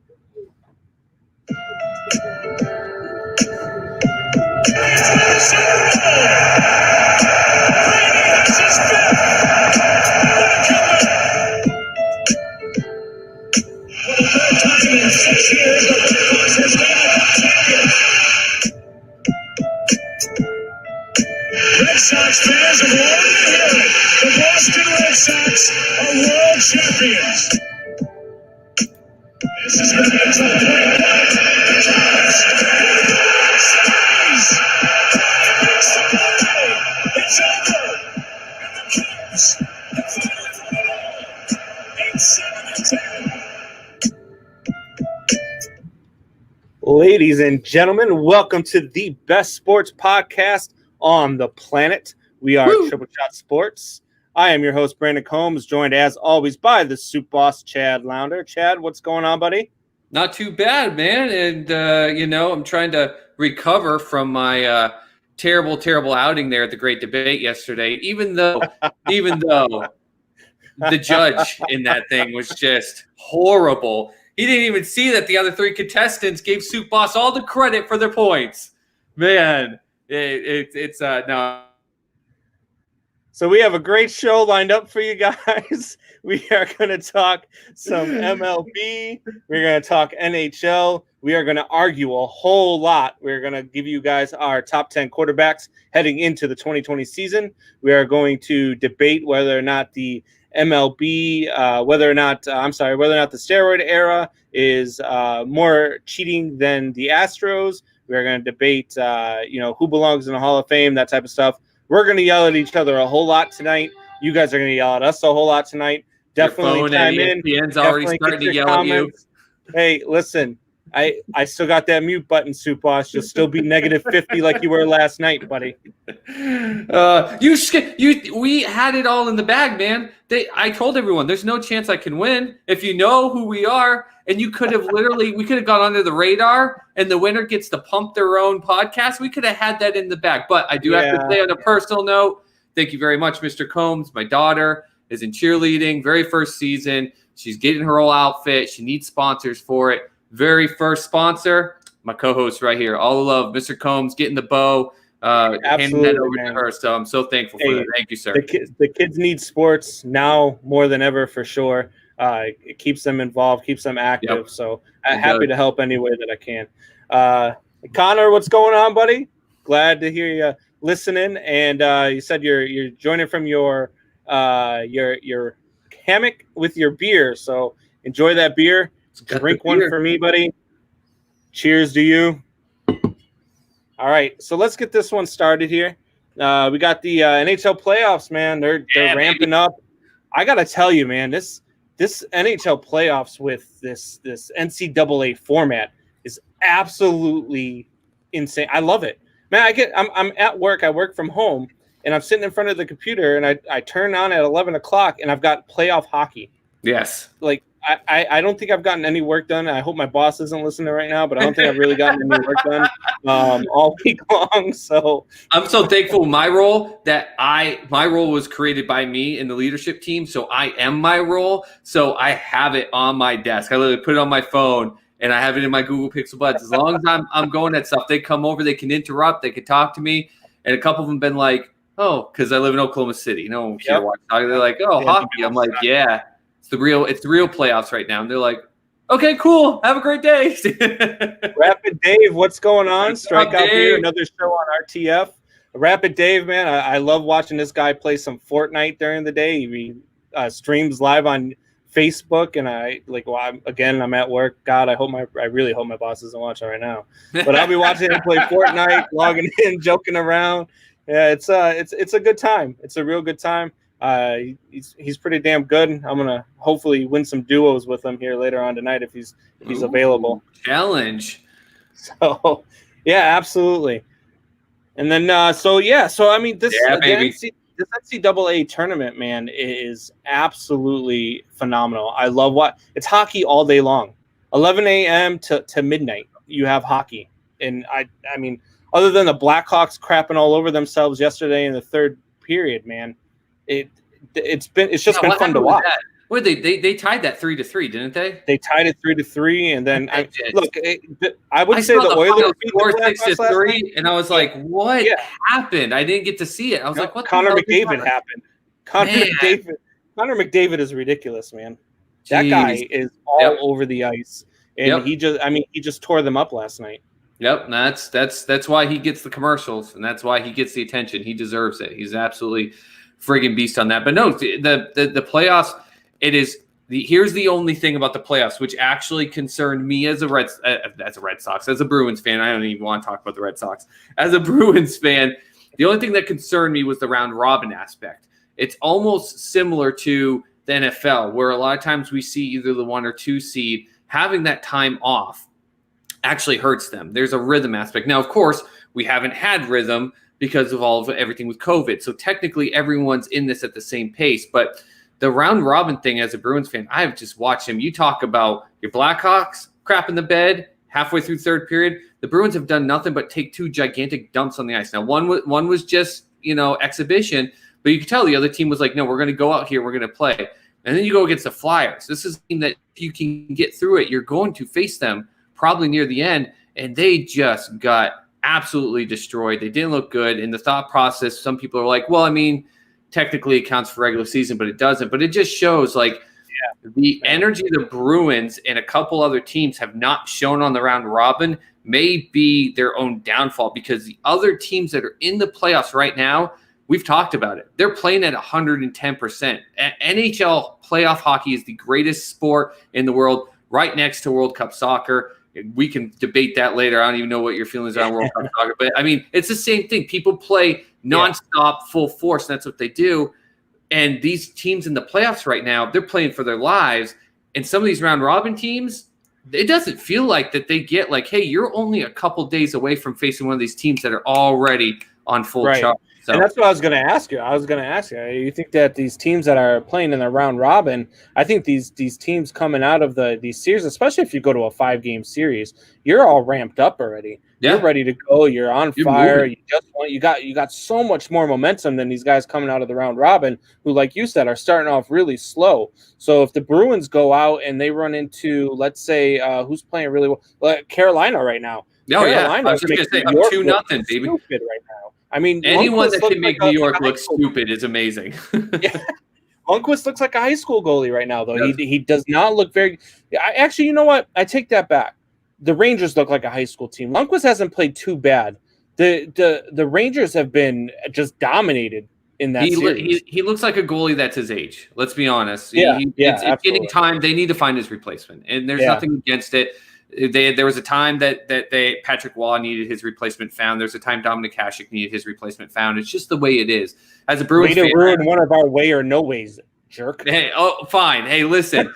Red Sox fans have already heard it. The Boston Red Sox are world champions. This is going to be a tough play. It's over. And the Cubs have finally won it all. 8-7-10. Ladies and gentlemen, welcome to the best sports podcast on the planet. We are Triple Shot Sports. I am your host, Brandon Combs, joined as always by the soup boss, Chad Lounder. Chad, what's going on, buddy? Not too bad, man. And, I'm trying to recover from my terrible outing there at the Great Debate yesterday, even though the judge in that thing was just horrible. He didn't even see that the other three contestants gave Soup Boss all the credit for their points. Man, it's no. So we have a great show lined up for you guys. We are going to talk some MLB. We're going to talk NHL. We are going to argue a whole lot. We're going to give you guys our top 10 quarterbacks heading into the 2020 season. We are going to debate whether or not the MLB, whether or not the steroid era is more cheating than the Astros. We're going to debate, who belongs in the Hall of Fame, that type of stuff. We're going to yell at each other a whole lot tonight. You guys are going to yell at us a whole lot tonight. Definitely chime in. ESPN's already starting to yell comments. At you. Hey, listen, I still got that mute button, Soup Boss. You'll still be negative 50 like you were last night, buddy. We had it all in the bag, man. I told everyone there's no chance I can win if you know who we are. And we could have gone under the radar, and the winner gets to pump their own podcast. We could have had that in the bag. But I do have to say on a personal note, thank you very much, Mr. Combs. My daughter is in cheerleading, very first season. She's getting her whole outfit. She needs sponsors for it. Very first sponsor, my co-host right here. All the love, Mr. Combs, getting the bow, handing that over to her. So I'm so thankful for that. Thank you, sir. The kids need sports now more than ever, for sure. It keeps them involved, keeps them active. Yep. So I'm happy to help any way that I can. Connor, what's going on, buddy? Glad to hear you listening. And you said you're joining from your hammock with your beer. So enjoy that beer. Drink one for me, buddy. Cheers to you. All right, so let's get this one started here. We got the NHL playoffs, man. They're ramping up. I gotta tell you, man, this NHL playoffs with this NCAA format is absolutely insane. I love it, man. I'm at work. I work from home, and I'm sitting in front of the computer, and I turn on at 11 o'clock, and I've got playoff hockey. Yes, like. I don't think I've gotten any work done. I hope my boss isn't listening right now, but I don't think I've really gotten any work done all week long. So I'm so thankful my role was created by me in the leadership team. So I am my role. So I have it on my desk. I literally put it on my phone and I have it in my Google Pixel Buds. As long as I'm going at stuff, they come over, they can interrupt, they can talk to me. And a couple of them been like, oh, because I live in Oklahoma City. They're like, oh, hockey. I'm like, yeah. It's the real playoffs right now. And they're like, okay, cool. Have a great day. Rapid Dave, what's going on? Strikeout here, another show on RTF. Rapid Dave, man, I love watching this guy play some Fortnite during the day. He streams live on Facebook, and I'm at work. God, I really hope my boss isn't watching right now. But I'll be watching him play Fortnite, logging in, joking around. Yeah, it's a good time. It's a real good time. He's pretty damn good. I'm gonna hopefully win some duos with him here later on tonight if he's available. Challenge. So yeah, absolutely. And then this NCAA tournament, man, is absolutely phenomenal. I love it's hockey all day long. 11 a.m. to midnight, you have hockey. And I mean, other than the Blackhawks crapping all over themselves yesterday in the third period, man, it's just been fun to watch. Well, they tied that 3-3, didn't they? They tied it 3-3, and then I would I say saw the Oilers beat the score Blackhawks last 6-3, night. and I was like, "What Yeah. happened?" I didn't get to see it. I was like, "What?" Connor the hell just McDavid happened? happened. Connor McDavid is ridiculous, man. That guy Jeez. is all over the ice, and he just tore them up last night. Yep, that's why he gets the commercials, and that's why he gets the attention. He deserves it. He's absolutely friggin' beast on that. But no, the playoffs. It is. Here's the only thing about the playoffs, which actually concerned me as a Red Sox, as a Bruins fan. I don't even want to talk about the Red Sox. As a Bruins fan, the only thing that concerned me was the round robin aspect. It's almost similar to the NFL, where a lot of times we see either the 1 or 2 seed having that time off actually hurts them. There's a rhythm aspect. Now, of course, we haven't had rhythm because of everything with COVID. So technically everyone's in this at the same pace, but the round robin thing as a Bruins fan, I've just watched him. You talk about your Blackhawks crap in the bed halfway through third period. The Bruins have done nothing but take 2 gigantic dumps on the ice. Now, one was just, exhibition, but you could tell the other team was like, no, we're going to go out here. We're going to play. And then you go against the Flyers. This is a team that if you can get through it, you're going to face them probably near the end. And they just got absolutely destroyed. They didn't look good. In the thought process, some people are like, well, I mean, technically it counts for regular season, but it doesn't. But it just shows the energy the Bruins and a couple other teams have not shown on the round robin may be their own downfall, because the other teams that are in the playoffs right now, we've talked about it. They're playing at 110%. NHL playoff hockey is the greatest sport in the world, right next to World Cup soccer. We can debate that later. I don't even know what your feelings are on World Cup soccer, but I mean, it's the same thing. People play nonstop, full force, and that's what they do. And these teams in the playoffs right now, they're playing for their lives. And some of these round robin teams, it doesn't feel like that they get like, hey, you're only a couple days away from facing one of these teams that are already on full charge. So, and that's what I was going to ask you. You think that these teams that are playing in the round robin, I think these teams coming out of these series, especially if you go to a 5-game series, you're all ramped up already. Yeah. You're ready to go. You're on fire. You got so much more momentum than these guys coming out of the round robin, who, like you said, are starting off really slow. So if the Bruins go out and they run into, let's say, who's playing really well, like Carolina right now. Carolina, I was just going to say, up 2-0, baby. Stupid right now. I mean, anyone that can make New York look stupid is amazing. Yeah. Lundqvist looks like a high school goalie right now, though. He does not look very. Actually, you know what? I take that back. The Rangers look like a high school team. Lundqvist hasn't played too bad. The Rangers have been just dominated in that series. He looks like a goalie that's his age. Let's be honest. It's getting time. They need to find his replacement, and there's nothing against it. There was a time that Patrick Waugh needed his replacement found. There's a time Dominic Hasek needed his replacement found. It's just the way it is. As a Bruins fan, ruin one of our way or no ways, jerk. Hey, fine. Hey, listen.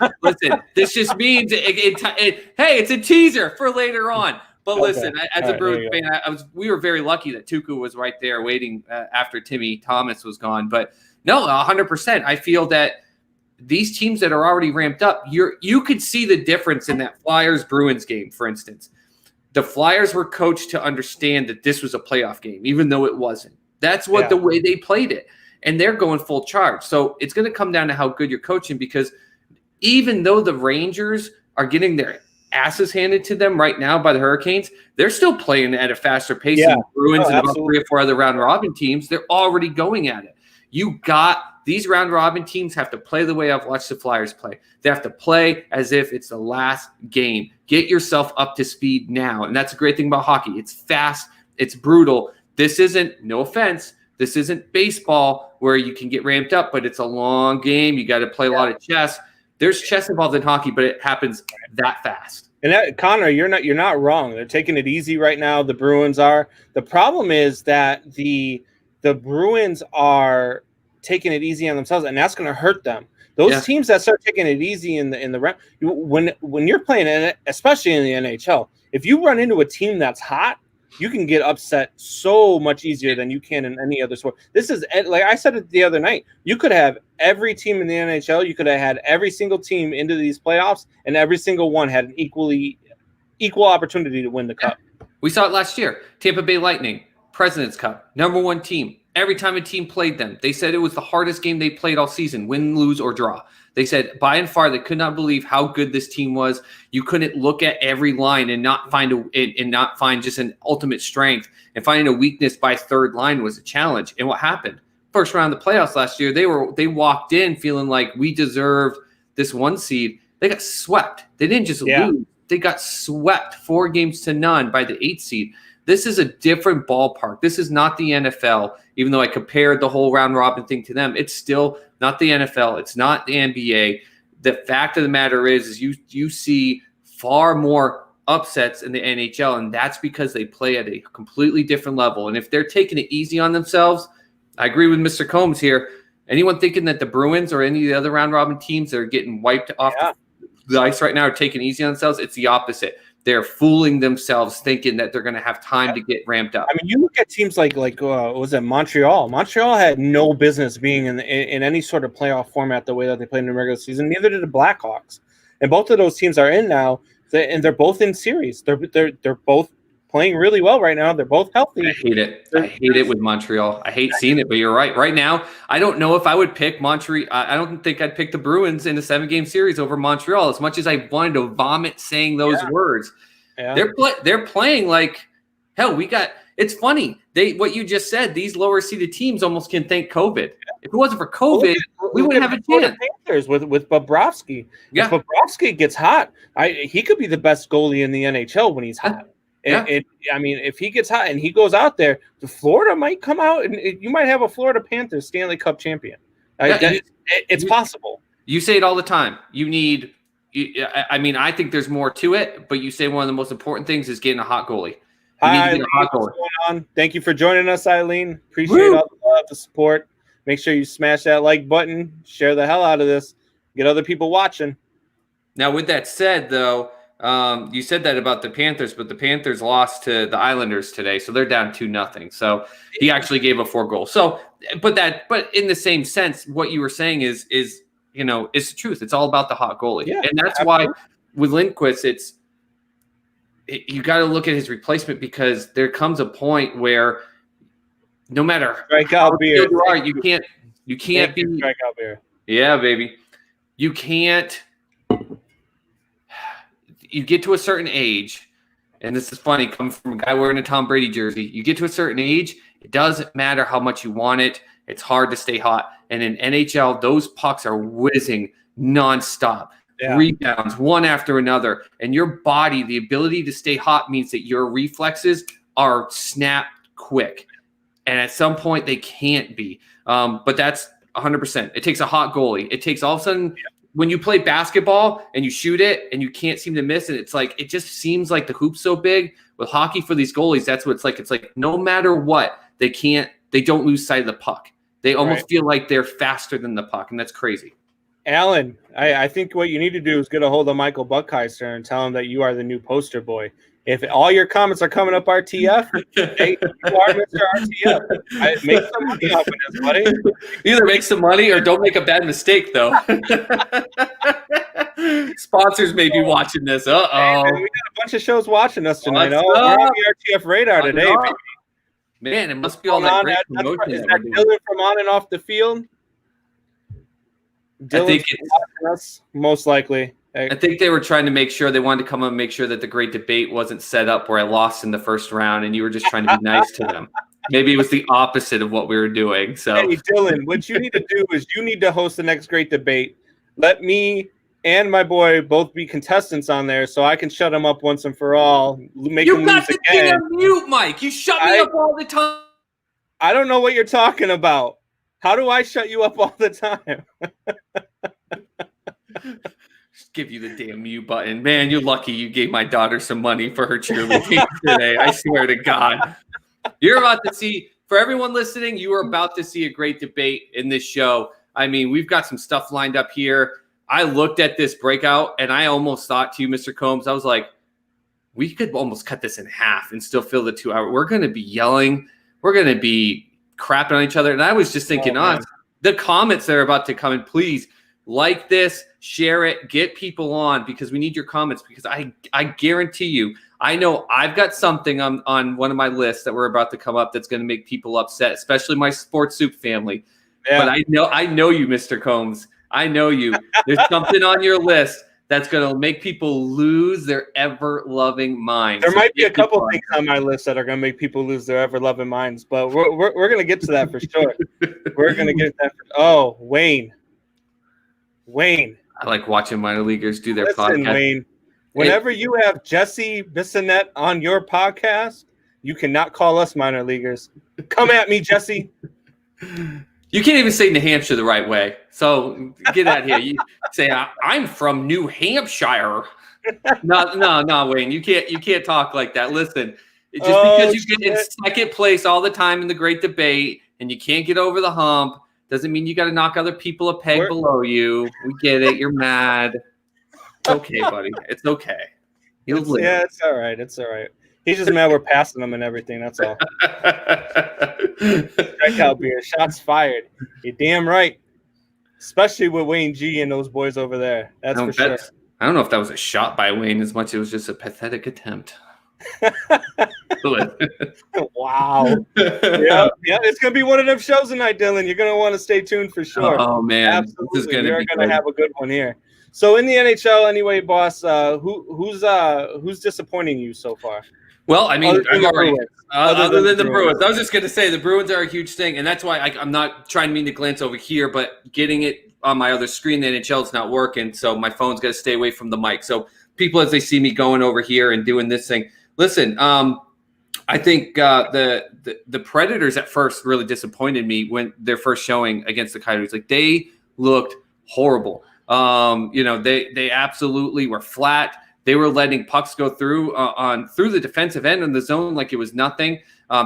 This just means hey, it's a teaser for later on. But listen, as a Bruins fan, we were very lucky that Tuukka was right there waiting after Timmy Thomas was gone. But no, 100%. I feel that these teams that are already ramped up, you could see the difference in that Flyers-Bruins game, for instance. The Flyers were coached to understand that this was a playoff game, even though it wasn't. That's the way they played it. And they're going full charge. So it's going to come down to how good you're coaching, because even though the Rangers are getting their asses handed to them right now by the Hurricanes, they're still playing at a faster pace than the Bruins and about 3 or 4 other round-robin teams. They're already going at it. These round-robin teams have to play the way I've watched the Flyers play. They have to play as if it's the last game. Get yourself up to speed now. And that's a great thing about hockey. It's fast. It's brutal. This isn't, no offense, this isn't baseball where you can get ramped up, but it's a long game. You got to play a lot of chess. There's chess involved in hockey, but it happens that fast. And Connor, you're not wrong. They're taking it easy right now. The Bruins are. The problem is that the Bruins are taking it easy on themselves, and that's going to hurt them. Those teams that start taking it easy in the round, when you're playing, especially in the NHL, if you run into a team that's hot, you can get upset so much easier than you can in any other sport. This is, like I said it the other night, you could have every team in the NHL, you could have had every single team into these playoffs, and every single one had an equal opportunity to win the cup. We saw it last year. Tampa Bay Lightning, President's Cup, #1 team. every time a team played them. They said it was the hardest game they played all season, win, lose, or draw. They said by and far they could not believe how good this team was. You couldn't look at every line and not find just an ultimate strength, and finding a weakness by third line was a challenge. And what happened? First round of the playoffs last year, they walked in feeling like we deserved this 1 seed. They got swept. They didn't just lose. They got swept 4-0 by the 8th seed. This is a different ballpark. This is not the NFL. Even though I compared the whole round robin thing to them, it's still not the NFL. It's not the NBA. The fact of the matter is you see far more upsets in the NHL, and that's because they play at a completely different level. And if they're taking it easy on themselves, I agree with Mr. Combs here. Anyone thinking that the Bruins or any of the other round robin teams that are getting wiped off the ice right now are taking it easy on themselves, it's the opposite. They're fooling themselves thinking that they're going to have time to get ramped up. I mean, you look at teams like was it Montreal? Montreal had no business being in any sort of playoff format the way that they played in the regular season. Neither did the Blackhawks, and both of those teams are in now, and they're both in series. They're both playing really well right now. They're both healthy. I hate it. I hate it with Montreal. I hate seeing it, but you're right. Right now, I don't know if I would pick Montreal. I don't think I'd pick the Bruins in a 7-game series over Montreal, as much as I wanted to vomit saying those words. Yeah. They're playing like hell. It's funny. What you just said, these lower seeded teams almost can thank COVID. If it wasn't for COVID, we wouldn't have a chance. Panthers with Bobrovsky. Yeah. If Bobrovsky gets hot, he could be the best goalie in the NHL when he's hot. Yeah. I mean, if he gets hot and he goes out there, the Florida might come out and you might have a Florida Panthers Stanley Cup champion. It's possible. You say it all the time. I think there's more to it, but you say one of the most important things is getting a hot goalie. Hi, Eileen, what's going on? Thank you for joining us, Eileen. Appreciate all the love, the support. Make sure you smash that like button, share the hell out of this, get other people watching. Now, with that said, though, you said that about the Panthers, but the Panthers lost to the Islanders today, so they're down 2-0. So he actually gave a 4 goal. So, but in the same sense, what you were saying is it's the truth. It's all about the hot goalie, and that's why with Lindquist, you got to look at his replacement, because there comes a point where no matter how good you are, you can't be strikeout beer. Yeah, baby, you can't. You get to a certain age, and this is funny, coming from a guy wearing a Tom Brady jersey. You get to a certain age, it doesn't matter how much you want it. It's hard to stay hot. And in NHL, those pucks are whizzing nonstop. Yeah. Rebounds, one after another. And your body, the ability to stay hot means that your reflexes are snapped quick. And at some point, they can't be. But that's 100%. It takes a hot goalie. It takes all of a sudden when you play basketball and you shoot it and you can't seem to miss it, it's like it just seems like the hoop's so big. With hockey for these goalies, that's what it's like. It's like no matter what, they don't lose sight of the puck. They almost feel like they're faster than the puck, and that's crazy. Alan, I think what you need to do is get a hold of Michael Buckheister and tell him that you are the new poster boy. If all your comments are coming up RTF, hey, you are Mr. RTF. Make some money off of this, buddy. Either make some money or don't make a bad mistake, though. Sponsors may be watching this. Hey, man, we got a bunch of shows watching us tonight. We're on the RTF radar today, baby. Man, it must be all that great promotion. Is that Dylan from on and off the field? I think it's watching us, most likely. I think they were trying to make sure, they wanted to come up and make sure that the great debate wasn't set up where I lost in the first round and you were just trying to be nice to them. Maybe it was the opposite of what we were doing. So, hey, Dylan, what you need to do is you need to host the next great debate. Let me and my boy both be contestants on there so I can shut him up once and for all. Make you him got lose the again. thing on mute, Mike. You shut me up all the time. I don't know what you're talking about. How do I shut you up all the time? Just give you the damn mute button. Man, you're lucky you gave my daughter some money for her cheerleading today. I swear to God. You're about to see, for everyone listening, you are about to see a great debate in this show. I mean, we've got some stuff lined up here. I looked at this breakout and I almost thought to you, Mr. Combs, I was like, we could almost cut this in half and still fill the 2 hour. We're going to be yelling. We're going to be crapping on each other. And I was just thinking, the comments that are about to come in, please like this, share it, get people on because we need your comments because I guarantee you, I know I've got something on one of my lists that we're about to come up that's going to make people upset, especially my Sports Soup family. Yeah. But I know you, Mr. Combs. I know you. There's something on your list that's going to make people lose their ever-loving minds. There might be a couple things on my list that are going to make people lose their ever-loving minds, but we're going to get to that for sure. We're going to get that. Wayne. I like watching minor leaguers do their podcast. Wayne, whenever you have Jesse Bissonette on your podcast, you cannot call us minor leaguers. Come at me, Jesse. You can't even say New Hampshire the right way. So get out here. You say, I'm from New Hampshire. No, Wayne. You can't talk like that. Listen, just because you get in second place all the time in the great debate and you can't get over the hump doesn't mean you got to knock other people a peg below you. We get it. You're mad. It's okay, buddy. It's okay. It's all right. It's all right. He's just mad we're passing him and everything. That's all. Strikeout beer. Shots fired. You're damn right. Especially with Wayne G and those boys over there. That's for sure. I don't know if that was a shot by Wayne as much as it was just a pathetic attempt. Wow. Yeah, it's going to be one of them shows tonight, Dylan. You're going to want to stay tuned for sure. Oh, man. Absolutely. We're going to have a good one here. So in the NHL anyway, boss, who's disappointing you so far? Well, I mean, other than the Bruins. I was just going to say the Bruins are a huge thing, and that's why I'm not trying to glance over here, but getting it on my other screen, the NHL is not working, so my phone's got to stay away from the mic. So people, as they see me going over here and doing this thing, listen, I think the Predators at first really disappointed me when their first showing against the Coyotes. Like, they looked horrible. They absolutely were flat. They were letting pucks go through the defensive end in the zone like it was nothing.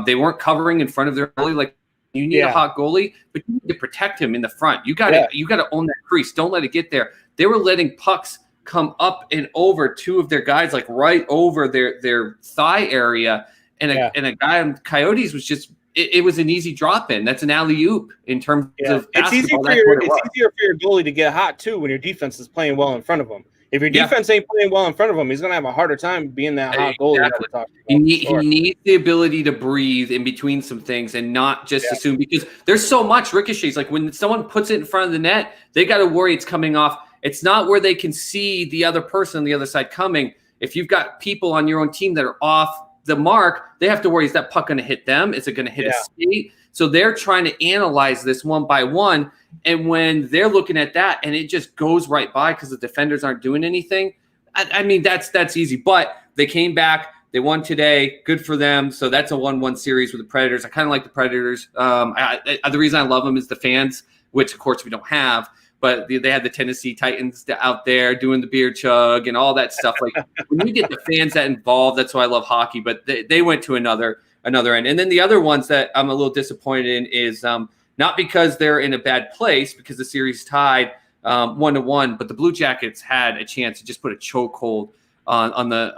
They weren't covering in front of their goalie. Like, you need a hot goalie, but you need to protect him in the front. You got to own that crease. Don't let it get there. They were letting pucks come up and over two of their guys, like right over their thigh area, and a guy on Coyotes was just. It was an easy drop in. That's an alley-oop in terms of basketball. It's easier for your goalie to get hot too when your defense is playing well in front of him. If your defense ain't playing well in front of him, he's gonna have a harder time being that hot goalie. He needs the ability to breathe in between some things and not just assume, because there's so much ricochets. Like when someone puts it in front of the net, they got to worry it's coming off. It's not where they can see the other person on the other side coming. If you've got people on your own team that are off the mark, they have to worry, is that puck going to hit them? Is it going to hit a skate? So they're trying to analyze this one by one. And when they're looking at that and it just goes right by because the defenders aren't doing anything, I mean, that's easy. But they came back. They won today. Good for them. So that's a 1-1 series with the Predators. I kind of like the Predators. The reason I love them is the fans, which, of course, we don't have. But they had the Tennessee Titans out there doing the beer chug and all that stuff. Like, when you get the fans that involved, that's why I love hockey. But they went to another end. And then the other ones that I'm a little disappointed in is not because they're in a bad place, because the series tied 1-1, but the Blue Jackets had a chance to just put a chokehold on the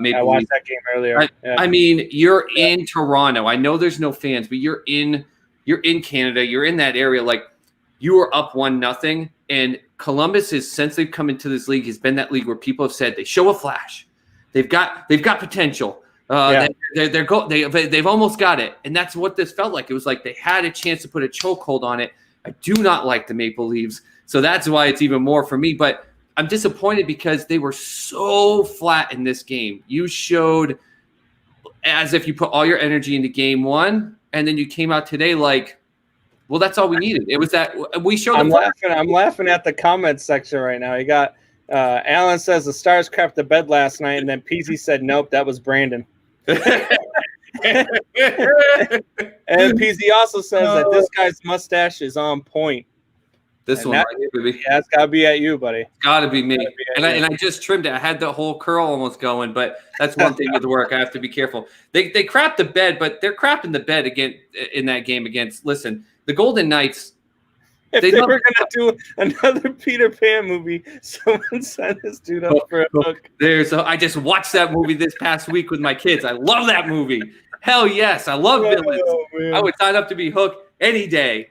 Maple Leafs. I watched that game earlier. I mean, you're in Toronto. I know there's no fans, but you're in Canada. You're in that area. Like, you are up 1-0, and Columbus is, since they've come into this league, has been that league where people have said they show a flash, they've got potential. They've almost got it, and that's what this felt like. It was like they had a chance to put a chokehold on it. I do not like the Maple Leafs, so that's why it's even more for me. But I'm disappointed because they were so flat in this game. You showed as if you put all your energy into game one, and then you came out today like, well, that's all we needed. It was that we showed. I'm laughing at the comments section right now. You got Alan says the Stars crapped the bed last night, and then Peasy said nope, that was Brandon. And Peasy also says that this guy's mustache is on point. This one, right here, baby. Yeah, it's got to be at you, buddy. It's got to be me. And I just trimmed it. I had the whole curl almost going, but that's one thing with work. I have to be careful. They crapped the bed, but they're crapping the bed again in that game against. Listen, the Golden Knights. If they were going to do another Peter Pan movie, someone send this dude up for a hook. I just watched that movie this past week with my kids. I love that movie. Hell yes, I love villains. Man. I would sign up to be Hook any day.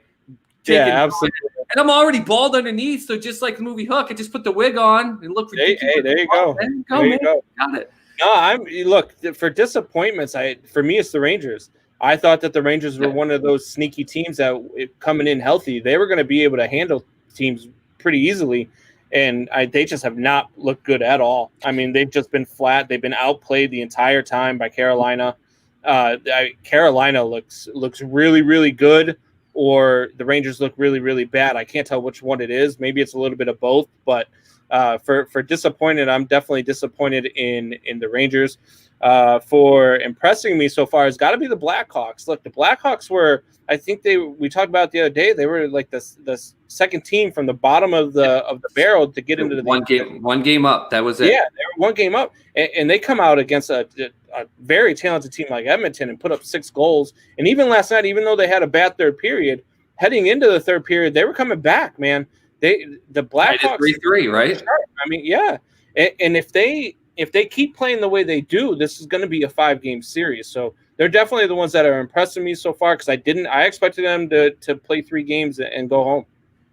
Absolutely. And I'm already bald underneath, so just like the movie Hook, I just put the wig on and look ridiculous. Hey, there you go. There you go. Got it. No, look, for disappointments. For me, it's the Rangers. I thought that the Rangers were one of those sneaky teams that coming in healthy, they were going to be able to handle teams pretty easily, and they just have not looked good at all. I mean, they've just been flat. They've been outplayed the entire time by Carolina. Carolina looks really, really good, or the Rangers look really, really bad. I can't tell which one it is. Maybe it's a little bit of both, but for disappointed, I'm definitely disappointed in the Rangers. For impressing me so far has got to be the Blackhawks. Look, the Blackhawks were, I think we talked about the other day, they were like the second team from the bottom of the barrel to get into the one game up. That was it. Yeah, they were one game up, and they come out against a very talented team like Edmonton and put up 6 goals. And even last night, even though they had a bad third period, heading into the third period, they were coming back, man. The Blackhawks 3-3, right? I mean, yeah, and if they keep playing the way they do, this is going to be a 5-game series. So they're definitely the ones that are impressing me so far, because I expected them to play 3 games and go home.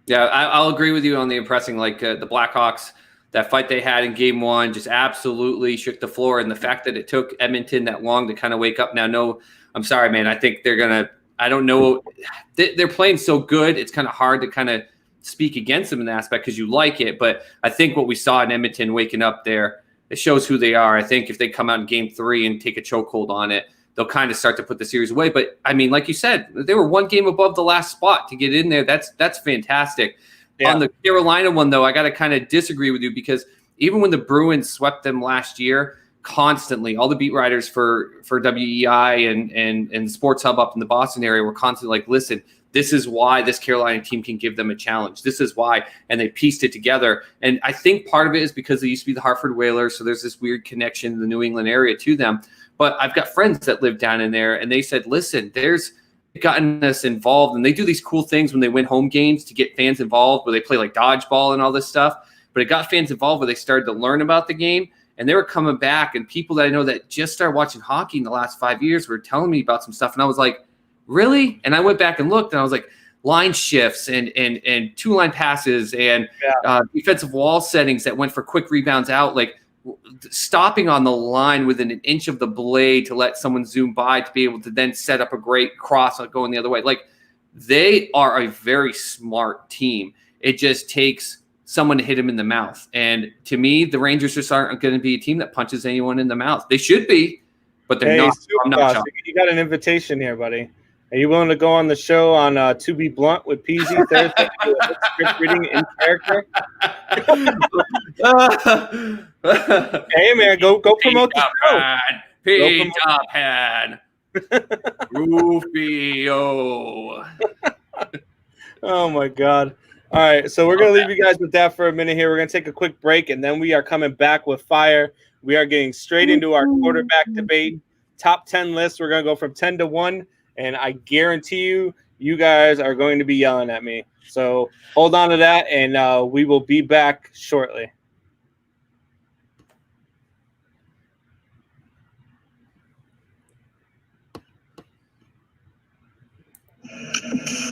Yeah, I'll agree with you on the impressing. Like the Blackhawks, that fight they had in game 1 just absolutely shook the floor. And the fact that it took Edmonton that long to kind of wake up now. No, I'm sorry, man. I think they're going to – I don't know. They're playing so good. It's kind of hard to kind of speak against them in that aspect because you like it. But I think what we saw in Edmonton waking up there, it shows who they are. I think if they come out in game 3 and take a chokehold on it, they'll kind of start to put the series away. But, I mean, like you said, they were 1 game above the last spot to get in there. That's fantastic. Yeah. On the Carolina one, though, I got to kind of disagree with you because even when the Bruins swept them last year, constantly, all the beat writers for WEI and Sports Hub up in the Boston area were constantly like, listen, this is why this Carolina team can give them a challenge. This is why. And they pieced it together. And I think part of it is because they used to be the Hartford Whalers, so there's this weird connection in the New England area to them. But I've got friends that live down in there, and they said, listen, they've gotten us involved, and they do these cool things when they win home games to get fans involved, where they play like dodgeball and all this stuff. But it got fans involved where they started to learn about the game, and they were coming back. And people that I know that just started watching hockey in the last 5 years were telling me about some stuff, and I was like, really? And I went back and looked, and I was like, line shifts and 2-line passes and defensive wall settings that went for quick rebounds out, like stopping on the line within an inch of the blade to let someone zoom by to be able to then set up a great cross going the other way. Like, they are a very smart team. It just takes someone to hit them in the mouth. And to me, the Rangers just aren't going to be a team that punches anyone in the mouth. They should be, but they're not. I'm not shocked. You got an invitation here, buddy. Are you willing to go on the show on To Be Blunt with Peasy Thursday? Script reading in character. Hey man, go promote the show. Peter Pan, Rufio. Oh my God! All right, so we're gonna leave you guys with that for a minute here. We're gonna take a quick break, and then we are coming back with fire. We are getting straight into our quarterback debate. Top 10 list. We're gonna go from 10 to 1. And I guarantee you guys are going to be yelling at me. So hold on to that, and we will be back shortly.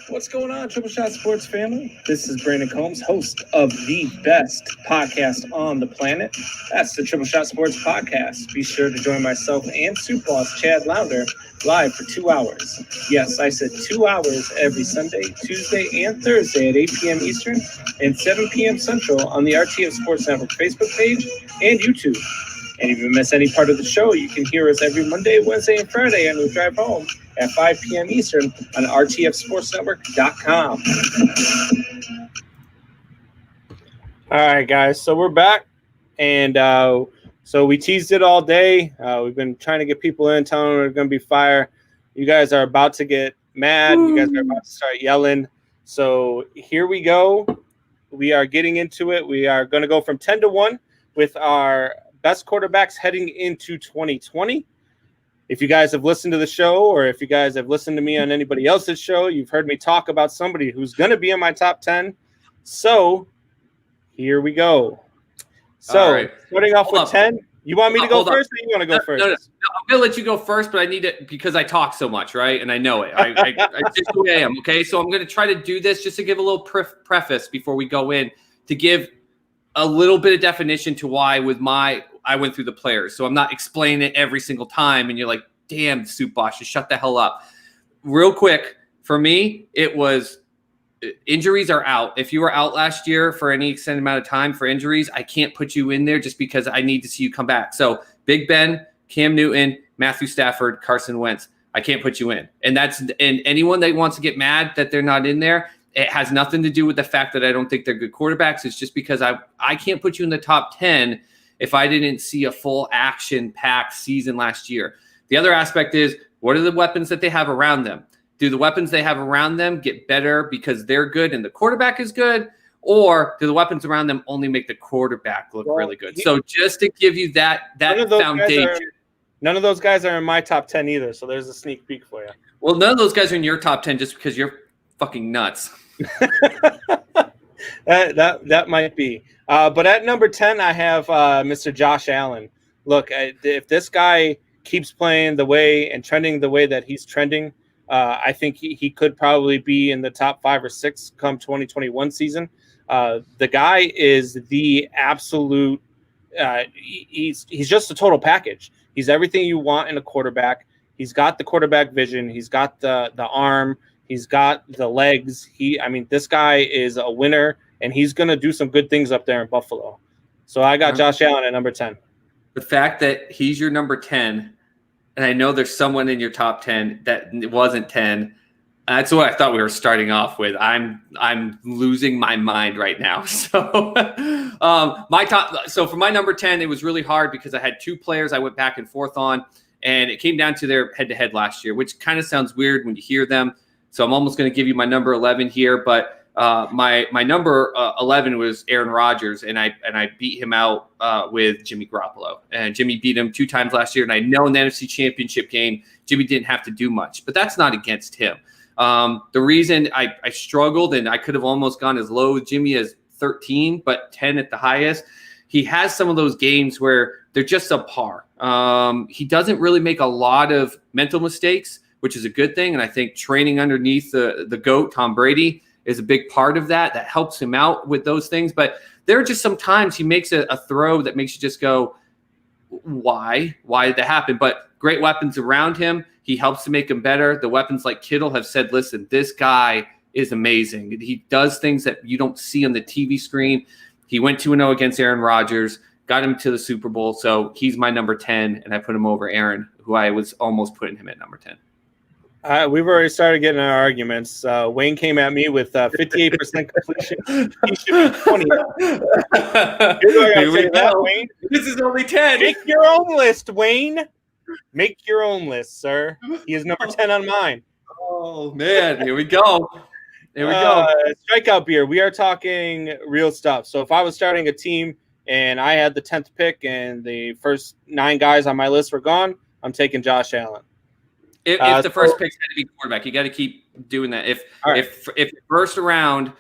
What's going on, Triple Shot Sports family? This is Brandon Combs, host of the best podcast on the planet. That's the Triple Shot Sports Podcast. Be sure to join myself and Soup Boss Chad Lounder live for 2 hours. Yes, I said 2 hours every Sunday, Tuesday, and Thursday at 8 p.m. Eastern and 7 p.m. Central on the RTF Sports Network Facebook page and YouTube. And if you miss any part of the show, you can hear us every Monday, Wednesday, and Friday on your drive home at 5 p.m. Eastern on rtfsportsnetwork.com. All right, guys. So we're back. And so we teased it all day. We've been trying to get people in, telling them we're going to be fire. You guys are about to get mad. You guys are about to start yelling. So here we go. We are getting into it. We are going to go from 10 to 1 with our best quarterbacks heading into 2020. If you guys have listened to the show, or if you guys have listened to me on anybody else's show, you've heard me talk about somebody who's going to be in my top 10. So here we go. So starting off with 10, you want me to go first, or you want to go first? No. going to let you go first, but I need it because I talk so much, right? And I know it. I just who I am, okay? So I'm going to try to do this just to give a little preface before we go in, to give a little bit of definition to why I went through the players. So I'm not explaining it every single time, and you're like, damn, Soup Boss, just shut the hell up. Real quick, for me, it was injuries are out. If you were out last year for any extended amount of time for injuries, I can't put you in there just because I need to see you come back. So Big Ben, Cam Newton, Matthew Stafford, Carson Wentz, I can't put you in. And anyone that wants to get mad that they're not in there, it has nothing to do with the fact that I don't think they're good quarterbacks. It's just because I can't put you in the top 10 if I didn't see a full action-packed season last year. The other aspect is, what are the weapons that they have around them? Do the weapons they have around them get better because they're good and the quarterback is good? Or do the weapons around them only make the quarterback look really good? So just to give you that foundation. None of those guys are in my top 10 either, so there's a sneak peek for you. Well, none of those guys are in your top 10 just because you're fucking nuts. that might be. But at number 10, I have Mr. Josh Allen. Look, if this guy keeps playing the way and trending the way that he's trending, I think he could probably be in the top 5 or 6 come 2021 season. The guy is the absolute he's just a total package. He's everything you want in a quarterback. He's got the quarterback vision. He's got the arm. He's got the legs. This guy is a winner, and he's going to do some good things up there in Buffalo. So I got Josh Allen at number 10. The fact that he's your number 10, and I know there's someone in your top 10 that wasn't 10, that's what I thought we were starting off with. I'm losing my mind right now. So so for my number 10, it was really hard because I had 2 players I went back and forth on, and it came down to their head-to-head last year, which kind of sounds weird when you hear them. So I'm almost going to give you my number 11 here, but my number 11 was Aaron Rodgers, and I beat him out with Jimmy Garoppolo. And Jimmy beat him 2 times last year, and I know in the NFC Championship game, Jimmy didn't have to do much, but that's not against him. The reason I struggled, and I could have almost gone as low with Jimmy as 13, but 10 at the highest, he has some of those games where they're just subpar. He doesn't really make a lot of mental mistakes, which is a good thing. And I think training underneath the GOAT, Tom Brady, is a big part of that. That helps him out with those things. But there are just some times he makes a throw that makes you just go, why? Why did that happen? But great weapons around him. He helps to make him better. The weapons like Kittle have said, listen, this guy is amazing. He does things that you don't see on the TV screen. He went 2-0 against Aaron Rodgers, got him to the Super Bowl. So he's my number 10, and I put him over Aaron, who I was almost putting him at number 10. We've already started getting our arguments. Wayne came at me with 58% completion. He should be 20. Here we go. Wayne. This is only 10. Make your own list, Wayne. Make your own list, sir. He is number 10 on mine. Oh, man. Here we go. Here we go. Strikeout beer. We are talking real stuff. So if I was starting a team and I had the 10th pick and the first 9 guys on my list were gone, I'm taking Josh Allen. If the first pick's had to be quarterback, you got to keep doing that. If first round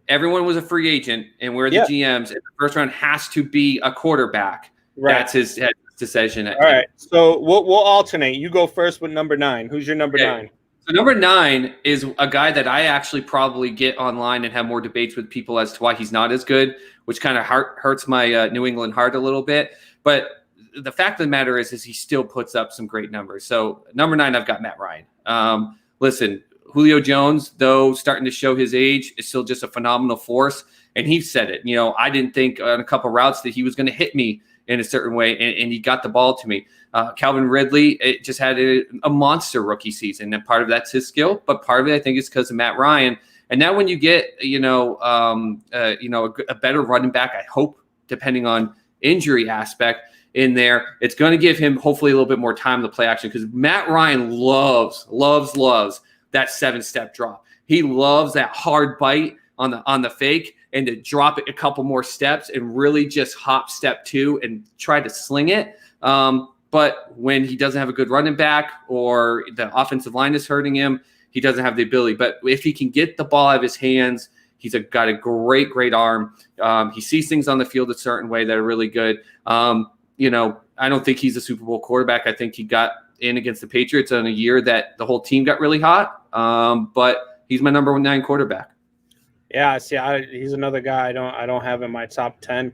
everyone was a free agent and we're the GMs, and the first round has to be a quarterback, that's his decision. All right, so we'll alternate. You go first with number 9. Who's your number 9? So number 9 is a guy that I actually probably get online and have more debates with people as to why he's not as good, which kind of hurts my New England heart a little bit. But the fact of the matter is he still puts up some great numbers. So number 9, I've got Matt Ryan. Listen, Julio Jones, though starting to show his age, is still just a phenomenal force. And he said it. I didn't think on a couple routes that he was going to hit me in a certain way, and he got the ball to me. Calvin Ridley, it just had a monster rookie season, and part of that's his skill, but part of it I think is because of Matt Ryan. And now when you get a better running back, I hope, depending on injury aspect in there, it's going to give him hopefully a little bit more time to play action, because Matt Ryan loves that 7-step drop. He loves that hard bite on the fake and to drop it a couple more steps and really just hop step 2 and try to sling it. But when he doesn't have a good running back or the offensive line is hurting him, he doesn't have the ability. But if he can get the ball out of his hands, he's got a great arm. He sees things on the field a certain way that are really good. I I don't think he's a Super Bowl quarterback. I think he got in against the Patriots on a year that the whole team got really hot. But he's my number 9 quarterback. Yeah, see, he's another guy I don't have in my top 10.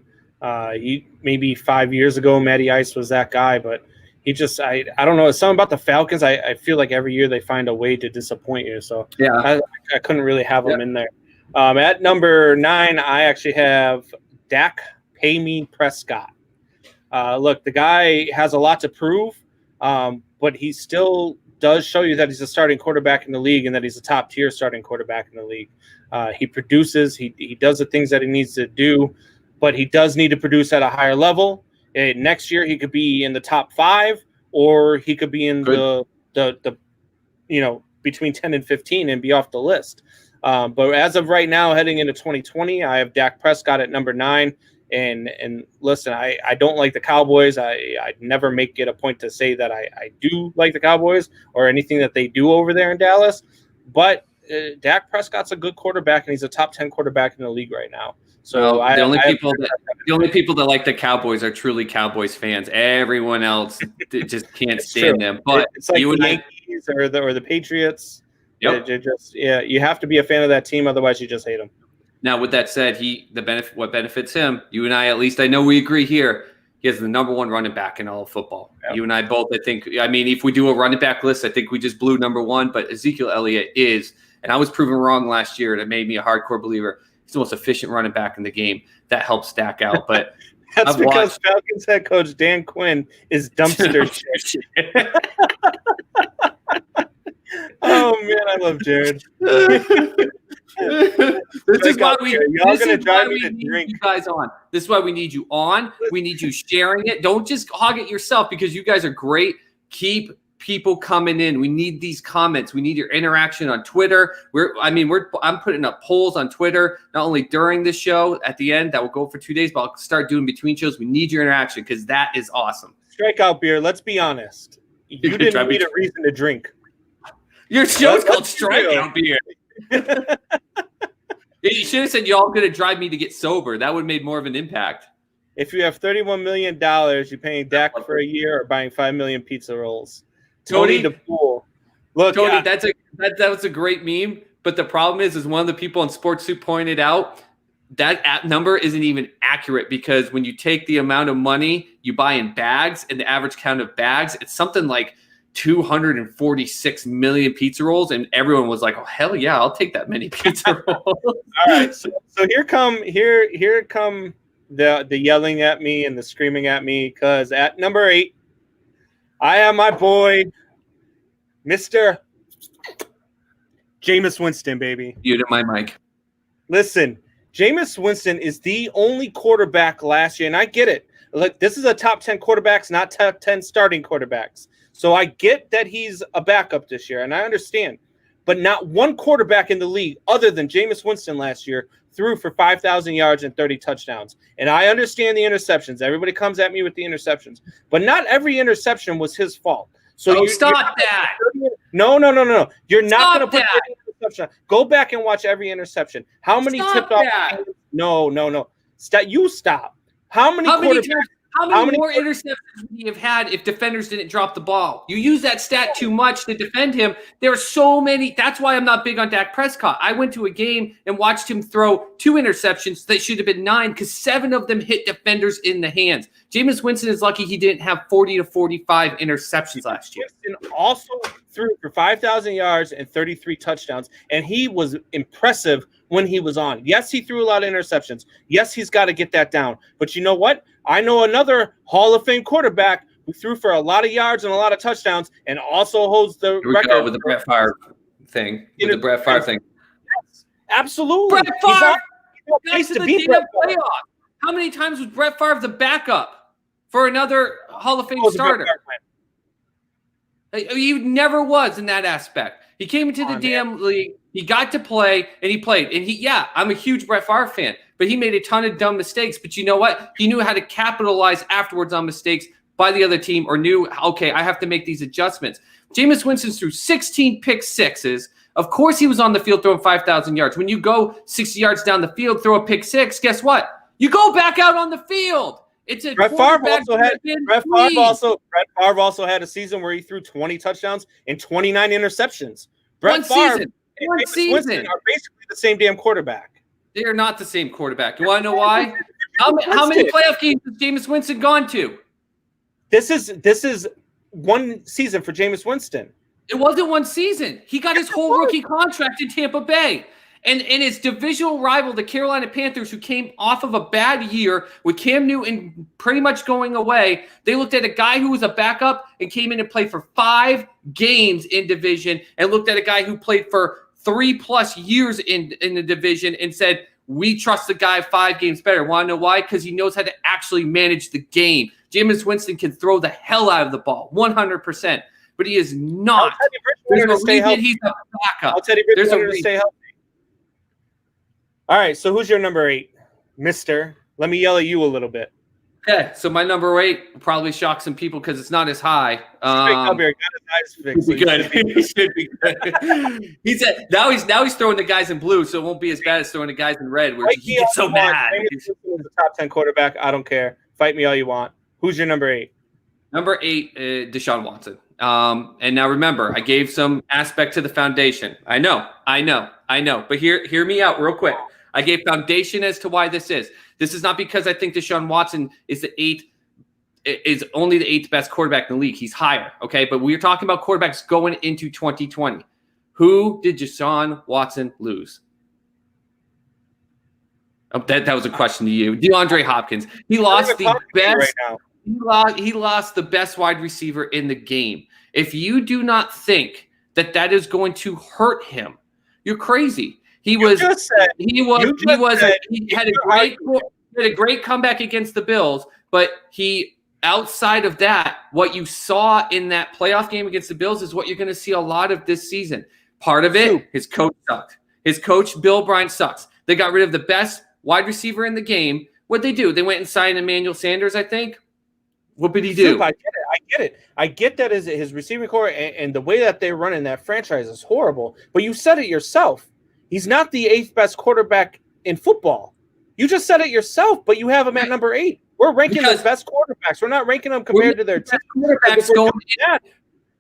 Maybe 5 years ago, Matty Ice was that guy, but he just I don't know. It's something about the Falcons. I feel like every year they find a way to disappoint you. So yeah, I couldn't really have him in there. At number 9, I actually have Dak Prescott. Look, the guy has a lot to prove, but he still does show you that he's a starting quarterback in the league and that he's a top-tier starting quarterback in the league. He produces. He does the things that he needs to do, but he does need to produce at a higher level. Next year, he could be in the top 5, or he could be in the between 10 and 15 and be off the list. But as of right now, heading into 2020, I have Dak Prescott at number 9. And listen, I don't like the Cowboys. I never make it a point to say that I do like the Cowboys or anything that they do over there in Dallas. But Dak Prescott's a good quarterback, and he's a top 10 quarterback in the league right now. So the only people that like the Cowboys are truly Cowboys fans. Everyone else just can't stand them. But it's like the Yankees or the Patriots. Yep. You have to be a fan of that team, otherwise you just hate them. Now, with that said, what benefits him, you and I, at least I know we agree here, he has the number 1 running back in all of football. Yep. You and I both, if we do a running back list, I think we just blew number 1, but Ezekiel Elliott is, and I was proven wrong last year, and it made me a hardcore believer. He's the most efficient running back in the game. That helps stack out. But that's because Falcons head coach Dan Quinn is dumpster shit. Oh, man, I love Jared. This is why we need you guys on. This is why we need you on. We need you sharing it. Don't just hog it yourself, because you guys are great. Keep people coming in. We need these comments. We need your interaction on Twitter. I'm putting up polls on Twitter, not only during the show at the end that will go for 2 days, but I'll start doing between shows. We need your interaction, because that is awesome. Strikeout beer. Let's be honest. You didn't need a reason to drink. Your show's called Strikeout Beer. You should have said y'all going to drive me to get sober. That would have made more of an impact. If you have $31 million, you're paying Dak for a year or buying 5 million pizza rolls. Tony the Pool. Look, Tony, that was a great meme. But the problem is one of the people in Sports Soup pointed out that number isn't even accurate, because when you take the amount of money you buy in bags and the average count of bags, it's something like 246 million pizza rolls, and everyone was like, "Oh hell yeah, I'll take that many pizza rolls." All right, so here come the yelling at me and the screaming at me, because at number 8, I have my boy, Mr. Jameis Winston, baby. You to my mic. Listen, Jameis Winston is the only quarterback last year, and I get it. Look, this is a top 10 quarterbacks, not top 10 starting quarterbacks. So I get that he's a backup this year, and I understand. But not one quarterback in the league other than Jameis Winston last year threw for 5,000 yards and 30 touchdowns. And I understand the interceptions. Everybody comes at me with the interceptions. But not every interception was his fault. So stop that. No. You're not going to put every interception. Go back and watch every interception. How many tipped off? No. You stop. How many more interceptions would he have had if defenders didn't drop the ball? You use that stat too much to defend him. There are so many. That's why I'm not big on Dak Prescott. I went to a game and watched him throw 2 interceptions that should have been 9, because 7 of them hit defenders in the hands. Jameis Winston is lucky he didn't have 40 to 45 interceptions last year. Winston also threw for 5,000 yards and 33 touchdowns, and he was impressive when he was on. Yes, he threw a lot of interceptions. Yes, he's got to get that down. But you know what? I know another Hall of Fame quarterback who threw for a lot of yards and a lot of touchdowns and also holds the record with the Brett Favre thing. Yes, absolutely. Brett Favre got to the damn playoff. How many times was Brett Favre the backup for another Hall of Fame starter? He never was in that aspect. He came into the damn league. He got to play, and he played. And I'm a huge Brett Favre fan, but he made a ton of dumb mistakes. But you know what? He knew how to capitalize afterwards on mistakes by the other team, or knew, okay, I have to make these adjustments. Jameis Winston threw 16 pick sixes. Of course he was on the field throwing 5,000 yards. When you go 60 yards down the field, throw a pick six, guess what? You go back out on the field. It's a Brett Favre quarterback. also had a season where he threw 20 touchdowns and 29 interceptions. One Brett Favre season. and One Jameis season. Winston are basically the same damn quarterback. They are not the same quarterback. You want to know why? How many playoff games has Jameis Winston gone to? This is one season for Jameis Winston. It wasn't one season. He got his whole rookie contract in Tampa Bay. And his divisional rival, the Carolina Panthers, who came off of a bad year with Cam Newton pretty much going away, they looked at a guy who was a backup and came in and played for 5 games in division, and looked at a guy who played for 3+ years in the division and said, we trust the guy 5 games better. Want to know why? Because he knows how to actually manage the game. Jameis Winston can throw the hell out of the ball, 100%. But he is not. There's a reason he's a backup. I'll tell you Bridgewater to stay healthy. All right, so who's your number 8, mister? Let me yell at you a little bit. Okay, so my number 8 will probably shock some people because it's not as high. He should be good. He said now he's throwing the guys in blue, so it won't be as bad as throwing the guys in red, where he gets so mad. He's the top 10 quarterback. I don't care. Fight me all you want. Who's your number 8? Number 8, Deshaun Watson. And now remember, I gave some aspect to the foundation. I know. But hear me out real quick. I gave foundation as to why this is. This is not because I think Deshaun Watson is only the 8th best quarterback in the league. He's higher, okay? But we're talking about quarterbacks going into 2020. Who did Deshaun Watson lose? Oh, that was a question to you. DeAndre Hopkins. He lost the best. He lost the best wide receiver in the game. If you do not think that is going to hurt him, you're crazy. He had a great comeback against the Bills, but outside of that, what you saw in that playoff game against the Bills is what you're going to see a lot of this season. Part of it, his coach sucked. His coach, Bill Bryant, sucks. They got rid of the best wide receiver in the game. What'd they do? They went and signed Emmanuel Sanders, I think. What did he do? I get it. I get that his receiving core and the way that they're running that franchise is horrible. But you said it yourself. He's not the 8th best quarterback in football. You just said it yourself, but you have him at number 8. We're ranking the best quarterbacks. We're not ranking them compared to their team. Quarterbacks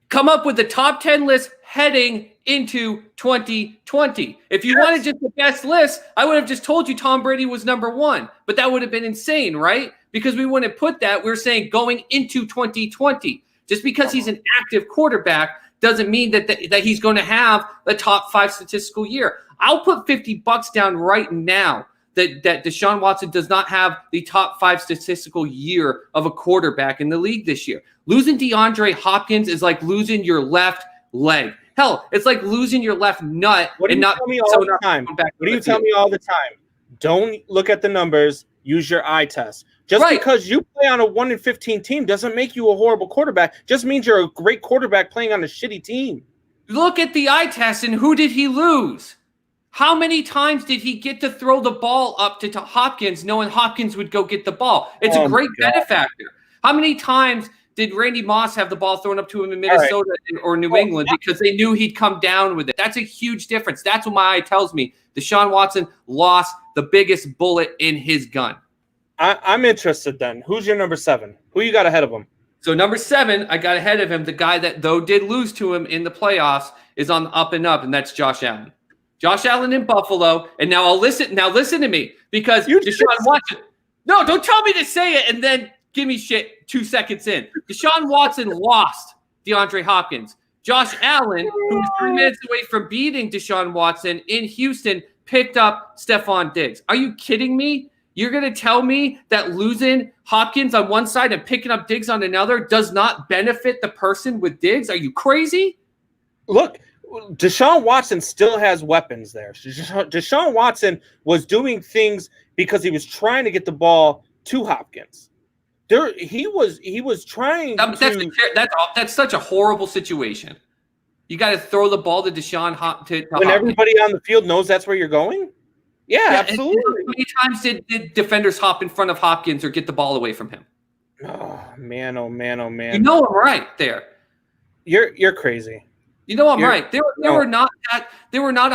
come up with the top 10 list heading into 2020. If you wanted just the best list, I would have just told you Tom Brady was number 1, but that would have been insane, right? Because we wouldn't put that. We're saying going into 2020. Just because he's an active quarterback doesn't mean that he's going to have the top 5 statistical year. I'll put $50 down right now that Deshaun Watson does not have the top 5 statistical year of a quarterback in the league this year. Losing DeAndre Hopkins is like losing your left leg. Hell, it's like losing your left nut. What do you tell me all the time? What do you tell me all the time? Don't look at the numbers. Use your eye test. Just because you play on a 1-15 team doesn't make you a horrible quarterback. Just means you're a great quarterback playing on a shitty team. Look at the eye test, and who did he lose? How many times did he get to throw the ball up to Hopkins knowing Hopkins would go get the ball? It's a great benefactor. How many times did Randy Moss have the ball thrown up to him in Minnesota or New England because they knew he'd come down with it? That's a huge difference. That's what my eye tells me. Deshaun Watson lost the biggest bullet in his gun. I'm interested then. Who's your number 7? Who you got ahead of him? So number 7, I got ahead of him. The guy that, though, did lose to him in the playoffs is on the up and up, and that's Josh Allen. Josh Allen in Buffalo. And now listen to me, because Deshaun Watson. No, don't tell me to say it and then give me shit 2 seconds in. Deshaun Watson lost DeAndre Hopkins. Josh Allen, who was 3 minutes away from beating Deshaun Watson in Houston, picked up Stephon Diggs. Are you kidding me? You're going to tell me that losing Hopkins on one side and picking up Diggs on another does not benefit the person with Diggs? Are you crazy? Look, Deshaun Watson still has weapons there. Deshaun Watson was doing things because he was trying to get the ball to Hopkins. He was trying to. That's such a horrible situation. You got to throw the ball to Deshaun to when Hopkins. Everybody on the field knows that's where you're going? Yeah, absolutely. How many times did defenders hop in front of Hopkins or get the ball away from him? Oh man! You know I'm right there. You're crazy. You know I'm right. They were not a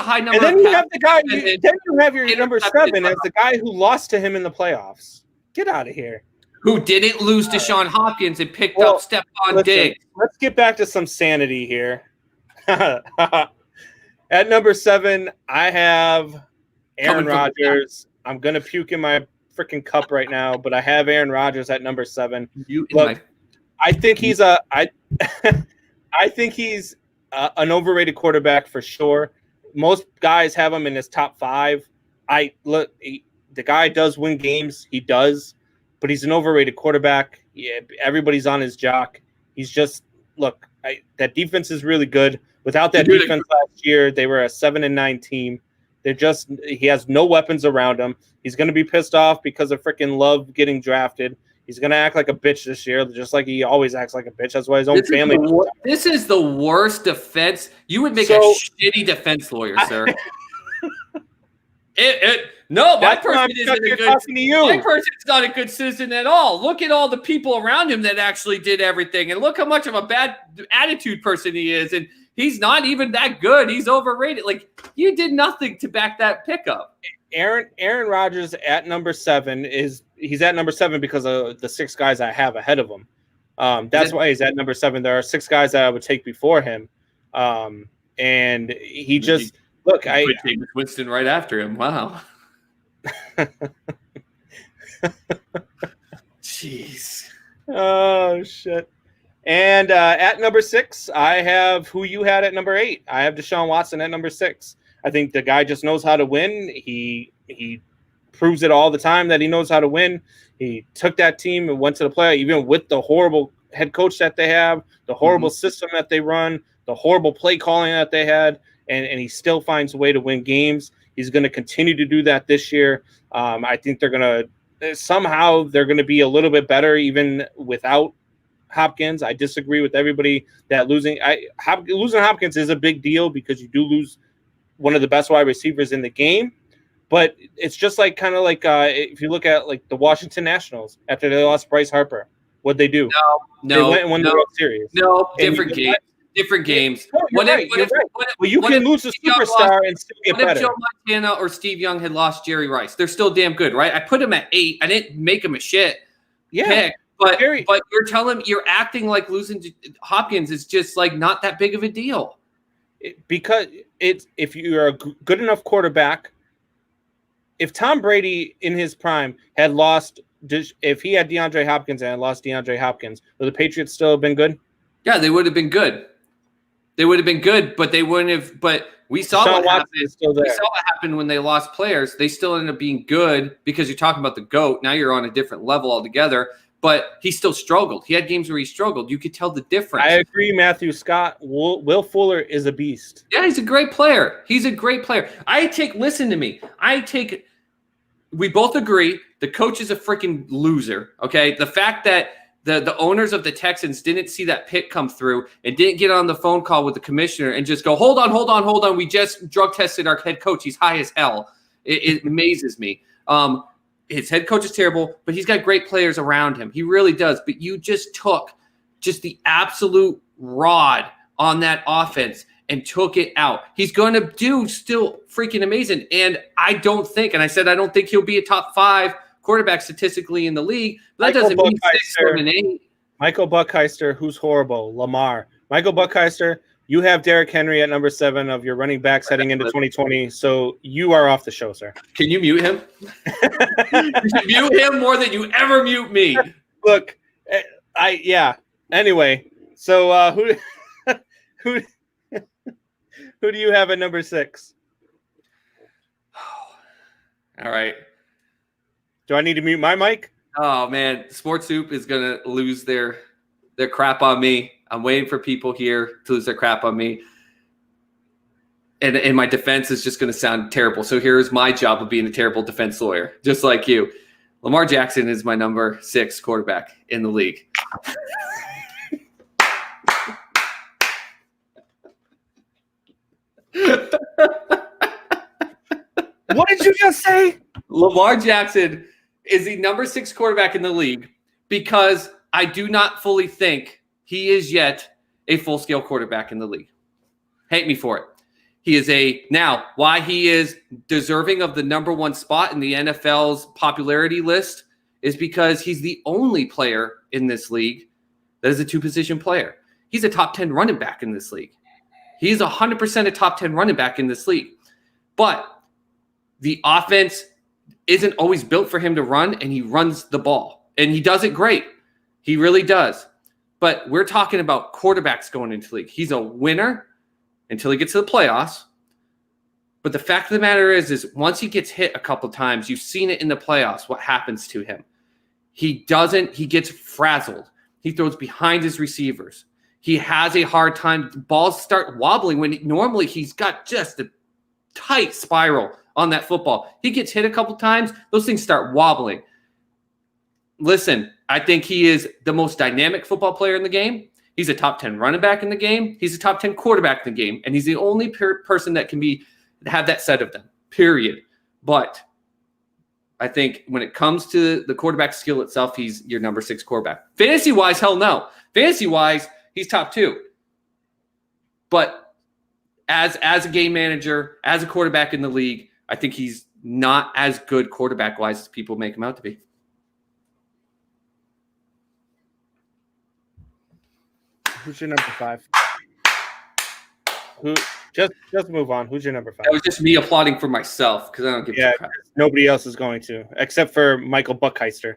high number. And then you have the guy. Then you have your number 7 as the guy who lost to him in the playoffs. Get out of here. who didn't lose Deshaun Hopkins and picked up Stephon Diggs. Let's get back to some sanity here. At number 7, I have Aaron Rodgers. I'm going to puke in my freaking cup right now, but I have Aaron Rodgers at number 7. Look, I think he's I think he's an overrated quarterback for sure. Most guys have him in his top 5. The guy does win games. He does, but he's an overrated quarterback. Yeah, everybody's on his jock. He's just that defense is really good. Without that defense last year, they were a 7-9 team. He has no weapons around him. He's going to be pissed off because of freaking Love getting drafted. He's going to act like a bitch this year, just like he always acts like a bitch. That's why his own family. This is the worst defense. You would make a shitty defense lawyer, sir. My person isn't a good. My person's not a good citizen at all. Look at all the people around him that actually did everything, and look how much of a bad attitude person he is. And he's not even that good. He's overrated. Like, you did nothing to back that pickup. Aaron Rodgers at number 7 he's at number 7 because of the 6 guys I have ahead of him. That's why he's at number 7. There are 6 guys that I would take before him, and he just. Look, I put Jameis Winston right after him. Wow. Jeez. Oh shit. And at number 6, I have who you had at number 8. I have Deshaun Watson at number 6. I think the guy just knows how to win. He proves it all the time that he knows how to win. He took that team and went to the play, even with the horrible head coach that they have, the horrible system that they run, the horrible play calling that they had. And he still finds a way to win games. He's going to continue to do that this year. I think they're going to be a little bit better even without Hopkins. I disagree with everybody that losing Hopkins is a big deal because you do lose one of the best wide receivers in the game. But it's just if you look at like the Washington Nationals after they lost Bryce Harper, what'd they do? They went and won the World Series. Different game. Different games. You're right. Well, you can lose a superstar and still get better. What if Joe Montana or Steve Young had lost Jerry Rice? They're still damn good, right? I put him at 8. I didn't make him a shit pick. But you're acting like losing to Hopkins is just like not that big of a deal. Because if you're a good enough quarterback, if Tom Brady in his prime had lost, if he had DeAndre Hopkins and had lost DeAndre Hopkins, would the Patriots still have been good? Yeah, they would have been good. They would have been good, but they wouldn't have. But we saw what happened. We saw what happened when they lost players. They still ended up being good because you're talking about the GOAT. Now you're on a different level altogether. But he still struggled. He had games where he struggled. You could tell the difference. I agree, Matthew Scott. Will Fuller is a beast. Yeah, he's a great player. Listen to me. We both agree the coach is a freaking loser, okay? The fact that the owners of the Texans didn't see that pick come through and didn't get on the phone call with the commissioner and just go, hold on. We just drug tested our head coach. He's high as hell. It amazes me. His head coach is terrible, but he's got great players around him. He really does. But you just took the absolute rod on that offense and took it out. He's going to do still freaking amazing. And I don't think he'll be a top 5 quarterback statistically in the league. But that doesn't mean 6, 7, 8. Michael Buckheister, who's horrible. Lamar. Michael Buckheister, you have Derrick Henry at number 7 of your running backs heading into 2020. So you are off the show, sir. Can you mute him? You should mute him more than you ever mute me. Look, Anyway, so who do you have at number 6? All right. Do I need to mute my mic? Oh man, Sports Soup is gonna lose their crap on me. I'm waiting for people here to lose their crap on me. And my defense is just gonna sound terrible. So here's my job of being a terrible defense lawyer, just like you. Lamar Jackson is my number 6 quarterback in the league. What did you just say? Lamar Jackson is the number 6 quarterback in the league because I do not fully think he is yet a full-scale quarterback in the league. Hate me for it. He is why he is deserving of the number 1 spot in the NFL's popularity list is because he's the only player in this league that is a two-position player. He's a top 10 running back in this league. He's 100% a top 10 running back in this league. But the offense isn't always built for him to run, and he runs the ball. And he does it great. He really does. But we're talking about quarterbacks going into the league. He's a winner until he gets to the playoffs. But the fact of the matter is once he gets hit a couple times, you've seen it in the playoffs, what happens to him. He gets frazzled. He throws behind his receivers. He has a hard time. Balls start wobbling when normally he's got just a tight spiral on that football. He gets hit a couple times, those things start wobbling. Listen, I think he is the most dynamic football player in the game. He's a top 10 running back in the game. He's a top 10 quarterback in the game. And he's the only person that can have that set of them, period. But I think when it comes to the quarterback skill itself, he's your number 6 quarterback. Fantasy-wise, hell no. Fantasy-wise, he's top 2. But as a game manager, as a quarterback in the league, I think he's not as good quarterback-wise as people make him out to be. Who's your number 5? Who? Just move on. Who's your number 5? That was just me applauding for myself because I don't give a crap. Nobody else is going to, except for Michael Buckheister.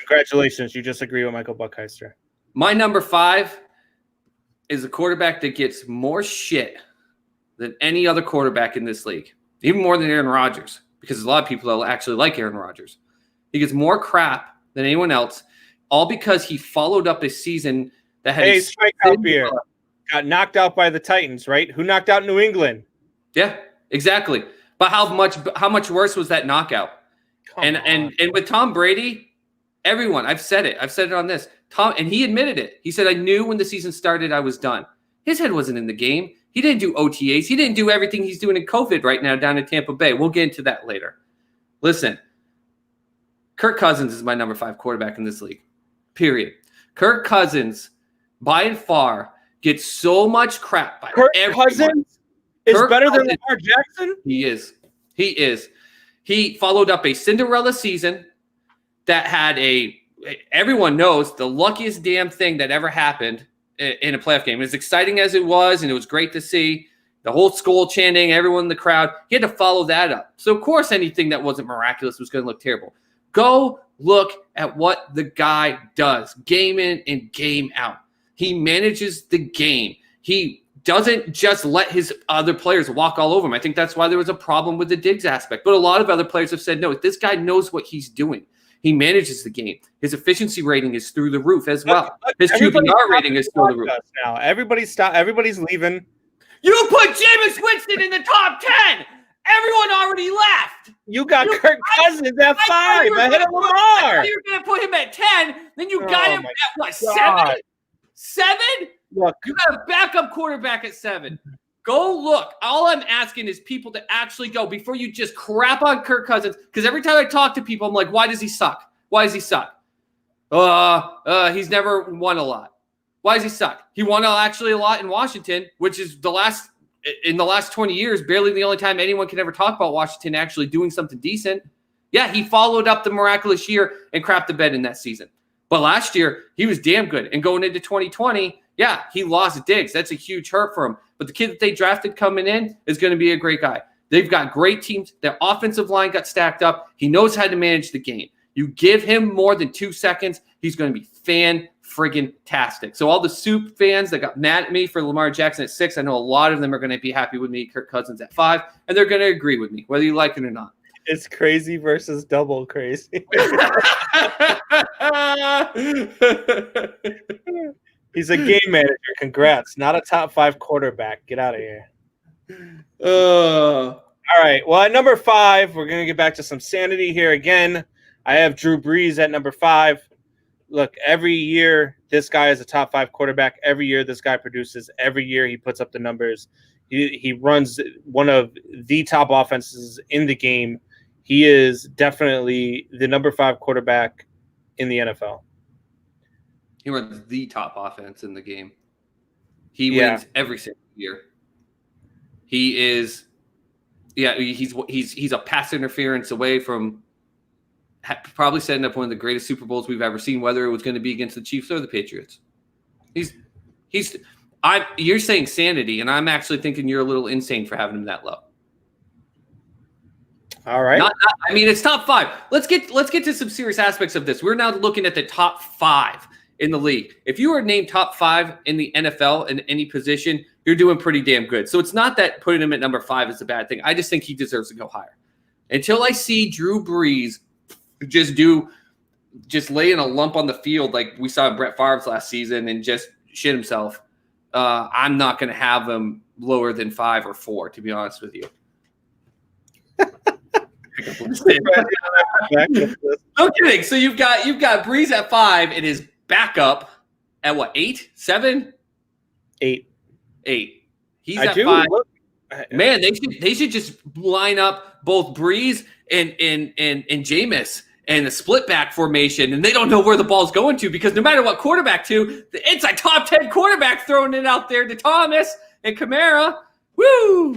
Congratulations, you just agree with Michael Buckheister. My number 5 is a quarterback that gets more shit than any other quarterback in this league, even more than Aaron Rodgers, because there's a lot of people that actually like Aaron Rodgers. He gets more crap than anyone else, all because he followed up a season that had strikeout beer. Got knocked out by the Titans, right? Who knocked out New England? Yeah, exactly. But how much worse was that knockout? And with Tom Brady, everyone, I've said it on this. And he admitted it. He said, I knew when the season started I was done. His head wasn't in the game. He didn't do OTAs. He didn't do everything he's doing in COVID right now down in Tampa Bay. We'll get into that later. Listen, Kirk Cousins is my number 5 quarterback in this league. Period. Kirk Cousins, by and far, gets so much crap by everyone. Cousins is better than Lamar Jackson? He is. He followed up a Cinderella season that had everyone knows, the luckiest damn thing that ever happened in a playoff game. As exciting as it was, and it was great to see, the whole school chanting, everyone in the crowd, he had to follow that up. So, of course, anything that wasn't miraculous was going to look terrible. Go look at what the guy does, game in and game out. He manages the game. He doesn't just let his other players walk all over him. I think that's why there was a problem with the Diggs aspect. But a lot of other players have said, no, this guy knows what he's doing. He manages the game. His efficiency rating is through the roof as well. His QBR rating is through the roof. Now, everybody's leaving. You put Jameis Winston in the top 10. Everyone already left. You got Kirk Cousins at 5 ahead of Lamar. You were going to put him at 10. Then you got him at what, 7? 7? Look, you got a backup quarterback at 7. Go look. All I'm asking is people to actually go before you just crap on Kirk Cousins. Because every time I talk to people, I'm like, why does he suck? Why does he suck? He's never won a lot. Why does he suck? He won actually a lot in Washington, which is in the last 20 years, barely the only time anyone can ever talk about Washington actually doing something decent. Yeah, he followed up the miraculous year and crapped the bed in that season. But last year, he was damn good. And going into 2020, yeah, he lost Diggs. That's a huge hurt for him. But the kid that they drafted coming in is going to be a great guy. They've got great teams. Their offensive line got stacked up. He knows how to manage the game. You give him more than 2 seconds, he's going to be fan-friggin-tastic. So all the soup fans that got mad at me for Lamar Jackson at 6, I know a lot of them are going to be happy with me, Kirk Cousins at 5, and they're going to agree with me, whether you like it or not. It's crazy versus double crazy. He's a game manager. Congrats. Not a top 5 quarterback. Get out of here. All right. Well, at number 5, we're going to get back to some sanity here again. I have Drew Brees at number 5. Look, every year this guy is a top 5 quarterback. Every year this guy produces. Every year he puts up the numbers. He runs one of the top offenses in the game. He is definitely the number 5 quarterback in the NFL. He runs the top offense in the game. He wins every single year. He is, he's a pass interference away from probably setting up one of the greatest Super Bowls we've ever seen, whether it was going to be against the Chiefs or the Patriots. You're saying sanity, and I'm actually thinking you're a little insane for having him that low. All right. I mean, it's top 5. Let's get to some serious aspects of this. We're now looking at the top 5 in the league. If you were named top 5 in the NFL in any position, you're doing pretty damn good. So it's not that putting him at number 5 is a bad thing. I just think he deserves to go higher. Until I see Drew Brees just laying a lump on the field like we saw in Brett Favre's last season and just shit himself, I'm not going to have him lower than 5 or 4, to be honest with you. No kidding. So you've got Brees at 5 and his backup at what, 8, 7, 8. He's at 5. Man, they should just line up both Brees and Jameis and a split back formation, and they don't know where the ball's going to because no matter what quarterback it's a top 10 quarterback throwing it out there to Thomas and Kamara. Woo!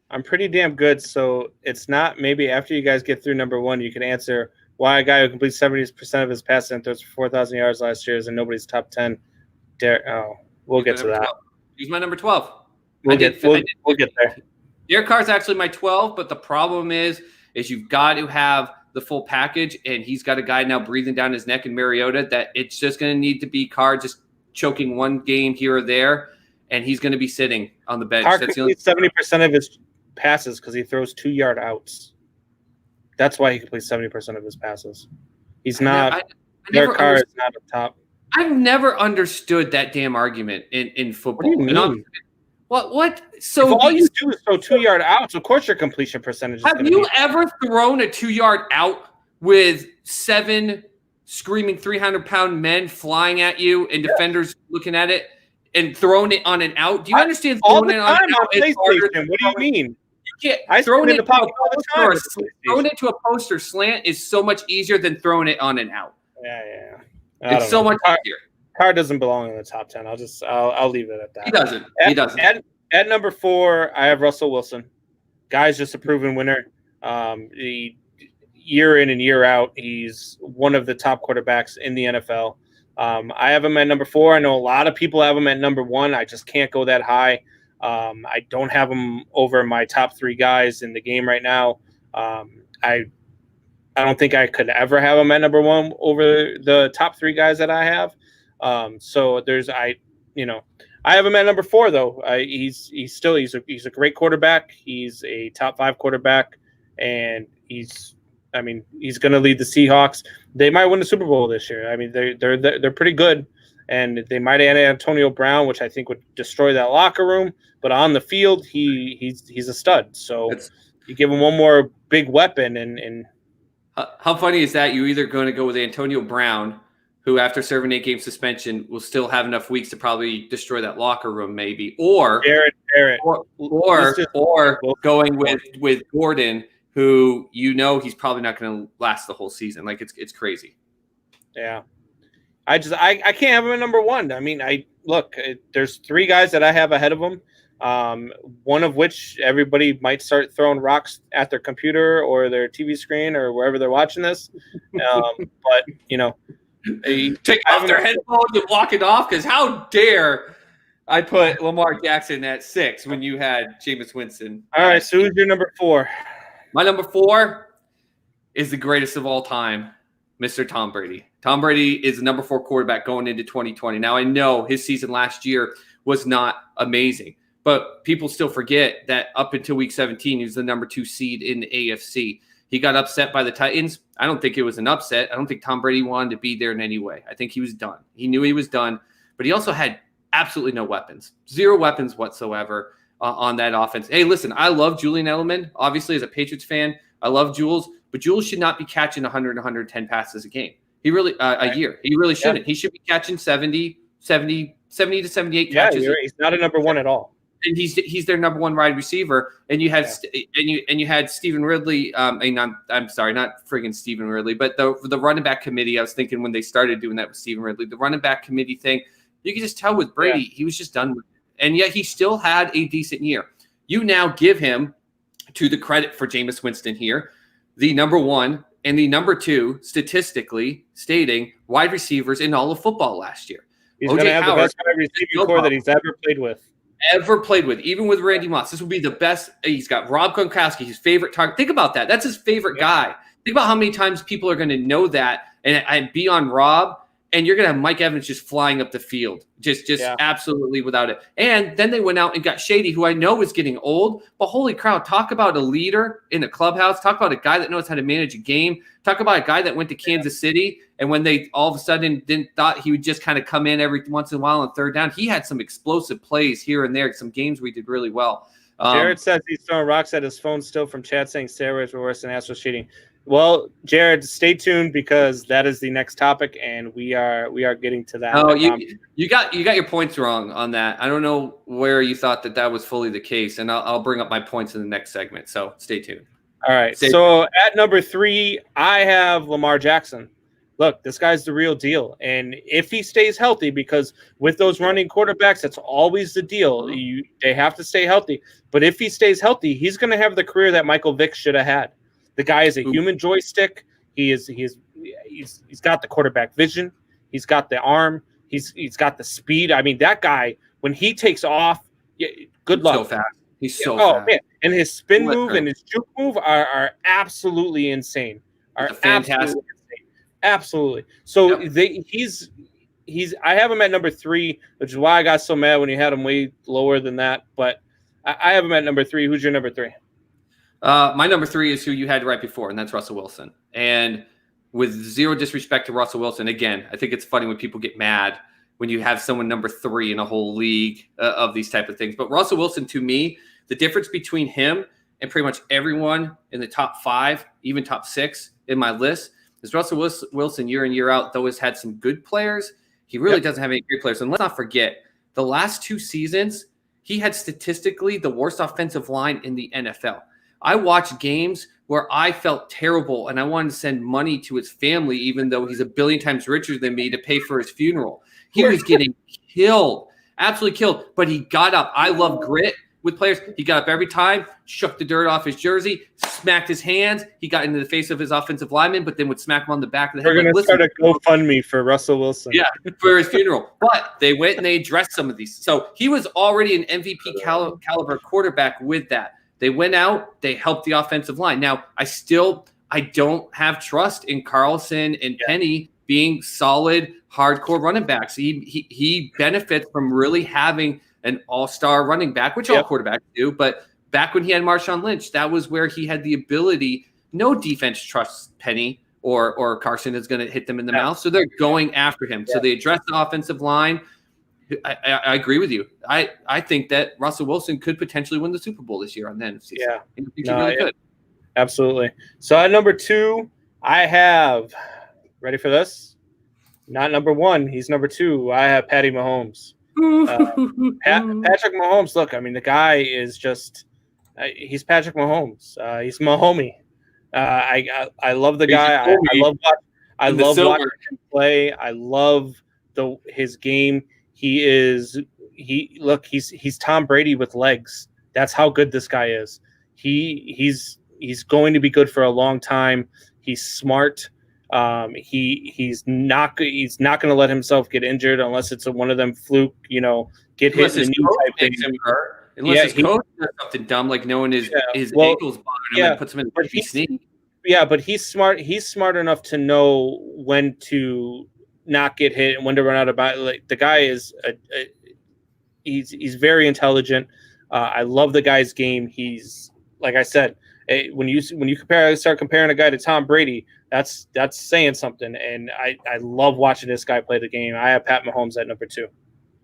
I'm pretty damn good, so it's not maybe after you guys get through number 1, you can answer why a guy who completes 70% of his passes and throws for 4,000 yards last year is in nobody's top 10. We'll get to that. He's my number 12. We'll get there. Derek Carr's actually my 12, but the problem is you've got to have the full package, and he's got a guy now breathing down his neck in Mariota that it's just going to need to be Carr just choking one game here or there, and he's going to be sitting on the bench. Carr completes 70% of his passes because he throws 2-yard outs. That's why he completes 70% of his passes. He's not. Derek Carr is not a top. I've never understood that damn argument in football. What do you mean? What? So if all you do is throw 2-yard outs, of course your completion percentage is have you ever thrown a 2-yard out with 7 screaming 300-pound men flying at you and defenders looking at it and throwing it on an out? Do you understand all the time on PlayStation? What do you mean? You can't throw it into a post or slant is so much easier than throwing it on an out. Yeah. It's so much easier. Carr doesn't belong in the top 10. I'll leave it at that. He doesn't. At number 4, I have Russell Wilson. Guy's just a proven winner. Year in and year out, he's one of the top quarterbacks in the NFL. I have him at number 4. I know a lot of people have him at number 1. I just can't go that high. I don't have him over my top 3 guys in the game right now. I don't think I could ever have him at number 1 over the top 3 guys that I have. I have him at number 4 though. He's a great quarterback. He's a top 5 quarterback, and he's going to lead the Seahawks. They might win the Super Bowl this year. I mean, they're pretty good, and they might add Antonio Brown, which I think would destroy that locker room. But on the field, he's a stud. So you give him one more big weapon, and how funny is that? You're either going to go with Antonio Brown, who after serving 8-game suspension will still have enough weeks to probably destroy that locker room, maybe, or going with Gordon, who he's probably not going to last the whole season. Like it's crazy. Yeah, I can't have him at number 1. I mean, there's 3 guys that I have ahead of him. One of which everybody might start throwing rocks at their computer or their TV screen or wherever they're watching this. But take off their headphones and walk it off, because how dare I put Lamar Jackson at 6 when you had Jameis Winston? All right, so who's your number 4? My number 4 is the greatest of all time, Mr. Tom Brady. Tom Brady is the number 4 quarterback going into 2020. Now, I know his season last year was not amazing, but people still forget that up until week 17, he was the number 2 seed in the AFC. He got upset by the Titans. I don't think it was an upset. I don't think Tom Brady wanted to be there in any way. I think he was done. He knew he was done, but he also had absolutely no weapons, 0 weapons whatsoever on that offense. Hey, listen, I love Julian Edelman. Obviously, as a Patriots fan, I love Jules, but Jules should not be catching 100, 110 passes a game. He really, a year. He really shouldn't. Yeah. He should be catching 70 to 78 catches. Yeah, he's not a number 1 at all. And he's their number 1 wide receiver. And you had you had Stephen Ridley. I'm sorry, not friggin' Stephen Ridley, but the running back committee. I was thinking when they started doing that with Stephen Ridley, the running back committee thing. You could just tell with Brady, he was just done with it. And yet he still had a decent year. You now give him, to the credit for Jameis Winston here, the number 1 and the number 2 statistically stating wide receivers in all of football last year. He's going to have the best wide receiving core that he's ever played with. Even with Randy Moss. This will be the best. He's got Rob Gronkowski, his favorite target. Think about that. That's his favorite guy. Think about how many times people are going to know that and be on Rob, and you're going to have Mike Evans just flying up the field, just absolutely without it. And then they went out and got Shady, who I know is getting old, but holy crowd, talk about a leader in the clubhouse. Talk about a guy that knows how to manage a game. Talk about a guy that went to Kansas City, and when they all of a sudden thought he would just kind of come in every once in a while on third down, he had some explosive plays here and there, some games we did really well. Jared says he's throwing rocks at his phone still from chat saying steroids were worse than Astros cheating. Well, Jared, stay tuned because that is the next topic, and we are getting to that. Oh, you got your points wrong on that. I don't know where you thought that was fully the case, and I'll bring up my points in the next segment. So stay tuned. All right. So at number 3, I have Lamar Jackson. Look, this guy's the real deal, and if he stays healthy, because with those running quarterbacks, that's always the deal. They have to stay healthy. But if he stays healthy, he's going to have the career that Michael Vick should have had. The guy is a human joystick. He's got the quarterback vision. He's got the arm. He's got the speed. I mean, that guy, when he takes off, good luck. So fast. He's so fast. Man. And his spin move and his juke move are absolutely insane. Are fantastic. Absolutely. So he's I have him at number 3, which is why I got so mad when you had him way lower than that. But I have him at number 3. Who's your number 3? My number 3 is who you had right before, and that's Russell Wilson. And with zero disrespect to Russell Wilson, again, I think it's funny when people get mad when you have someone number 3 in a whole league of these type of things. But Russell Wilson, to me, the difference between him and pretty much everyone in the top 5, even top 6 in my list, is Russell Wilson year in, year out, though has had some good players, he really doesn't have any great players. And let's not forget, the last 2 seasons, he had statistically the worst offensive line in the NFL. I watched games where I felt terrible and I wanted to send money to his family, even though he's a billion times richer than me, to pay for his funeral. He was getting killed, absolutely killed, but he got up. I love grit with players. He got up every time, shook the dirt off his jersey, smacked his hands. He got into the face of his offensive lineman, but then would smack him on the back of the head. We're going to start a GoFundMe for Russell Wilson. Yeah, for his funeral. But they went and they addressed some of these. So he was already an MVP caliber quarterback with that. They went out, they helped the offensive line. Now, I don't have trust in Carlson and Penny being solid, hardcore running backs. He benefits from really having an all-star running back, which all quarterbacks do. But back when he had Marshawn Lynch, that was where he had the ability. No defense trusts Penny or Carson is going to hit them in the mouth, so they're going after him. So they addressed the offensive line. I agree with you. I think that Russell Wilson could potentially win the Super Bowl this year on the NFC. Yeah. He really could. Absolutely. So at number 2, I have, ready for this? Not number 1. He's number 2. I have Patty Mahomes. Patrick Mahomes, look, I mean, the guy is just he's Patrick Mahomes. He's my homie. I love the guy. I love watching him play. I love his game. He's Tom Brady with legs. That's how good this guy is. He's going to be good for a long time. He's smart. He's not going to let himself get injured unless it's one of them fluke, get hit in the knee type thing. Unless his coach does something dumb like knowing his ankles bothering him and puts him in the sneak. Yeah, but he's smart. He's smart enough to know when to not get hit and when to run out of bounds. Like, the guy is he's very intelligent. I love the guy's game. He's, like I said, when you start comparing a guy to Tom Brady, that's saying something. And I love watching this guy play the game. I have Pat Mahomes at number 2.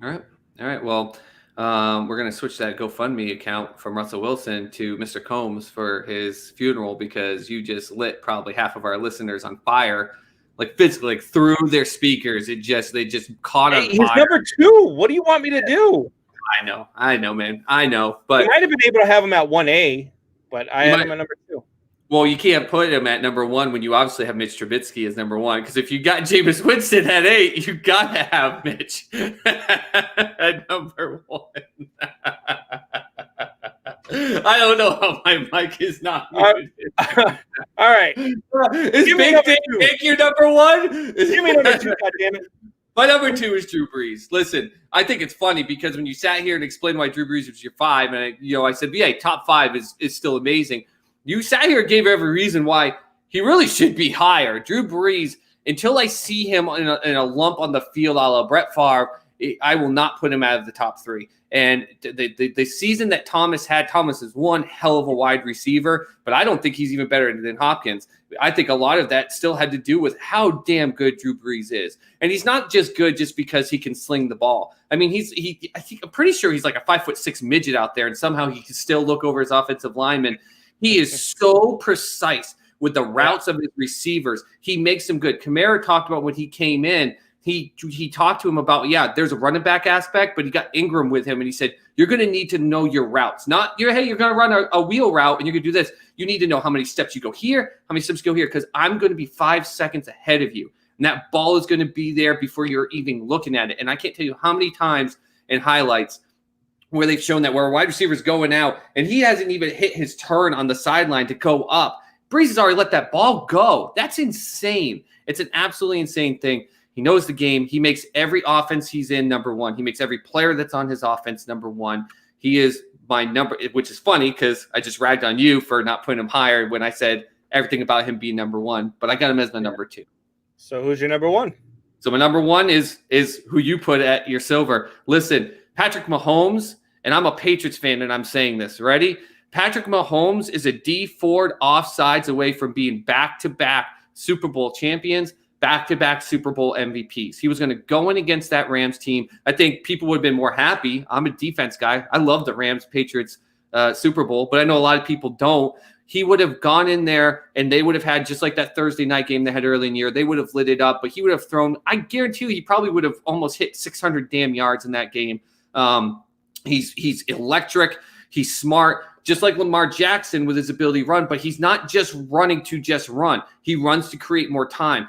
All right. Well, we're going to switch that GoFundMe account from Russell Wilson to Mr. Combs for his funeral, because you just lit probably half of our listeners on fire, like physically, like through their speakers. They just caught on fire. He's number 2. What do you want me to do? I know, man. I know, but you might have been able to have him at 1A, but I had him at number 2. Well, you can't put him at number 1 when you obviously have Mitch Trubisky as number 1. Because if you got Jameis Winston at 8, you got to have Mitch at number 1. I don't know how my mic is not All muted. right. Is Give me Big number Dick two. Nick your number one? Give me number 2, goddammit. My number 2 is Drew Brees. Listen, I think it's funny because when you sat here and explained why Drew Brees was your 5, and I said, yeah, top 5 is still amazing. You sat here and gave every reason why he really should be higher. Drew Brees, until I see him in a lump on the field a la Brett Favre, I will not put him out of the top 3. And the season that Thomas is one hell of a wide receiver, but I don't think he's even better than Hopkins. I think a lot of that still had to do with how damn good Drew Brees is. And he's not just good just because he can sling the ball. I mean, I'm pretty sure he's like a 5'6" midget out there, and somehow he can still look over his offensive lineman. He is so precise with the routes of his receivers. He makes them good. Kamara talked about when he came in, he talked to him about, there's a running back aspect, but he got Ingram with him, and he said, you're going to need to know your routes. Not, you're going to run a wheel route, and you're going to do this. You need to know how many steps you go here, how many steps you go here, because I'm going to be 5 seconds ahead of you. And that ball is going to be there before you're even looking at it. And I can't tell you how many times in highlights where they've shown that where a wide receiver is going out, and he hasn't even hit his turn on the sideline to go up. Brees has already let that ball go. That's insane. It's an absolutely insane thing. He knows the game. He makes every offense he's in number 1. He makes every player that's on his offense number 1. He is my number, which is funny because I just ragged on you for not putting him higher when I said everything about him being number 1, but I got him as my number 2. So who's your number 1? So my number 1 is who you put at your silver. Listen, Patrick Mahomes, and I'm a Patriots fan, and I'm saying this. Ready? Patrick Mahomes is a D Ford offsides away from being back-to-back Super Bowl champions, back-to-back Super Bowl MVPs. He was going to go in against that Rams team. I think people would have been more happy. I'm a defense guy. I love the Rams-Patriots Super Bowl, but I know a lot of people don't. He would have gone in there, and they would have had, just like that Thursday night game they had early in the year, they would have lit it up, but he would have thrown, I guarantee you, he probably would have almost hit 600 damn yards in that game. He's electric. He's smart, just like Lamar Jackson with his ability to run, but he's not just running to just run. He runs to create more time.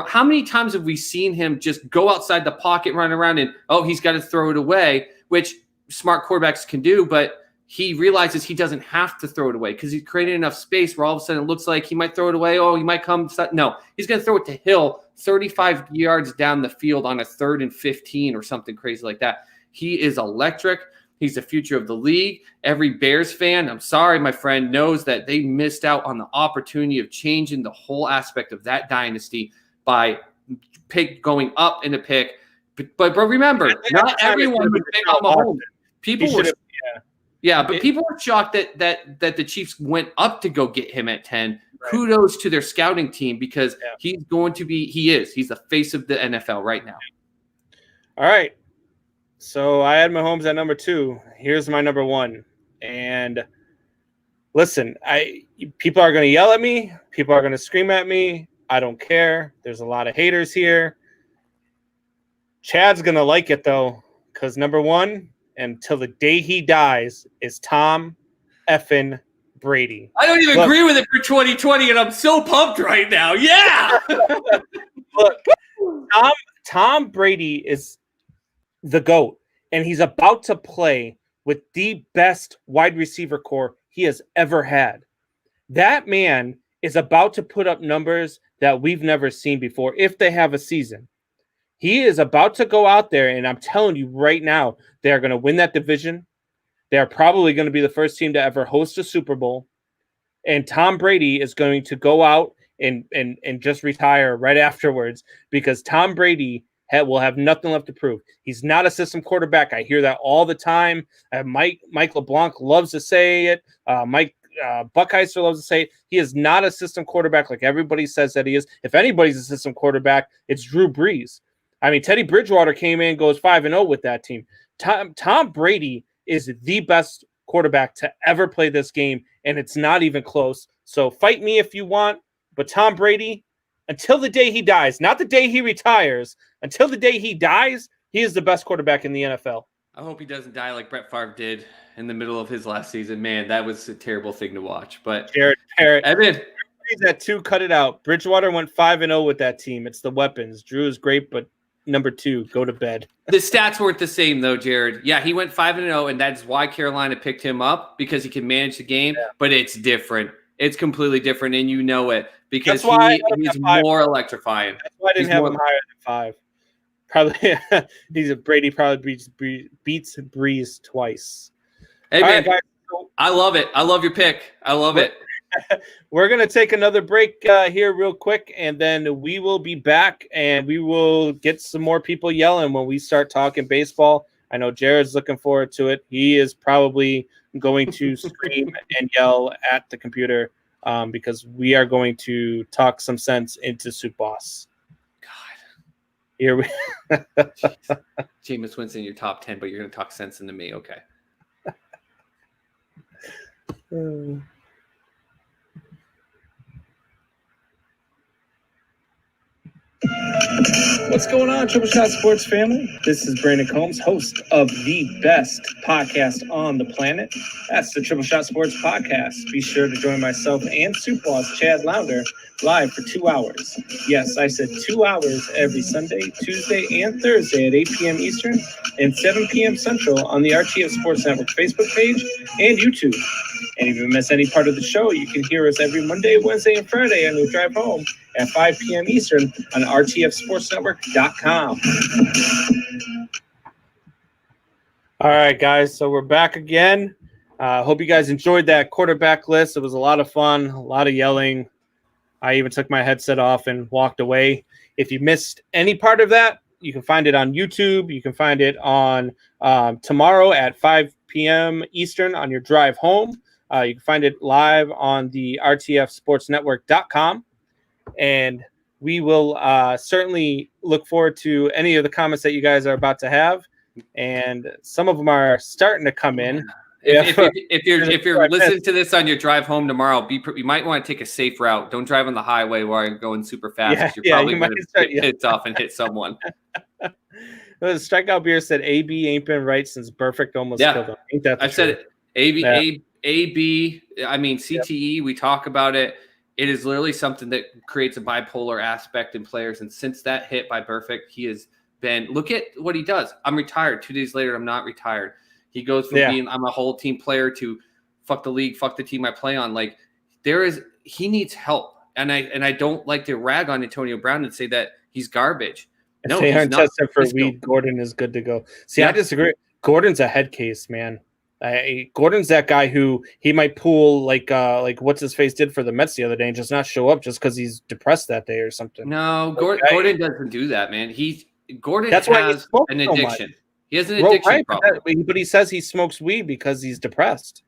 How many times have we seen him just go outside the pocket, run around, and, he's got to throw it away, which smart quarterbacks can do, but he realizes he doesn't have to throw it away because he's created enough space where all of a sudden it looks like he might throw it away. Oh, he might come. No, he's going to throw it to Hill 35 yards down the field on a 3rd and 15 or something crazy like that. He is electric. He's the future of the league. Every Bears fan, I'm sorry, my friend, knows that they missed out on the opportunity of changing the whole aspect of that dynasty by going up in a pick. But remember, not everyone would pick up Mahomes. People were but people were shocked that the Chiefs went up to go get him at 10. Right. Kudos to their scouting team because he's the face of the NFL right now. All right. So I had Mahomes at number 2. Here's my number 1. And listen, people are going to yell at me. People are going to scream at me. I don't care. There's a lot of haters here. Chad's going to like it, though, because number 1, until the day he dies, is Tom effing Brady. I don't even agree with it for 2020, and I'm so pumped right now. Yeah! Look, Tom Brady is the GOAT, and he's about to play with the best wide receiver core he has ever had. That man is about to put up numbers that we've never seen before if they have a season. He is about to go out there, and I'm telling you right now, they are going to win that division. They are probably going to be the first team to ever host a Super Bowl. And Tom Brady is going to go out and just retire right afterwards because Tom Brady will have nothing left to prove. He's not a system quarterback. I hear that all the time. Mike LeBlanc loves to say it. Mike Buckheiser loves to say it. He is not a system quarterback like everybody says that he is. If anybody's a system quarterback, it's Drew Brees. I mean, Teddy Bridgewater came in, goes 5-0 with that team. Tom Brady is the best quarterback to ever play this game, and it's not even close. So fight me if you want, but Tom Brady, until the day he dies, not the day he retires, until the day he dies, he is the best quarterback in the NFL. I hope he doesn't die like Brett Favre did in the middle of his last season. Man, that was a terrible thing to watch. But Jared, Evan, at 2, cut it out. Bridgewater went 5-0 with that team. It's the weapons. Drew is great, but number 2. Go to bed. The stats weren't the same, though, Jared. Yeah, he went 5-0, and that's why Carolina picked him up, because he can manage the game, but it's different. It's completely different, and you know it, because he's more electrifying. That's why I didn't have him higher than 5. Probably Brady probably beats Breeze twice. Hey, man, guys. I love it. I love your pick. I love it. We're going to take another break here real quick, and then we will be back, and we will get some more people yelling when we start talking baseball. I know Jared's looking forward to it. He is probably going to scream and yell at the computer because we are going to talk some sense into Soup Boss. God. Here we Jameis Winston, your top 10, but you're going to talk sense into me. Okay. What's going on, Triple Shot Sports family? This is Brandon Combs, host of the best podcast on the planet. That's the Triple Shot Sports Podcast. Be sure to join myself and Soup Boss Chad Lounder live for 2 hours. Yes, I said 2 hours every Sunday, Tuesday, and Thursday at 8 p.m. Eastern and 7 p.m. Central on the RTF Sports Network Facebook page and YouTube. And if you miss any part of the show, you can hear us every Monday, Wednesday, and Friday on your drive home at 5 p.m. Eastern on rtfsportsnetwork.com. All right, guys. So we're back again. Hope you guys enjoyed that quarterback list. It was a lot of fun, a lot of yelling. I even took my headset off and walked away. If you missed any part of that, you can find it on YouTube. You can find it on tomorrow at 5 p.m. Eastern on your drive home. You can find it live on the rtfsportsnetwork.com. And we will certainly look forward to any of the comments that you guys are about to have. And some of them are starting to come in. If you're listening to this on your drive home tomorrow, you might want to take a safe route. Don't drive on the highway while you're going super fast. You're probably going to get hits off and hit someone. Strikeout Beer said AB ain't been right since Perfect almost killed him. Ain't that I've said it. AB. I mean, CTE. We talk about it. It is literally something that creates a bipolar aspect in players. And since that hit by Perfect, he has been. Look at what he does. I'm retired. 2 days later, I'm not retired. He goes from being I'm a whole team player to fuck the league, fuck the team I play on. Like he needs help. And I don't like to rag on Antonio Brown and say that he's garbage. No, they aren't tested for weed. Gordon is good to go. See, I disagree. Gordon's a head case, man. Gordon's that guy who he might pull like what's his face did for the Mets the other day and just not show up just because he's depressed that day or something. No, Gordon doesn't do that, man. Gordon has an addiction. He has an addiction problem. But he says he smokes weed because he's depressed.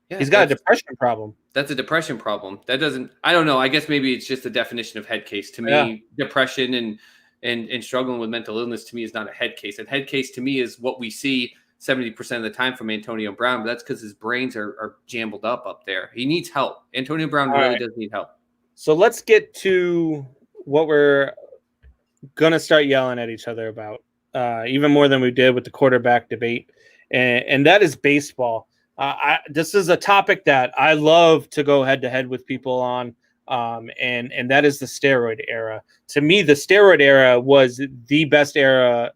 Yeah, he's got a depression problem. That's a depression problem. That doesn't. I don't know. I guess maybe it's just a definition of head case to me. Depression and struggling with mental illness to me is not a head case. And head case to me is what we see 70% of the time from Antonio Brown, but that's because his brains are jambled up there. He needs help. Antonio Brown really does need help. So let's get to what we're going to start yelling at each other about, even more than we did with the quarterback debate, and that is baseball. This is a topic that I love to go head-to-head with people on, and that is the steroid era. To me, the steroid era was the best era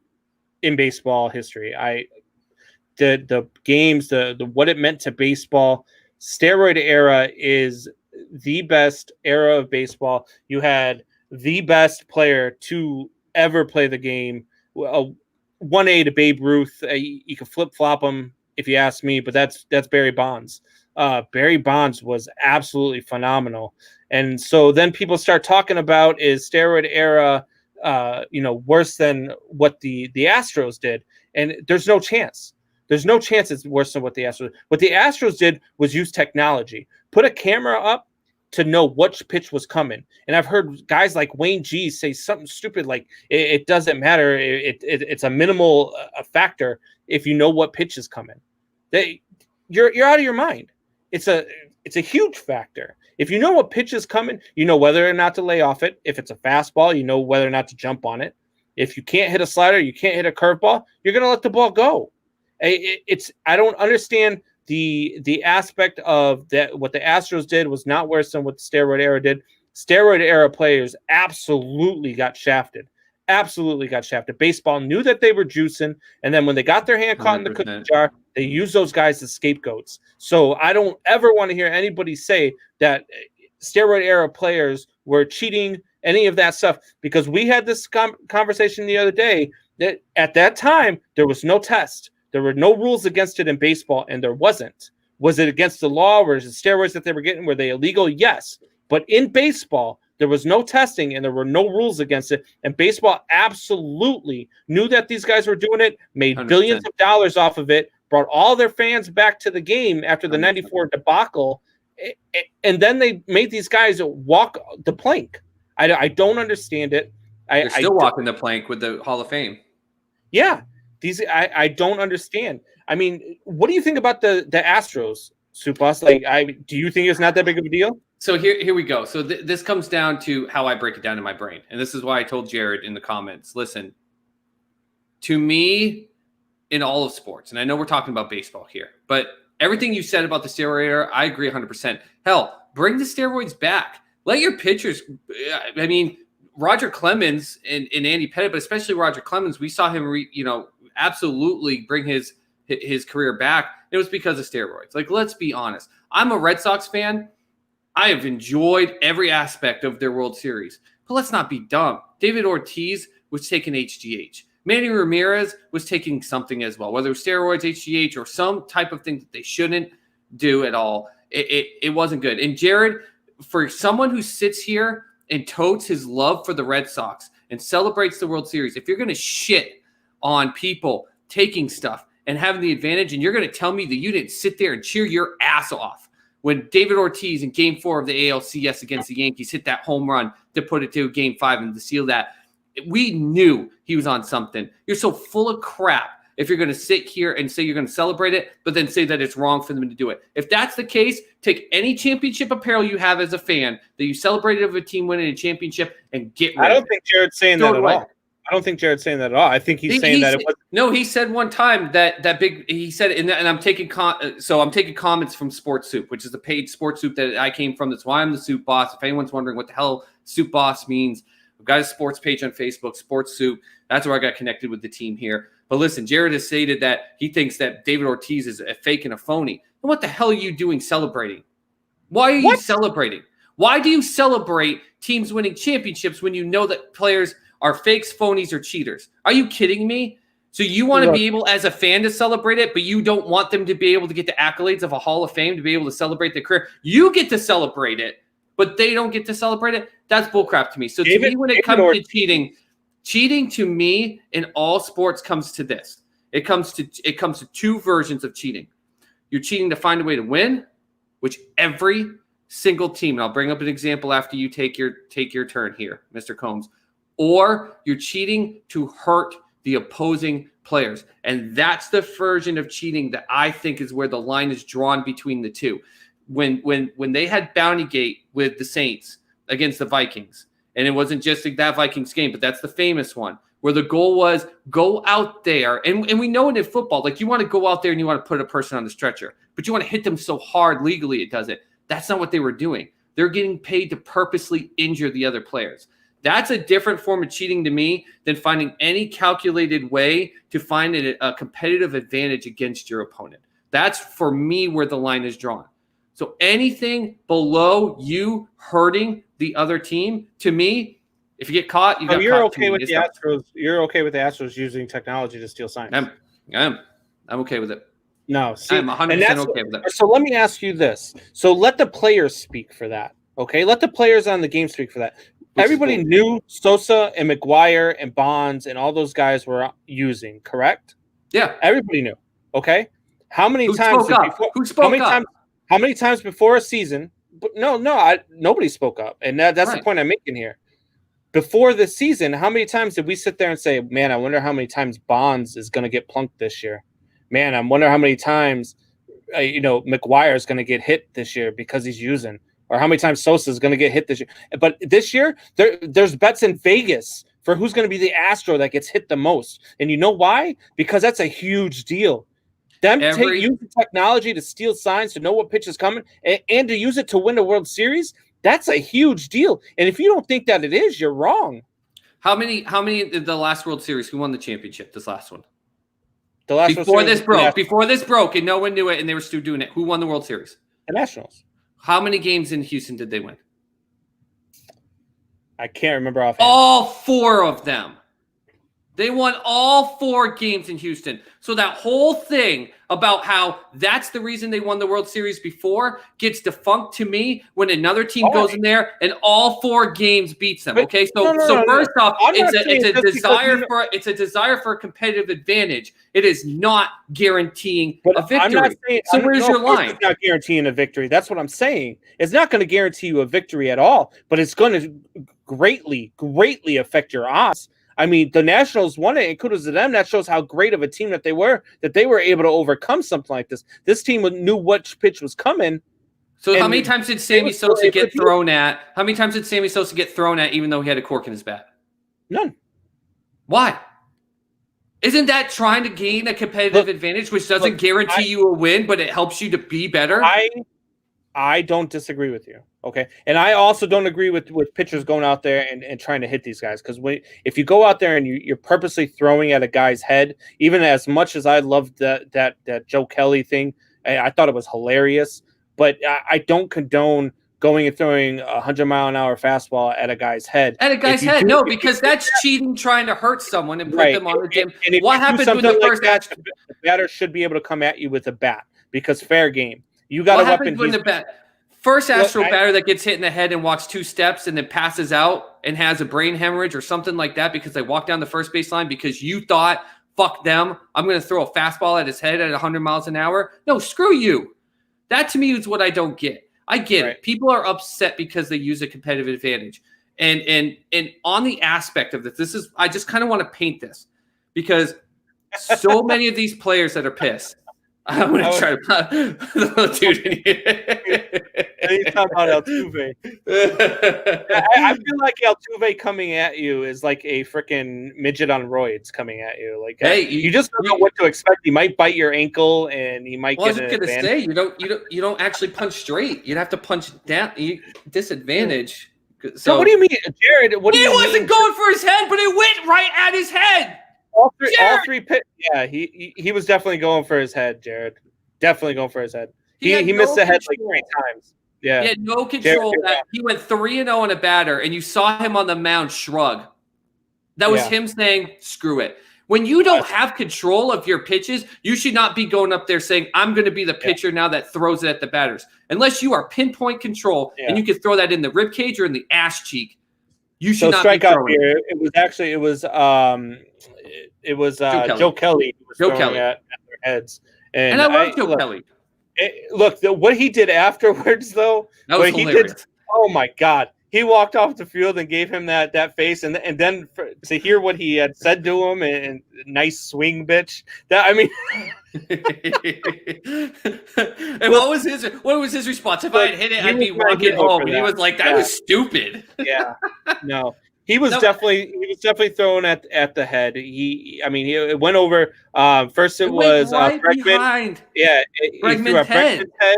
in baseball history. The games, the what it meant to baseball, steroid era is the best era of baseball. You had the best player to ever play the game. 1A to Babe Ruth. You can flip-flop him if you ask me, but that's Barry Bonds. Barry Bonds was absolutely phenomenal. And so then people start talking about is steroid era worse than what the Astros did. And there's no chance. There's no chance it's worse than what the Astros did. What the Astros did was use technology. Put a camera up to know which pitch was coming. And I've heard guys like Wayne G say something stupid like it doesn't matter. It's a minimal factor if you know what pitch is coming. You're out of your mind. It's a huge factor. If you know what pitch is coming, you know whether or not to lay off it. If it's a fastball, you know whether or not to jump on it. If you can't hit a slider, you can't hit a curveball, you're going to let the ball go. I don't understand the aspect of that. What the Astros did was not worse than what the steroid era did. Steroid era players absolutely got shafted. absolutely got shafted. Baseball knew that they were juicing, and then when they got their hand caught in the cookie jar, they used those guys as scapegoats. So I don't ever want to hear anybody say that steroid era players were cheating, any of that stuff, because we had this conversation the other day that at that time there was no test. There were no rules against it in baseball, and there wasn't. Was it against the law? Or is it steroids that they were getting? Were they illegal? Yes. But in baseball, there was no testing and there were no rules against it. And baseball absolutely knew that these guys were doing it, made 100%. billions of dollars off of it, brought all their fans back to the game after the 94 debacle. And then they made these guys walk the plank. I don't understand it. They're still walking the plank with the Hall of Fame. Yeah. I don't understand. I mean, what do you think about the Astros, Supas? Like, do you think it's not that big of a deal? So here we go. So this comes down to how I break it down in my brain. And this is why I told Jared in the comments, listen, to me, in all of sports, and I know we're talking about baseball here, but everything you said about the steroid era, I agree 100%. Hell, bring the steroids back. Let your pitchers, I mean, Roger Clemens and Andy Pettitte, but especially Roger Clemens, we saw him, absolutely bring his career back. It was because of steroids. Like, let's be honest. I'm a Red Sox fan. I have enjoyed every aspect of their World Series. But let's not be dumb. David Ortiz was taking HGH. Manny Ramirez was taking something as well, whether it was steroids, HGH, or some type of thing that they shouldn't do at all. It wasn't good. And Jared, for someone who sits here and totes his love for the Red Sox and celebrates the World Series, if you're going to shit on people taking stuff and having the advantage, and you're going to tell me that you didn't sit there and cheer your ass off when David Ortiz in Game 4 of the ALCS against the Yankees hit that home run to put it to Game 5 and to seal that. We knew he was on something. You're so full of crap if you're going to sit here and say you're going to celebrate it, but then say that it's wrong for them to do it. If that's the case, take any championship apparel you have as a fan that you celebrated of a team winning a championship and get rid of it. I don't think Jared's saying that at all. I don't think Jared's saying that at all. I think he's saying that it was. No, he said one time that big. He said, and I'm taking I'm taking comments from Sports Soup, which is the paid Sports Soup that I came from. That's why I'm the Soup Boss. If anyone's wondering what the hell Soup Boss means, I've got a sports page on Facebook, Sports Soup. That's where I got connected with the team here. But listen, Jared has stated that he thinks that David Ortiz is a fake and a phony. And what the hell are you doing celebrating? Why are you celebrating? Why do you celebrate teams winning championships when you know that players are fakes, phonies, or cheaters? Are you kidding me? So you want to be able, as a fan, to celebrate it, but you don't want them to be able to get the accolades of a Hall of Fame to be able to celebrate their career. You get to celebrate it, but they don't get to celebrate it. That's bullcrap to me. So to me, when it comes to cheating to me in all sports comes to this. It comes to two versions of cheating. You're cheating to find a way to win, which every single team, and I'll bring up an example after you take your turn here, Mr. Combs, or you're cheating to hurt the opposing players. And that's the version of cheating that I think is where the line is drawn between the two. When they had Bounty Gate with the Saints against the Vikings, and it wasn't just that Vikings game, but that's the famous one, where the goal was go out there, and we know it in football, like you want to go out there and you want to put a person on the stretcher, but you want to hit them so hard legally it doesn't. That's not what they were doing. They're getting paid to purposely injure the other players. That's a different form of cheating to me than finding any calculated way to find a competitive advantage against your opponent. That's, for me, where the line is drawn. So anything below you hurting the other team, to me, if you get caught, you got you're caught. Okay with the Astros. You're okay with the Astros using technology to steal signs. I'm okay with it. No, see, I'm 100% okay with it. So let me ask you this. So let the players speak for that. Okay, let the players on the game speak for that. Everybody knew Sosa and McGuire and Bonds and all those guys were using, correct? Yeah. Everybody knew. Okay. How many times? How many times before a season? Nobody spoke up, and that's the point I'm making here. Before the season, how many times did we sit there and say, "Man, I wonder how many times Bonds is going to get plunked this year"? Man, I wonder how many times, McGuire is going to get hit this year because he's using. Or how many times Sosa is going to get hit this year. But this year, there's bets in Vegas for who's going to be the Astro that gets hit the most. And you know why? Because that's a huge deal. Use the technology to steal signs, to know what pitch is coming, and to use it to win a World Series, that's a huge deal. And if you don't think that it is, you're wrong. How many in the last World Series? Who won the championship? This last one. The last Before this broke, and no one knew it, and they were still doing it. Who won the World Series? The Nationals. How many games in Houston did they win? I can't remember offhand. All 4 of them. They won all 4 games in Houston. So that whole thing about how that's the reason they won the World Series before gets defunct to me when another team goes in there and all 4 games beats them. Okay, so first off, it's a desire for a competitive advantage. It is not guaranteeing a victory. So where's your line? It's not guaranteeing a victory. That's what I'm saying. It's not going to guarantee you a victory at all, but it's going to greatly affect your odds. I mean, the Nationals won it, and kudos to them. That shows how great of a team that they were able to overcome something like this. This team knew what pitch was coming. So how many times did Sammy Sosa get thrown at? How many times did Sammy Sosa get thrown at even though he had a cork in his bat? None. Why? Isn't that trying to gain a competitive advantage, which doesn't guarantee you a win, but it helps you to be better? I don't disagree with you. Okay. And I also don't agree with pitchers going out there and trying to hit these guys. Because if you go out there and you're purposely throwing at a guy's head, even as much as I loved that Joe Kelly thing, I thought it was hilarious. But I don't condone going and throwing 100-mile-an-hour fastball at a guy's head. At a guy's head? No, because that's cheating, trying to hurt someone and put them on the game. And what happens when the first the batter should be able to come at you with a bat because fair game. You got a weapon. When the first Astro batter that gets hit in the head and walks 2 steps and then passes out and has a brain hemorrhage or something like that because they walked down the first baseline because you thought, fuck them, I'm going to throw a fastball at his head at 100 miles an hour. No, screw you. That to me is what I don't get. I get it. People are upset because they use a competitive advantage. And on the aspect of this, I just kind of want to paint this because so many of these players that are pissed. I'm going to try to put the little dude in here. He's talking about Altuve. I feel like Altuve coming at you is like a freaking midget on roids coming at you. Like, hey, you just don't know what to expect. He might bite your ankle, and he might get an advantage. I was going to say you don't actually punch straight. You'd have to punch down. Disadvantage. So what do you mean, Jared? He wasn't going for his head, but it went right at his head. All three pit. Yeah, he was definitely going for his head, Jared. Definitely going for his head. He missed the head like 3 times. Yeah, he had no control. He went 3-0 in a batter, and you saw him on the mound shrug. That was him saying, "Screw it." When you don't have control of your pitches, you should not be going up there saying, "I'm going to be the pitcher now that throws it at the batters." Unless you are pinpoint control and you can throw that in the rib cage or in the ass cheek. You should not be throwing. Here. It was Joe Kelly who was throwing at their heads. And I love Joe Kelly. What he did afterwards, though, that was hilarious. Oh my God. He walked off the field and gave him that face, and then to hear what he had said to him and nice swing, bitch. And what was his response? If I had hit it, I'd be walking home. And he was like, "That was stupid." Yeah, no, he was definitely thrown at the head. He went over. First it was Bregman. Behind. Yeah, he threw at head. Bregman's head.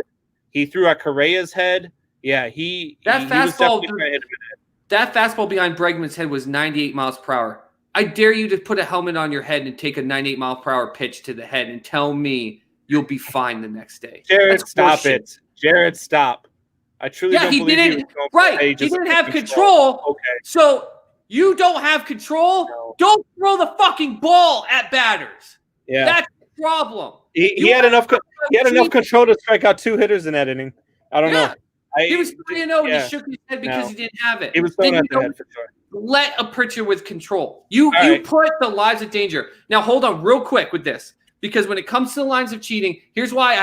He threw at Correa's head. Yeah, that fastball behind Bregman's head was 98 miles per hour. I dare you to put a helmet on your head and take a 98 mile per hour pitch to the head and tell me you'll be fine the next day. Jared, stop it. Jared, stop. I truly don't believe he didn't. He didn't have control. Okay. So you don't have control. No. Don't throw the fucking ball at batters. Yeah, that's the problem. He had enough control to strike out 2 hitters in that inning. I don't know. He was 3-0 and he shook his head because he didn't have it. He was throwing at the head for sure. Let a pitcher with control. You put the lives of danger. Now hold on real quick with this, because when it comes to the lines of cheating, here's why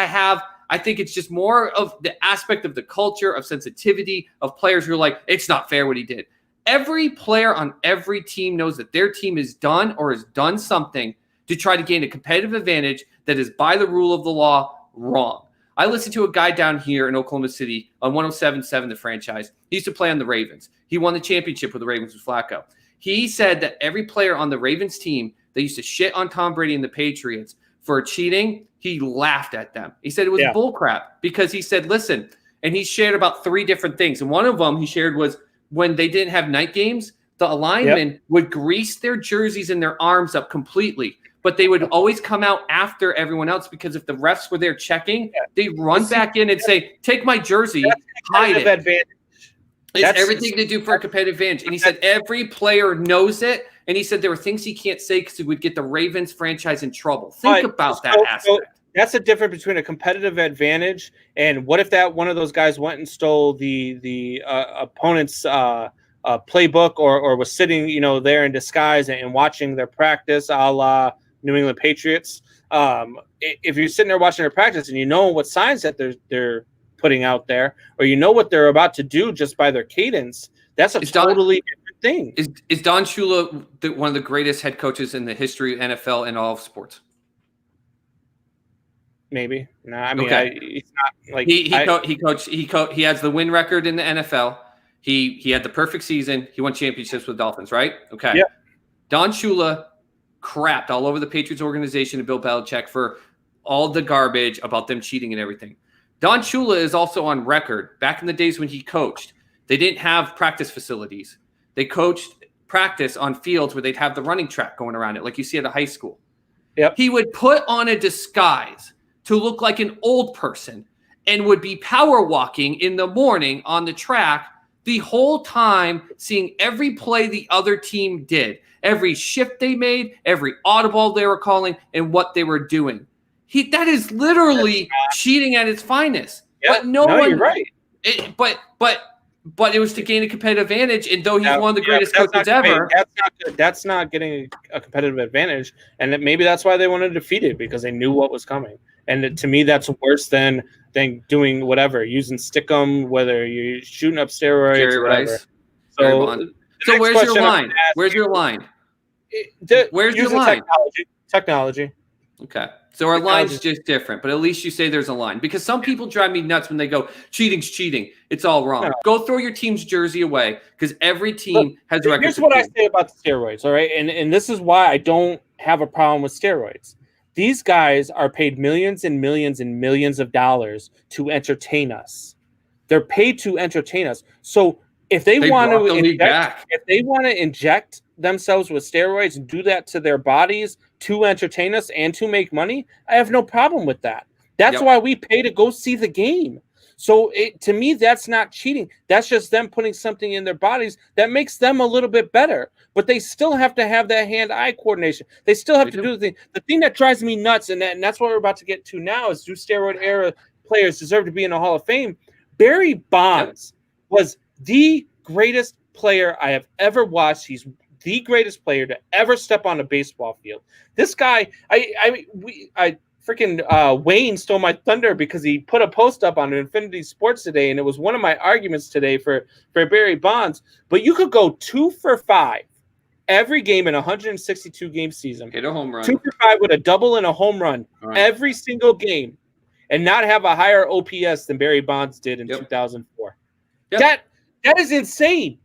I think it's just more of the aspect of the culture, of sensitivity, of players who are like, it's not fair what he did. Every player on every team knows that their team is done or has done something to try to gain a competitive advantage that is by the rule of the law wrong. I listened to a guy down here in Oklahoma City on 107.7, the franchise. He used to play on the Ravens. He won the championship with the Ravens with Flacco. He said that every player on the Ravens team that used to shit on Tom Brady and the Patriots for cheating, he laughed at them. He said it was bullcrap because he said, listen, and he shared about 3 different things. And one of them he shared was when they didn't have night games, the linemen would grease their jerseys and their arms up completely, but they would always come out after everyone else because if the refs were there checking, they'd run back in and say, take my jersey, hide it. Advantage. It's everything to do for a competitive advantage. And he said every player knows it. And he said there were things he can't say because he would get the Ravens franchise in trouble. Think about that aspect. That's the difference between a competitive advantage and what if that one of those guys went and stole the opponent's playbook or was sitting, there in disguise and watching their practice, a la New England Patriots. If you're sitting there watching their practice and you know what signs that they're putting out there, or what they're about to do just by their cadence, that's a totally different thing. Is Don Shula one of the greatest head coaches in the history of NFL and all of sports? Maybe. No, I mean, it's not like he has the win record in the NFL. He had the perfect season. He won championships with Dolphins, right? Okay. Yeah. Don Shula crapped all over the Patriots organization and Bill Belichick for all the garbage about them cheating and everything. Don Shula is also on record. Back in the days when he coached, they didn't have practice facilities. They coached practice on fields where they'd have the running track going around it, like you see at a high school. Yep. He would put on a disguise to look like an old person and would be power walking in the morning on the track the whole time, seeing every play the other team did, every shift they made, every audible they were calling, and what they were doing. That is literally cheating at its finest. Yep. But one. You're right. But it was to gain a competitive advantage, and though he's one of the greatest coaches ever, that's not getting a competitive advantage, and maybe that's why they wanted to defeat it because they knew what was coming. And to me, that's worse than doing whatever, using stickum, whether you're shooting up steroids or whatever. So where's your line? Where's your line? Where's your line? Technology. Okay. So our line's just different, but at least you say there's a line. Because some people drive me nuts when they go, cheating's cheating. It's all wrong. No. Go throw your team's jersey away because every team has records. Here's what I say about the steroids, all right? And this is why I don't have a problem with steroids. These guys are paid millions and millions and millions of dollars to entertain us. They're paid to entertain us. So if they want to inject themselves with steroids and do that to their bodies to entertain us and to make money, I have no problem with that. That's why we pay to go see the game. So to me, that's not cheating. That's just them putting something in their bodies that makes them a little bit better. But they still have to have that hand-eye coordination. They still have to do the thing. The thing that drives me nuts, and that's what we're about to get to now, is do steroid-era players deserve to be in the Hall of Fame? Barry Bonds was the greatest player I have ever watched. He's the greatest player to ever step on a baseball field. This guy, Wayne stole my thunder because he put a post up on Infinity Sports today, and it was one of my arguments today for Barry Bonds. But you could go 2 for 5 every game in a 162 game season. Hit a home run. 2 for 5 with a double and a home run every single game, and not have a higher OPS than Barry Bonds did in 2004. Yep. That is insane.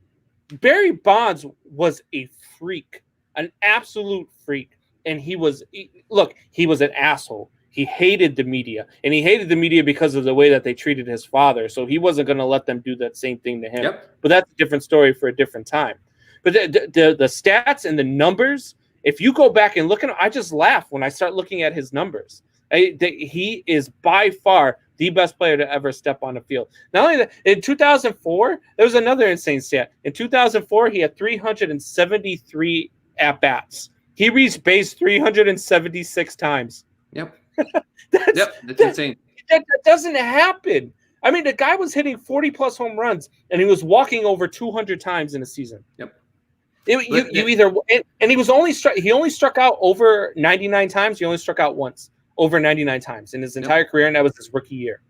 Barry Bonds was a freak, an absolute freak. And he was an asshole. He hated the media, and he hated the media because of the way that they treated his father. So he wasn't going to let them do that same thing to him. Yep. But that's a different story for a different time. But the stats and the numbers, if you go back and look at him, I just laugh when I start looking at his numbers. He is by far the best player to ever step on the field. Not only that, in 2004, there was another insane stat. In 2004, he had 373 at-bats. He reached base 376 times. Yep. That's insane. That doesn't happen. I mean, the guy was hitting 40-plus home runs, and he was walking over 200 times in a season. Yep. And he was only struck out over 99 times. He only struck out once over 99 times in his entire career, and that was his rookie year.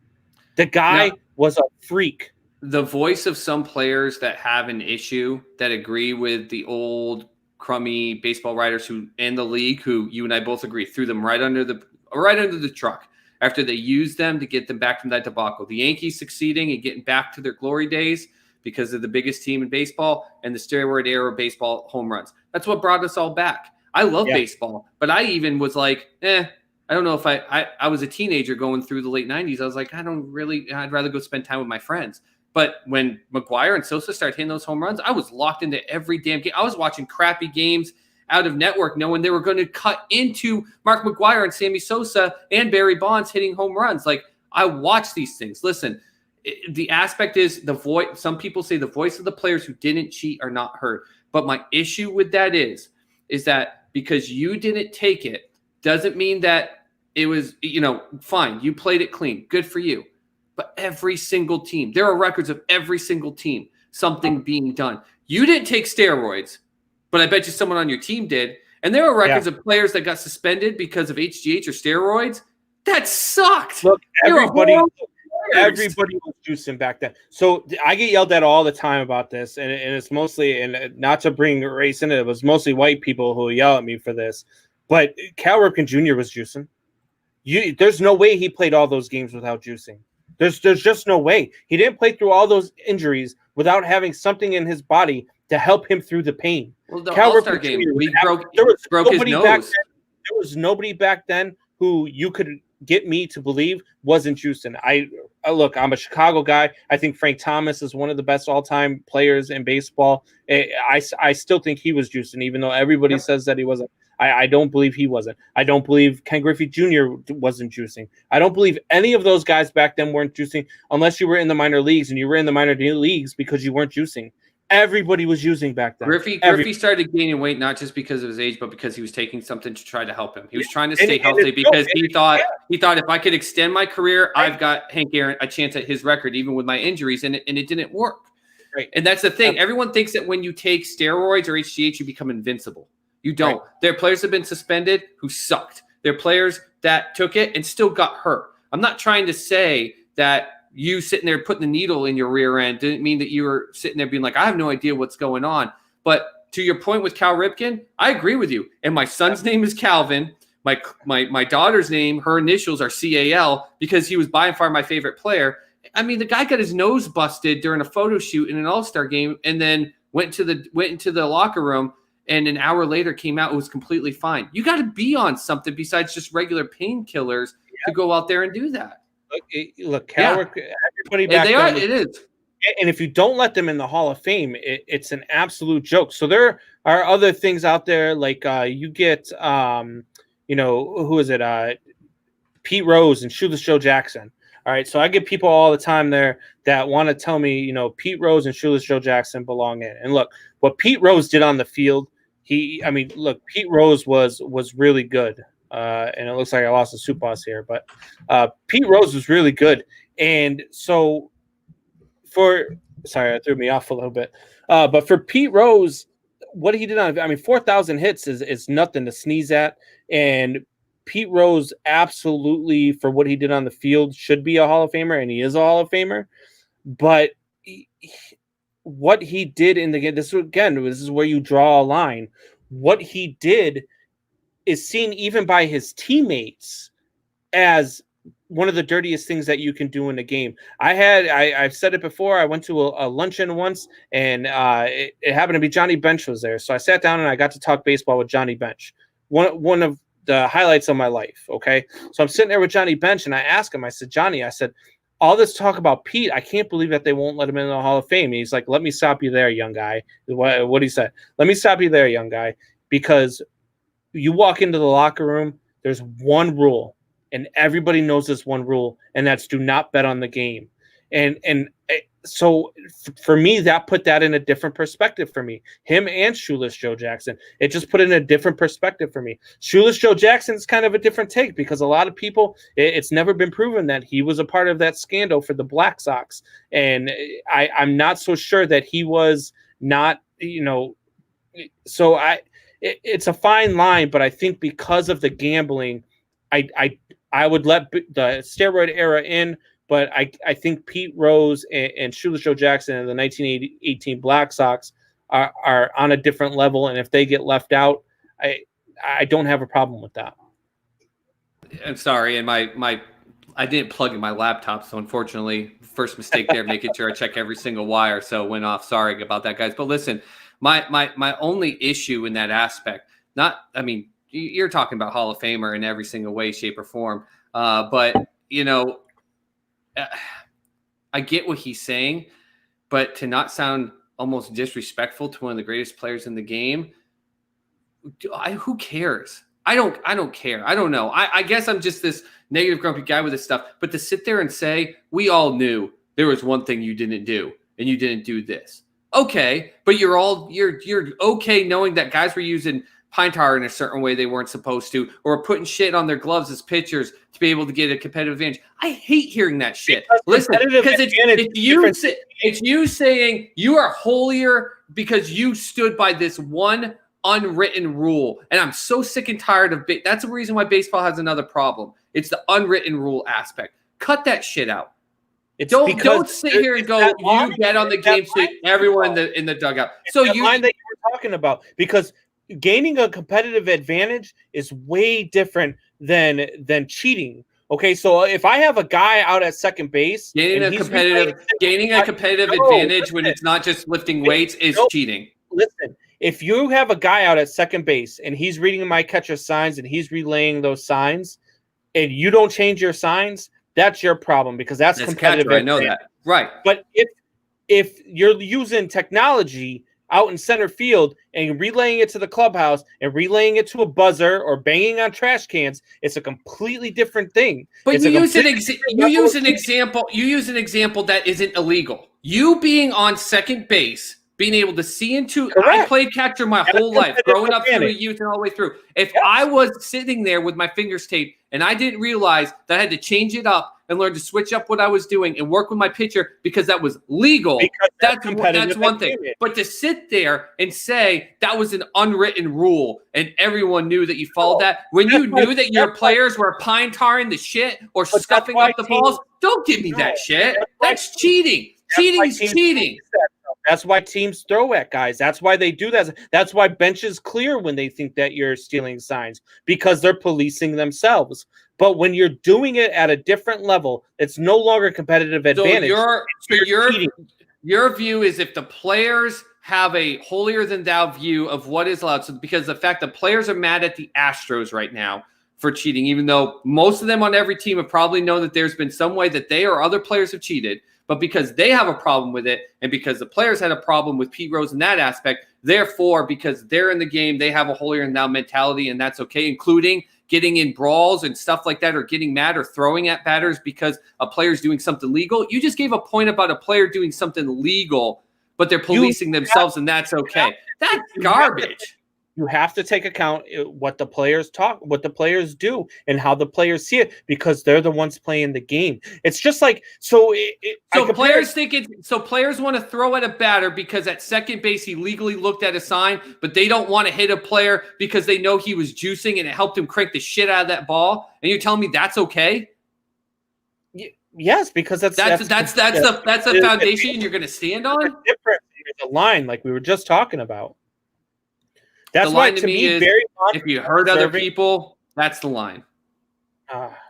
The guy was a freak. The voice of some players that have an issue that agree with the old crummy baseball writers who in the league, who you and I both agree threw them right under the truck after they used them to get them back from that debacle. The Yankees succeeding and getting back to their glory days because of the biggest team in baseball and the steroid era baseball home runs. That's what brought us all back. I love baseball, but I even was like, I don't know if I was a teenager going through the late 90s. I was like, I'd rather go spend time with my friends. But when McGuire and Sosa started hitting those home runs, I was locked into every damn game. I was watching crappy games out of network knowing they were going to cut into Mark McGuire and Sammy Sosa and Barry Bonds hitting home runs. Like, I watch these things. Listen, the aspect is the voice. Some people say the voice of the players who didn't cheat are not heard. But my issue with that is that because you didn't take it doesn't mean that it was, fine. You played it clean. Good for you. But every single team, there are records of every single team, something being done. You didn't take steroids, but I bet you someone on your team did. And there are records of players that got suspended because of HGH or steroids. That sucked. Look, everybody was juicing back then. So I get yelled at all the time about this, and it's mostly, and not to bring race in it was mostly white people who yell at me for this. But Cal Ripken Jr. was juicing. There's no way he played all those games without juicing. There's just no way. He didn't play through all those injuries without having something in his body to help him through the pain. Well, the All-Star game, we broke his nose. There was nobody back then who you could get me to believe wasn't juicing. Look, I'm a Chicago guy. I think Frank Thomas is one of the best all-time players in baseball. I still think he was juicing, even though everybody says that he wasn't. I don't believe he wasn't. I don't believe Ken Griffey Jr. wasn't juicing. I don't believe any of those guys back then weren't juicing unless you were in the minor leagues, and you were in the minor leagues because you weren't juicing. Everybody was using back then. Griffey started gaining weight not just because of his age, but because he was taking something to try to help him. He was trying to stay healthy because he thought if I could extend my career, I've got Hank Aaron a chance at his record, even with my injuries, and it didn't work. Right. And that's the thing. Everyone thinks that when you take steroids or HGH, you become invincible. You don't. Right. There are players that have been suspended who sucked. There are players that took it and still got hurt. I'm not trying to say that you sitting there putting the needle in your rear end didn't mean that you were sitting there being like, I have no idea what's going on. But to your point with Cal Ripken, I agree with you. And my son's name is Calvin. My daughter's name, her initials are CAL because he was by far my favorite player. I mean, the guy got his nose busted during a photo shoot in an All-Star game and then went into the locker room. And an hour later came out, it was completely fine. You got to be on something besides just regular painkillers to go out there and do that. Look, everybody back then. It is. And if you don't let them in the Hall of Fame, it's an absolute joke. So there are other things out there, like you get, who is it? Pete Rose and Shoeless Joe Jackson. All right, so I get people all the time there that want to tell me, Pete Rose and Shoeless Joe Jackson belong in. And look, what Pete Rose did on the field, Pete Rose was really good. And it looks like I lost the soup boss here, but Pete Rose was really good. And so that threw me off a little bit. But for Pete Rose, what he did 4,000 hits is nothing to sneeze at. And Pete Rose absolutely, for what he did on the field, should be a Hall of Famer, and he is a Hall of Famer. But what he did in the game, this is where you draw a line. What he did is seen even by his teammates as one of the dirtiest things that you can do in a game. I've said it before. I went to a luncheon once, and it happened to be Johnny Bench was there. So I sat down and I got to talk baseball with Johnny Bench. One of the highlights of my life. Okay. So I'm sitting there with Johnny Bench, and I asked him, I said, Johnny, all this talk about Pete, I can't believe that they won't let him in the Hall of Fame. And he's like, let me stop you there, young guy. What he said, let me stop you there, young guy, because you walk into the locker room, there's one rule, and everybody knows this one rule, and that's do not bet on the game. And so for me, that put that in a different perspective for me. Him and Shoeless Joe Jackson, it just put it in a different perspective for me. Shoeless Joe Jackson is kind of a different take because a lot of people, it's never been proven that he was a part of that scandal for the Black Sox. And I'm not so sure that he was not, so it's a fine line, but I think because of the gambling, I would let the steroid era in. But I think Pete Rose and Shoeless Joe Jackson and the 1918 Black Sox are on a different level, and if they get left out, I don't have a problem with that. I'm sorry, and I didn't plug in my laptop, so unfortunately, first mistake there, making sure I check every single wire, so it went off. Sorry about that, guys. But listen, my only issue in that aspect, you're talking about Hall of Famer in every single way, shape, or form, but I get what he's saying. but to not sound almost disrespectful to one of the greatest players in the game, who cares? I don't care. I don't know. I guess I'm just this negative, grumpy guy with this stuff. But to sit there and say, we all knew there was one thing you didn't do, and you didn't do this. Okay, but you're okay knowing that guys were using pine tar in a certain way they weren't supposed to, or putting shit on their gloves as pitchers to be able to get a competitive advantage. I hate hearing that shit. Listen, because it's you saying you are holier because you stood by this one unwritten rule. And I'm so sick and tired of that's the reason why baseball has another problem. It's the unwritten rule aspect. Cut that shit out. Don't sit here and go, you bet on the game so everyone in the dugout. So you line that you were talking about, because gaining a competitive advantage is way different than cheating. Okay, so if I have a guy out at second base, gaining a competitive advantage when it's not just lifting weights is cheating. Listen, if you have a guy out at second base and he's reading my catcher signs and he's relaying those signs, and you don't change your signs, that's your problem, because that's competitive catcher, I know that. Right. But if you're using technology out in center field and relaying it to the clubhouse and relaying it to a buzzer or banging on trash cans, it's a completely different thing. But you use an example that isn't illegal. You being on second base, being able to see into – I played catcher my whole life, growing up through youth and all the way through. If I was sitting there with my fingers taped and I didn't realize that I had to change it up and learn to switch up what I was doing and work with my pitcher because that was legal, that's one thing. But to sit there and say that was an unwritten rule and everyone knew that you followed that, when you knew that your players were pine tarring the shit or scuffing up the balls, don't give me that shit. That's cheating. Cheating's cheating. That's why teams throw at guys. That's why they do that. That's why benches clear when they think that you're stealing signs, because they're policing themselves. But when you're doing it at a different level, it's no longer competitive advantage. Your view is if the players have a holier than thou view of what is allowed, so because the fact that players are mad at the Astros right now for cheating, even though most of them on every team have probably known that there's been some way that they or other players have cheated. But because they have a problem with it, and because the players had a problem with Pete Rose in that aspect, therefore, because they're in the game, they have a holier than thou mentality, and that's okay, including getting in brawls and stuff like that, or getting mad or throwing at batters because a player's doing something legal. You just gave a point about a player doing something legal, but they're policing themselves, and that's okay. That's garbage. You have to take account what the players what the players do, and how the players see it, because they're the ones playing the game. It's just like players want to throw at a batter because at second base he legally looked at a sign, but they don't want to hit a player because they know he was juicing and it helped him crank the shit out of that ball. And you're telling me that's okay? Yes, because that's the foundation you're going to stand on. Different. There's a line like we were just talking about. That's why to me, very if you hurt other people, that's the line.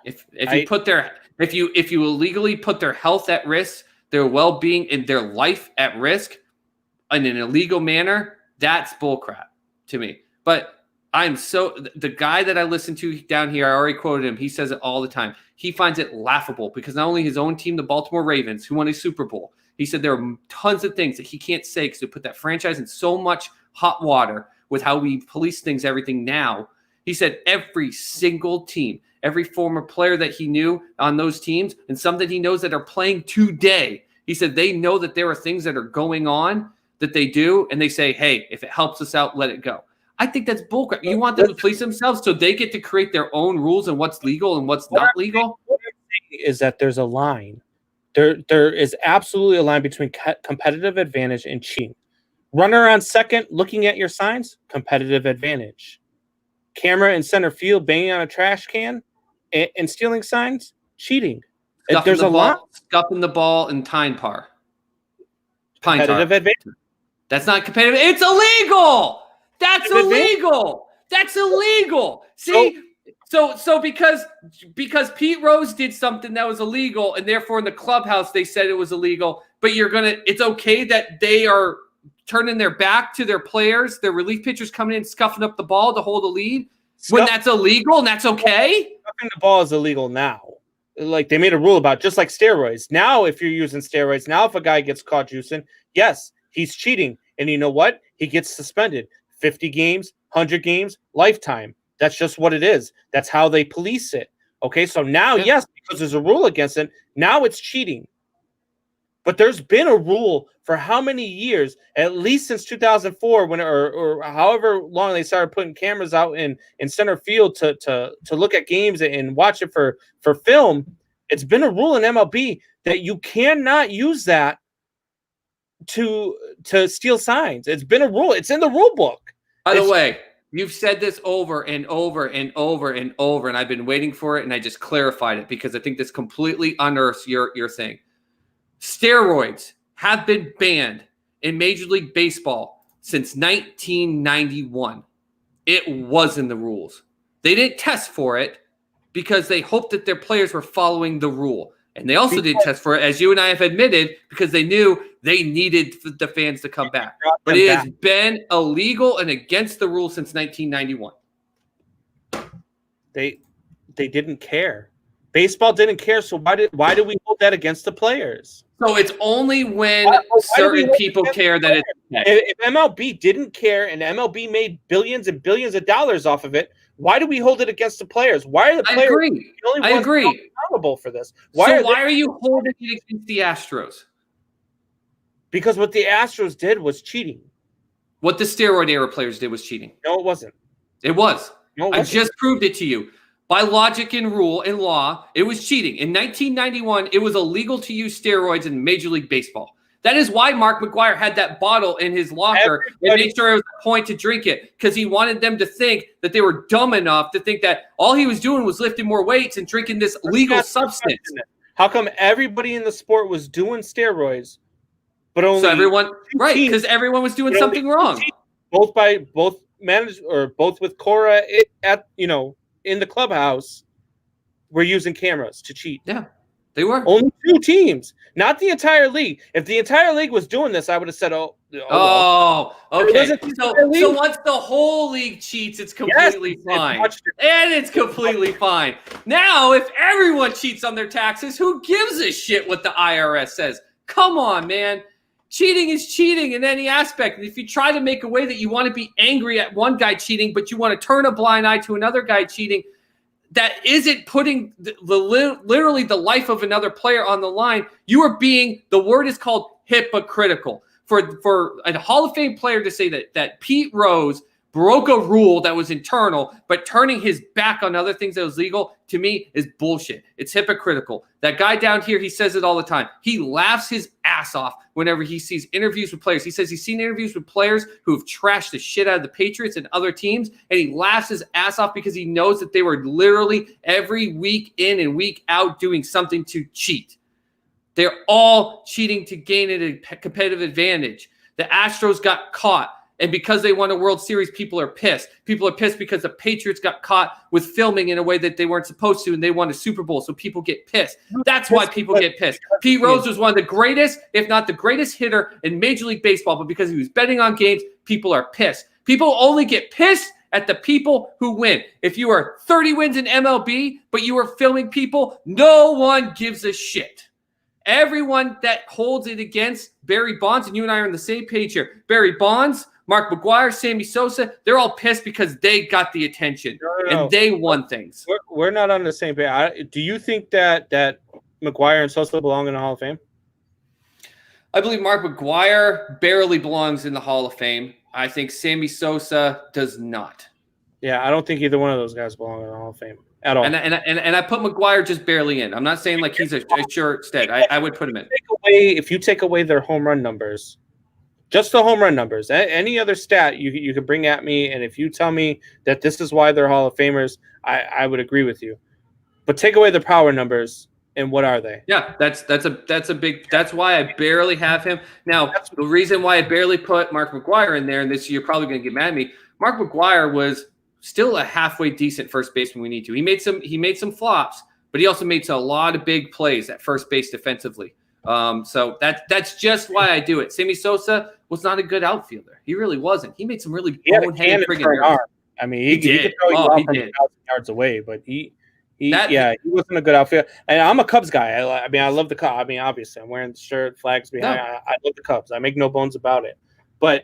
If you illegally put their health at risk, their well-being and their life at risk in an illegal manner, that's bullcrap to me. But the guy that I listen to down here, I already quoted him. He says it all the time. He finds it laughable because not only his own team, the Baltimore Ravens, who won a Super Bowl, he said there are tons of things that he can't say because they put that franchise in so much hot water with how we police things, everything now. He said every single team, every former player that he knew on those teams, and some that he knows that are playing today, he said they know that there are things that are going on that they do, and they say, hey, if it helps us out, let it go. I think that's bullcrap. You want them to police themselves so they get to create their own rules and what's legal and what's not legal? What I'm saying is that there's a line. There is absolutely a line between competitive advantage and cheating. Runner on second, looking at your signs, competitive advantage. Camera in center field, banging on a trash can and stealing signs, cheating. There's a lot. Scuffing the ball in pine tar. Competitive advantage. That's not competitive. It's illegal. That's illegal. That's illegal. See, so because Pete Rose did something that was illegal, and therefore in the clubhouse they said it was illegal, but it's okay that they are turning their back to their players, their relief pitchers coming in, scuffing up the ball to hold a lead when that's illegal and that's okay? Scuffing the ball is illegal now. like they made a rule about just like steroids. Now, if you're using steroids, now if a guy gets caught juicing, yes, he's cheating. And you know what? He gets suspended 50 games, 100 games, lifetime. That's just what it is. That's how they police it. Okay, so now, yes, because there's a rule against it, now it's cheating. But there's been a rule for how many years, at least since 2004, when or however long they started putting cameras out in center field to look at games and watch it for film. It's been a rule in MLB that you cannot use that to steal signs. It's been a rule. It's in the rule book. By the way, you've said this over and over and over and over, and I've been waiting for it, and I just clarified it because I think this completely unearths your thing. Steroids have been banned in Major League Baseball since 1991. It was in the rules. They didn't test for it because they hoped that their players were following the rule. And they also didn't test for it, as you and I have admitted, because they knew they needed the fans to come back. But it has been illegal and against the rules since 1991. They didn't care. Baseball didn't care, so why do we hold that against the players? So it's only when certain people care that it's if MLB didn't care and MLB made billions and billions of dollars off of it, why do we hold it against the players? Why are the players the only ones accountable for this? Why are you holding it against the Astros? Because what the Astros did was cheating. What the steroid era players did was cheating. No, it wasn't. It was. No, it wasn't. I just proved it to you. By logic and rule and law, it was cheating. In 1991, it was illegal to use steroids in Major League Baseball. That is why Mark McGwire had that bottle in his locker and made sure it was a point to drink it, because he wanted them to think that they were dumb enough to think that all he was doing was lifting more weights and drinking this legal substance. How come everybody in the sport was doing steroids, but only because everyone was doing something wrong. Both with Cora in the clubhouse, we're using cameras to cheat. Yeah, they were. Only 2 teams, not the entire league. If the entire league was doing this, I would have said, okay. So once the whole league cheats, it's completely fine. And it's completely fine. Now, if everyone cheats on their taxes, who gives a shit what the IRS says? Come on, man. Cheating is cheating in any aspect. And if you try to make a way that you want to be angry at one guy cheating, but you want to turn a blind eye to another guy cheating, that isn't putting literally the life of another player on the line. You are being, the word is called hypocritical. For a Hall of Fame player to say that Pete Rose broke a rule that was internal, but turning his back on other things that was legal, to me, is bullshit. It's hypocritical. That guy down here, he says it all the time. He laughs his ass off whenever he sees interviews with players. He says he's seen interviews with players who have trashed the shit out of the Patriots and other teams, and he laughs his ass off because he knows that they were literally every week in and week out doing something to cheat. They're all cheating to gain a competitive advantage. The Astros got caught. And because they won a World Series, people are pissed. People are pissed because the Patriots got caught with filming in a way that they weren't supposed to, and they won a Super Bowl, so people get pissed. That's why people get pissed. Pete Rose was one of the greatest, if not the greatest hitter in Major League Baseball, but because he was betting on games, people are pissed. People only get pissed at the people who win. If you are 30 wins in MLB, but you are filming people, no one gives a shit. Everyone that holds it against Barry Bonds, and you and I are on the same page here. Barry Bonds, Mark McGwire, Sammy Sosa, they're all pissed because they got the attention and they won things. We're not on the same page. Do you think that McGwire and Sosa belong in the Hall of Fame? I believe Mark McGwire barely belongs in the Hall of Fame. I think Sammy Sosa does not. Yeah, I don't think either one of those guys belong in the Hall of Fame at all. And I put McGwire just barely in. I'm not saying like he's a sure stead. I would put him in. If you take away their home run numbers, just the home run numbers, any other stat you could bring at me, and if you tell me that this is why they're Hall of Famers, I would agree with you. But take away the power numbers, and what are they? Yeah, that's why I barely have him. Now, the reason why I barely put Mark McGwire in there, and this you're probably going to get mad at me, Mark McGwire was still a halfway decent first baseman we need to. He made some flops, but he also made a lot of big plays at first base defensively. So that's just why I do it. Sammy Sosa was not a good outfielder. He really wasn't. He made some really boneheaded friggin' errors. I mean, he could throw you off from 1,000 yards away, but he He wasn't a good outfielder. And I'm a Cubs guy. I mean, I love the Cubs. I mean, obviously, I'm wearing the shirt, flags behind. No. I love the Cubs. I make no bones about it. But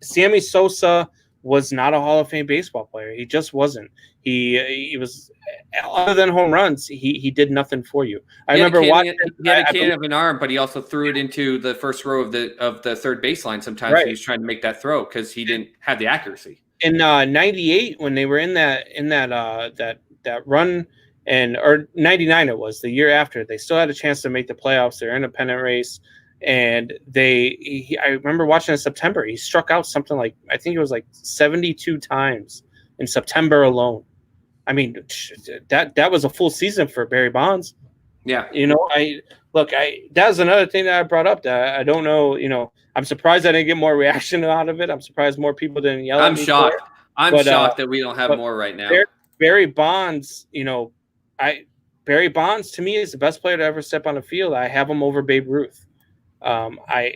Sammy Sosa was not a Hall of Fame baseball player. He just wasn't. He was, other than home runs, he did nothing for you. I remember watching. He had a cannon of an arm, but he also threw it into the first row of the third baseline. Sometimes Right. he was trying to make that throw because he didn't have the accuracy. In '98, when they were in that run, or '99 it was the year after, they still had a chance to make the playoffs. They're in a pennant race, and I remember watching in September. He struck out something like, I think it was like 72 times in September alone. I mean, that was a full season for Barry Bonds. Yeah, that was another thing that I brought up that I don't know. I'm surprised I didn't get more reaction out of it. I'm surprised more people didn't yell at me. I'm shocked. I'm shocked that we don't have more right now. Barry Bonds, Barry Bonds to me is the best player to ever step on the field. I have him over Babe Ruth. The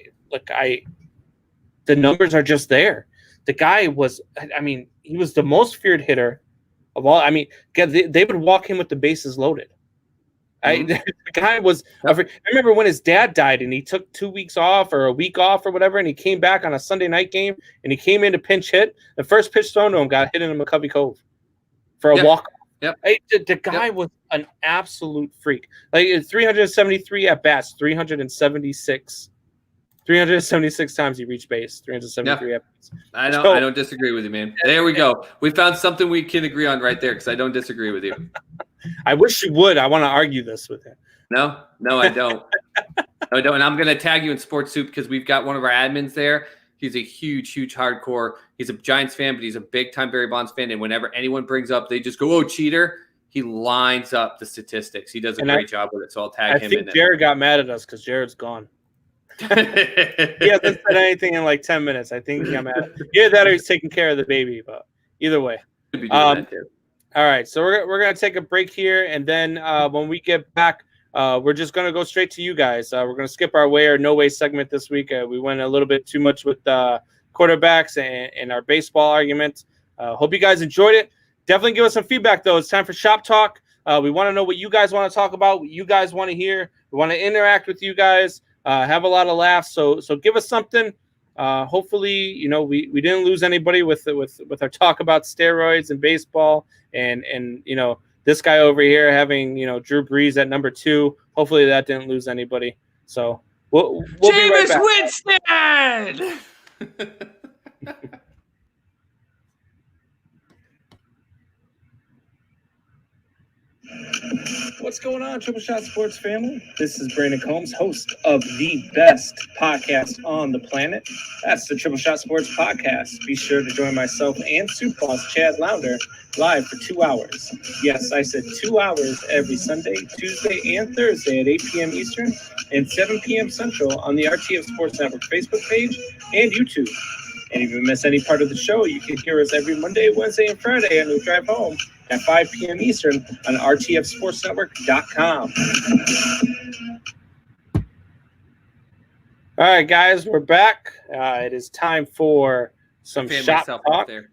numbers are just there. The guy was, he was the most feared hitter of all. I mean, they would walk him with the bases loaded. The guy was. I remember when his dad died, and he took 2 weeks off or a week off or whatever, and he came back on a Sunday night game, and he came in to pinch hit. The first pitch thrown to him got hit in McCovey Cove for a walk. Yep. The guy was an absolute freak. Like 373 at bats, 376 times he reached base. 373 at bats. I don't disagree with you, man. There we go. We found something we can agree on right there, because I don't disagree with you. I wish you would. I want to argue this with him. No, I don't. I don't. And I'm going to tag you in Sports Soup because we've got one of our admins there. He's a huge hardcore. He's a Giants fan, but he's a big-time Barry Bonds fan. And whenever anyone brings up, they just go, "Oh, cheater." He lines up the statistics. He does a great job with it. So I'll tag him in. I think Jared got mad at us because Jared's gone. He hasn't said anything in like 10 minutes. I think he got mad. Either that or he's taking care of the baby. But either way. Could be doing that too. All right, so we're gonna take a break here, and then when we get back, we're just gonna go straight to you guys. We're gonna skip our way or no way segment this week. We went a little bit too much with quarterbacks and our baseball argument. Hope you guys enjoyed it. Definitely give us some feedback though. It's time for Shop Talk. We want to know what you guys want to talk about, what you guys want to hear. We want to interact with you guys. Have a lot of laughs. So give us something. Hopefully, we didn't lose anybody with our talk about steroids and baseball, and this guy over here having Drew Brees at number 2. Hopefully that didn't lose anybody. So we'll be right back. Jameis Winston. What's going on, Triple Shot Sports family? This is Brandon Combs, host of the best podcast on the planet. That's the Triple Shot Sports Podcast. Be sure to join myself and Soup Boss Chad Lounder live for 2 hours. Yes, I said 2 hours every Sunday, Tuesday, and Thursday at 8 p.m. Eastern and 7 p.m. Central on the RTF Sports Network Facebook page and YouTube. And if you miss any part of the show, you can hear us every Monday, Wednesday, and Friday on the drive home at 5 p.m. Eastern on rtfsportsnetwork.com. All right, guys, we're back. It is time for some shop talk. There.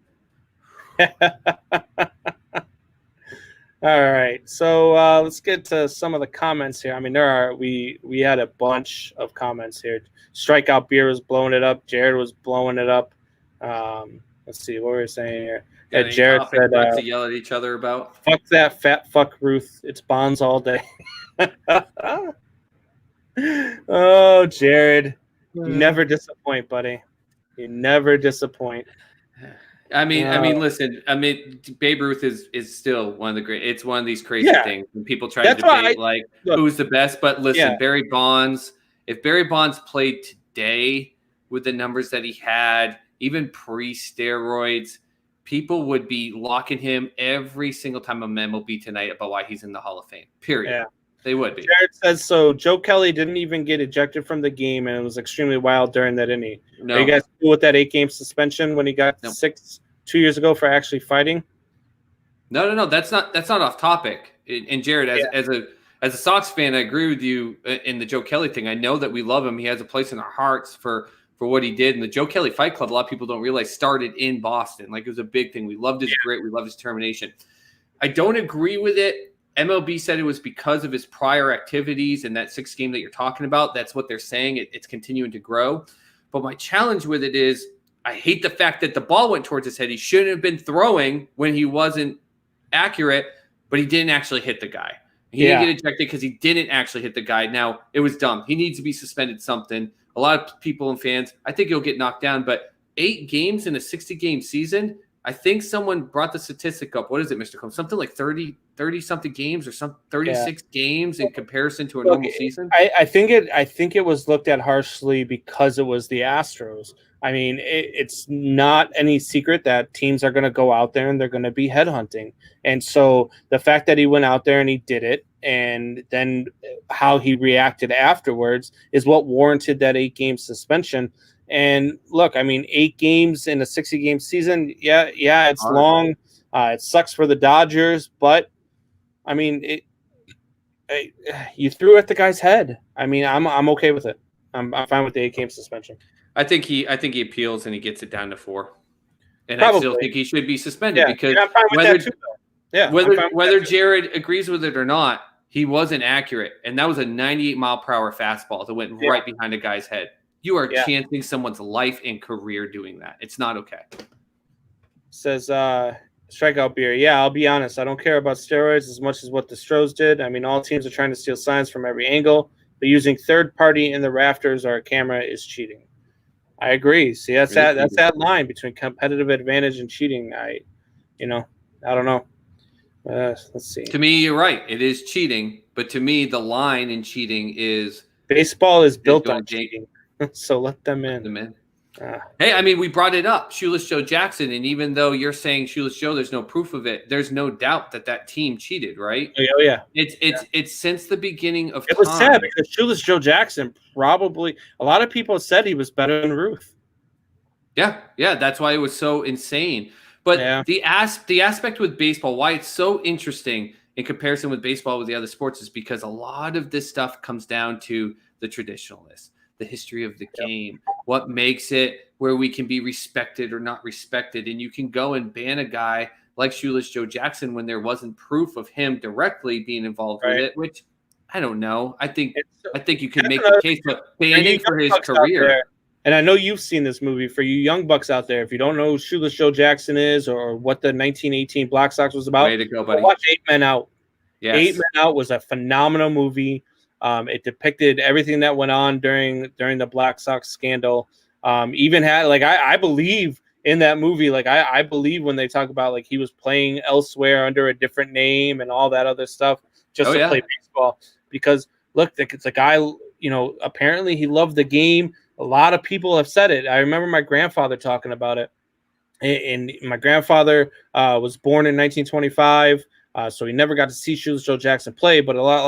All right, so let's get to some of the comments here. I mean, we had a bunch of comments here. Strikeout Beer was blowing it up. Jared was blowing it up. Let's see what we were saying here. Yeah, Jared said to yell at each other about. Fuck that fat fuck Ruth. It's Bonds all day. Oh, Jared, you never disappoint, buddy. You never disappoint. I mean, listen. Babe Ruth is still one of the great. It's one of these crazy things when people try to debate who's the best. But listen, Barry Bonds. If Barry Bonds played today with the numbers that he had, even pre-steroids, people would be locking him every single time on MLB Tonight about why he's in the Hall of Fame. Period. Yeah. They would be. Jared says so. Joe Kelly didn't even get ejected from the game, and it was extremely wild during that inning. No. Are you guys cool with that 8-game suspension when he got 6 2 years ago for actually fighting? No. That's not off topic. And Jared, as a Sox fan, I agree with you in the Joe Kelly thing. I know that we love him. He has a place in our hearts for what he did. And the Joe Kelly Fight Club, a lot of people don't realize, started in Boston. Like, it was a big thing. We loved his grit. We loved his determination. I don't agree with it MLB said it was because of his prior activities and that 6th game that you're talking about. That's what they're saying. It's continuing to grow. But my challenge with it is I hate the fact that the ball went towards his head. He shouldn't have been throwing when he wasn't accurate, but he didn't actually hit the guy. He didn't get ejected because he didn't actually hit the guy. Now, it was dumb. He needs to be suspended something. A lot of people and fans, I think he'll get knocked down. But 8 games in a 60-game season, I think someone brought the statistic up. What is it, Mr. Combs? Something like 30-something games or 36 games in comparison to a normal season? I think it was looked at harshly because it was the Astros. I mean, it's not any secret that teams are going to go out there and they're going to be headhunting. And so the fact that he went out there and he did it, and then how he reacted afterwards is what warranted that 8-game suspension. And look, I mean, 8 games in a 60-game season, it's long. It sucks for the Dodgers, but I mean, you threw at the guy's head. I mean, I'm okay with it. I'm fine with the 8-game suspension. I think he appeals and he gets it down to 4. And Probably. I still think he should be suspended because I'm fine with that too, though. Whether Jared agrees with it or not, he wasn't accurate. And that was a 98-mile-per-hour fastball that went right behind a guy's head. You are chancing someone's life and career doing that. It's not okay. Says Strikeout Beer. Yeah, I'll be honest. I don't care about steroids as much as what the Stros did. I mean, all teams are trying to steal signs from every angle, but using third party in the rafters or a camera is cheating. I agree. See, that's that line between competitive advantage and cheating. I don't know. Let's see. To me, you're right. It is cheating, but to me, the line in cheating is baseball is built on cheating. So let them in. Hey, I mean, we brought it up, Shoeless Joe Jackson, and even though you're saying Shoeless Joe, there's no proof of it. There's no doubt that team cheated, right? Oh yeah. It's since the beginning of time. It was sad because Shoeless Joe Jackson probably a lot of people said he was better than Ruth. Yeah, that's why it was so insane. But the aspect with baseball, why it's so interesting in comparison with baseball with the other sports, is because a lot of this stuff comes down to the traditionalists. The history of the game, what makes it where we can be respected or not respected. And you can go and ban a guy like Shoeless Joe Jackson when there wasn't proof of him directly being involved with it, which I don't know. I think you can make the case, but banning for his career. And I know you've seen this movie. For you young bucks out there, if you don't know who Shoeless Joe Jackson is or what the 1918 Black Sox was about, way to go, buddy. Watch 8 Men Out. Yes. 8 Men Out was a phenomenal movie. It depicted everything that went on during the Black Sox scandal. Even had I believe in that movie. I believe when they talk about he was playing elsewhere under a different name and all that other stuff just to play baseball. Because look, it's a guy. Apparently he loved the game. A lot of people have said it. I remember my grandfather talking about it. And my grandfather was born in 1925. So he never got to see Shoeless Joe Jackson play, but a lot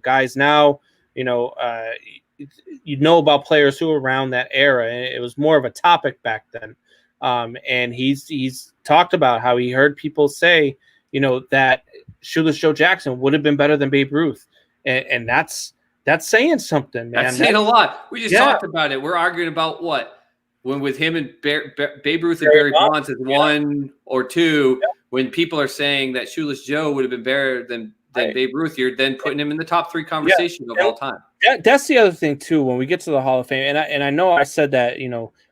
guys now, about players who were around that era. And it was more of a topic back then. And he's talked about how he heard people say, that Shoeless Joe Jackson would have been better than Babe Ruth. And that's saying something, man. That's saying a lot. We just talked about it. We're arguing about what? When with him and Babe Ruth and Barry Bonds is 1 or 2, when people are saying that Shoeless Joe would have been better than Babe Ruth, you're then putting him in the top 3 conversation of all time. That's the other thing too. When we get to the Hall of Fame, and I know I said that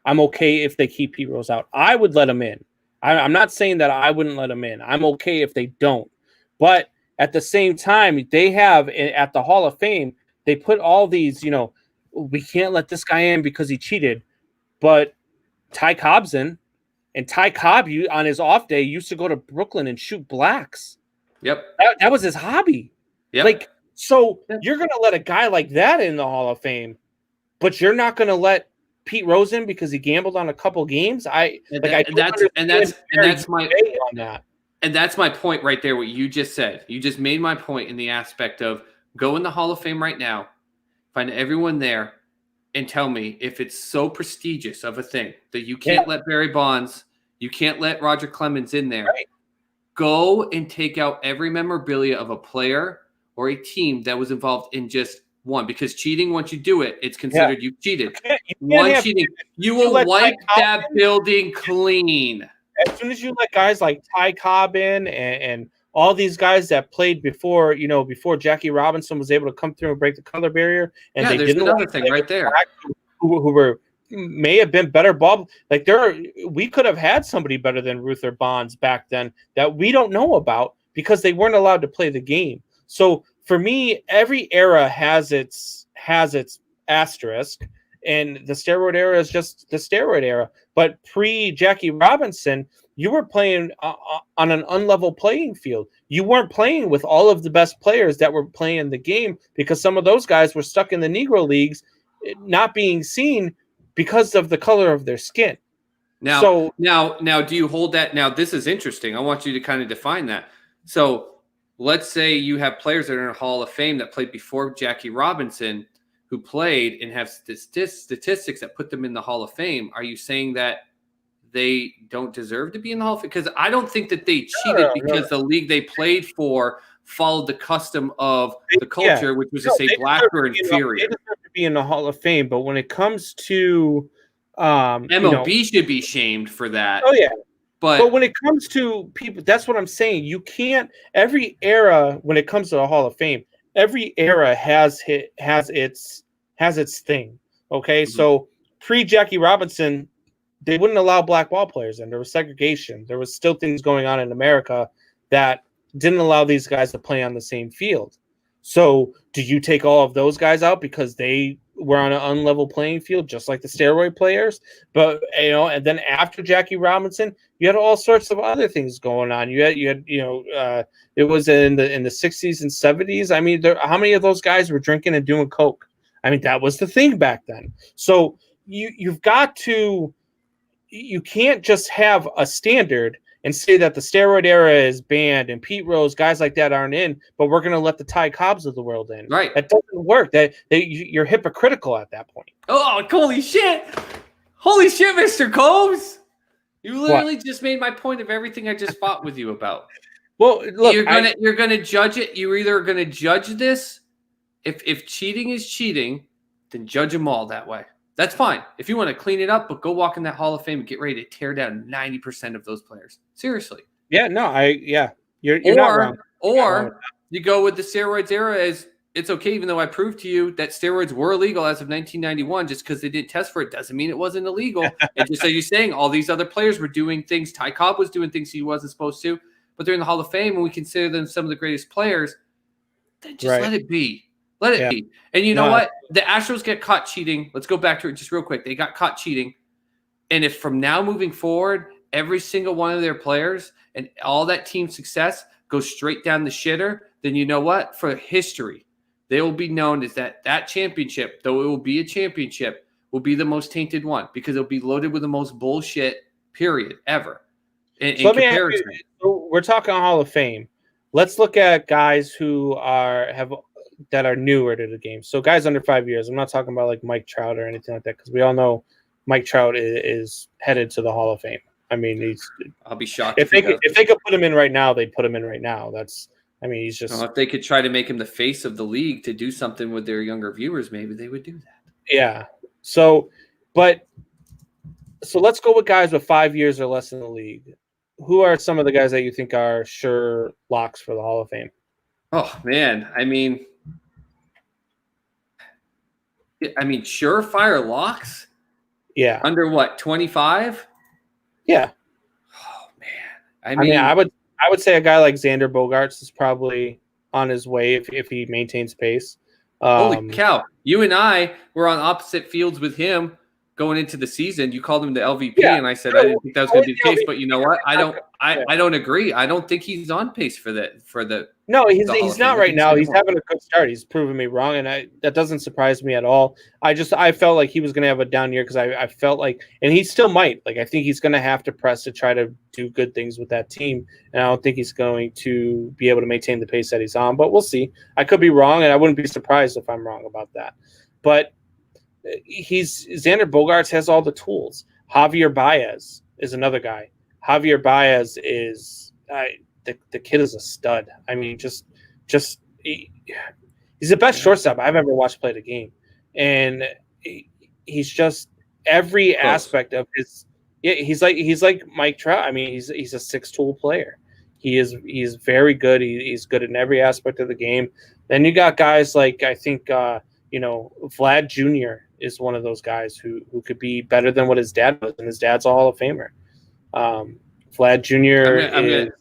I'm okay if they keep Pete Rose out. I would let him in. I'm not saying that I wouldn't let him in. I'm okay if they don't. But at the same time, they have at the Hall of Fame, they put all these. We can't let this guy in because he cheated. But Ty Cobb's in, and Ty Cobb, on his off day, used to go to Brooklyn and shoot blacks. Yep. That was his hobby. Yep. So you're going to let a guy like that in the Hall of Fame, but you're not going to let Pete Rose in because he gambled on a couple games? That's my point right there, what you just said. You just made my point in the aspect of go in the Hall of Fame right now, find everyone there, and tell me if it's so prestigious of a thing that you can't let Barry Bonds, you can't let Roger Clemens in there. Right. Go and take out every memorabilia of a player or a team that was involved in just one. Because cheating, once you do it, it's considered you cheated. You will wipe that building clean. As soon as you let guys like Ty Cobb in and all these guys that played before, before Jackie Robinson was able to come through and break the color barrier, and they there's didn't another thing right there. Who may have been better ball. Like we could have had somebody better than Ruth or Bonds back then that we don't know about because they weren't allowed to play the game. So for me, every era has its asterisk, and the steroid era is just the steroid era. But pre Jackie Robinson, you were playing on an unlevel playing field. You weren't playing with all of the best players that were playing the game because some of those guys were stuck in the Negro leagues, not being seen because of the color of their skin. Now, do you hold that? Now, this is interesting. I want you to kind of define that. So let's say you have players that are in a Hall of Fame that played before Jackie Robinson who played and have statistics that put them in the Hall of Fame. Are you saying that they don't deserve to be in the Hall of Fame? Because I don't think that they cheated because the league they played for followed the custom of the culture, which was to say black or inferior. They deserve to be in the Hall of Fame, but when it comes to MLB should be shamed for that. Oh yeah. But when it comes to people, that's what I'm saying. You can't. Every era, when it comes to the Hall of Fame, every era has its thing. Okay, so pre Jackie Robinson, they wouldn't allow black ball players in. There was segregation. There was still things going on in America that didn't allow these guys to play on the same field. So do you take all of those guys out because they were on an unlevel playing field, just like the steroid players? But and then after Jackie Robinson, you had all sorts of other things going on. You had it was in the 60s and 70s. I mean, how many of those guys were drinking and doing coke? I mean, that was the thing back then. So you can't just have a standard and say that the steroid era is banned and Pete Rose, guys like that aren't in, but we're going to let the Ty Cobbs of the world in. Right. That doesn't work. You're hypocritical at that point. Oh, holy shit. Holy shit, Mr. Combs. You literally just made my point of everything I just fought with you about. Well, look, you're gonna judge it. You're either gonna judge this. If cheating is cheating, then judge them all that way. That's fine. If you want to clean it up, but go walk in that Hall of Fame and get ready to tear down 90% of those players. Seriously. Yeah, no, you're not wrong. Or you go with the steroids era as it's okay, even though I proved to you that steroids were illegal as of 1991, just because they didn't test for it doesn't mean it wasn't illegal. And just so you're saying all these other players were doing things, Ty Cobb was doing things he wasn't supposed to, but they're in the Hall of Fame and we consider them some of the greatest players, then just let it be. Let it be. And you know what? The Astros get caught cheating. Let's go back to it just real quick. They got caught cheating. And if from now moving forward, every single one of their players and all that team success goes straight down the shitter, then you know what? For history, they will be known as that championship, though it will be a championship, will be the most tainted one because it'll be loaded with the most bullshit period ever. In comparison. So we're talking Hall of Fame. Let's look at guys who that are newer to the game. So guys under 5 years. I'm not talking about like Mike Trout or anything like that because we all know Mike Trout is headed to the Hall of Fame. I mean, I'll be shocked if they could put him in right now. They'd put him in right now. He's just. If they could try to make him the face of the league to do something with their younger viewers, maybe they would do that. Yeah. So let's go with guys with 5 years or less in the league. Who are some of the guys that you think are sure locks for the Hall of Fame? Oh man, I mean, surefire locks. Yeah. Under what, 25? Yeah. Oh man. I would say a guy like Xander Bogaerts is probably on his way if he maintains pace. Holy cow. You and I were on opposite fields with him going into the season. You called him the LVP, and I said I didn't think that was going to be the case. But you know what? I don't agree. I don't think he's on pace for the. No, he's not right now. He's having a good start. He's proven me wrong, and that doesn't surprise me at all. I felt like he was going to have a down year because I felt like, and he still might. Like I think he's going to have to press to try to do good things with that team, and I don't think he's going to be able to maintain the pace that he's on. But we'll see. I could be wrong, and I wouldn't be surprised if I'm wrong about that. But Xander Bogaerts has all the tools. Javier Baez is another guy. Javier Baez is the kid is a stud. I mean, just he's the best shortstop I've ever watched play the game, and he's just every aspect of his. Yeah, he's like Mike Trout. I mean, he's a 6-tool player. He's very good. He's good in every aspect of the game. Then you got guys like I think Vlad Jr. is one of those guys who could be better than what his dad was, and his dad's a Hall of Famer. Vlad Jr.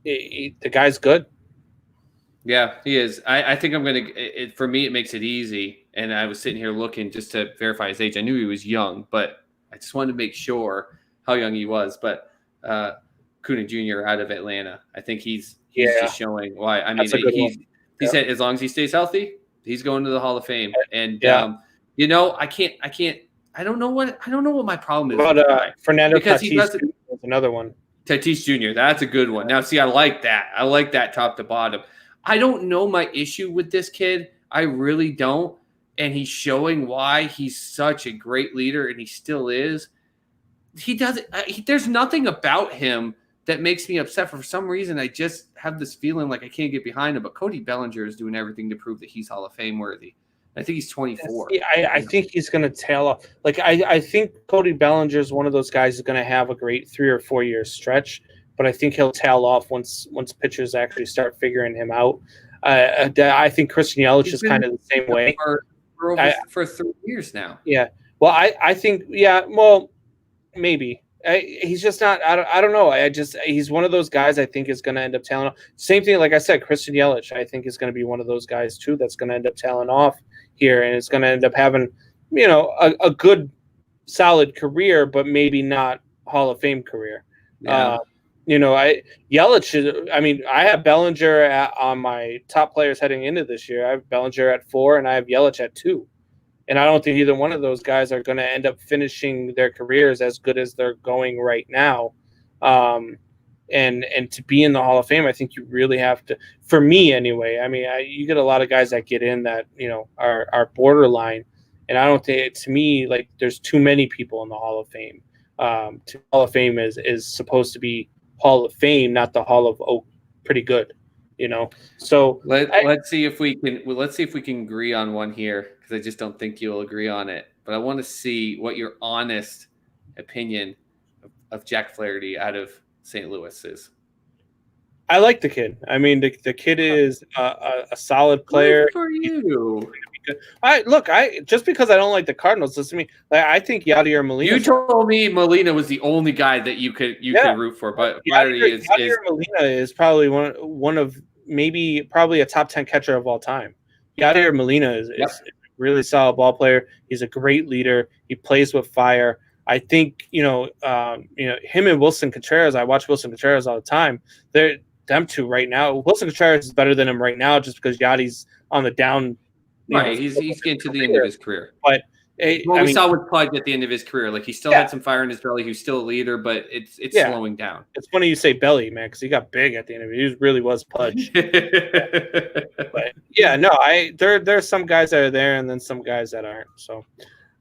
The guy's good. Yeah, he is. I think I'm going to – for me, it makes it easy. And I was sitting here looking just to verify his age. I knew he was young, but I just wanted to make sure how young he was. But Kuna Jr. out of Atlanta, I think he's just showing why. I mean, he said as long as he stays healthy, he's going to the Hall of Fame. And, I don't know what my problem is. But Fernando Tatis is another one. Tatis Jr., that's a good one. Now, see, I like that. I like that top to bottom. I don't know my issue with this kid. I really don't. And he's showing why he's such a great leader, and he still is. He doesn't. There's nothing about him that makes me upset. For some reason, I just have this feeling like I can't get behind him. But Cody Bellinger is doing everything to prove that he's Hall of Fame worthy. I think he's 24. I think he's going to tail off. Like I think Cody Bellinger is one of those guys who's going to have a great 3 or 4 year stretch. But I think he'll tail off once pitchers actually start figuring him out. I think Christian Yelich is kind of the same way. For 3 years now. Yeah. Well, I think, well, maybe. He's just not, I don't know. He's one of those guys I think is going to end up tailing off. Same thing, like I said, Christian Yelich, I think is going to be one of those guys too that's going to end up tailing off here. And it's going to end up having, a good, solid career, but maybe not Hall of Fame career. Yeah. Yelich, I have Bellinger on my top players heading into this year. I have Bellinger at 4 and I have Yelich at 2. And I don't think either one of those guys are going to end up finishing their careers as good as they're going right now. And to be in the Hall of Fame, I think you really have to, for me anyway, you get a lot of guys that get in that, are borderline. And I don't think, to me, like there's too many people in the Hall of Fame. Hall of Fame is supposed to be Hall of Fame, not the Hall of pretty good, So let's see if we can agree on one here, because I just don't think you'll agree on it. But I want to see what your honest opinion of Jack Flaherty out of St. Louis is. I like the kid. The kid is a solid player. Good for you. Just because I don't like the Cardinals doesn't mean I think Yadier Molina. You told me Molina was the only guy that you could root for, but Yadier Molina is probably one of probably a top 10 catcher of all time. Yadier Molina is a really solid ball player. He's a great leader. He plays with fire. I think him and Wilson Contreras. I watch Wilson Contreras all the time. They're them two right now. Wilson Contreras is better than him right now, just because Yadi's on the down. Right, he's getting to the end of his career. But we saw with Pudge at the end of his career, like he still had some fire in his belly. He was still a leader, but it's slowing down. It's funny you say belly, man, because he got big at the end of it. He really was Pudge. But there's some guys that are there, and then some guys that aren't. So,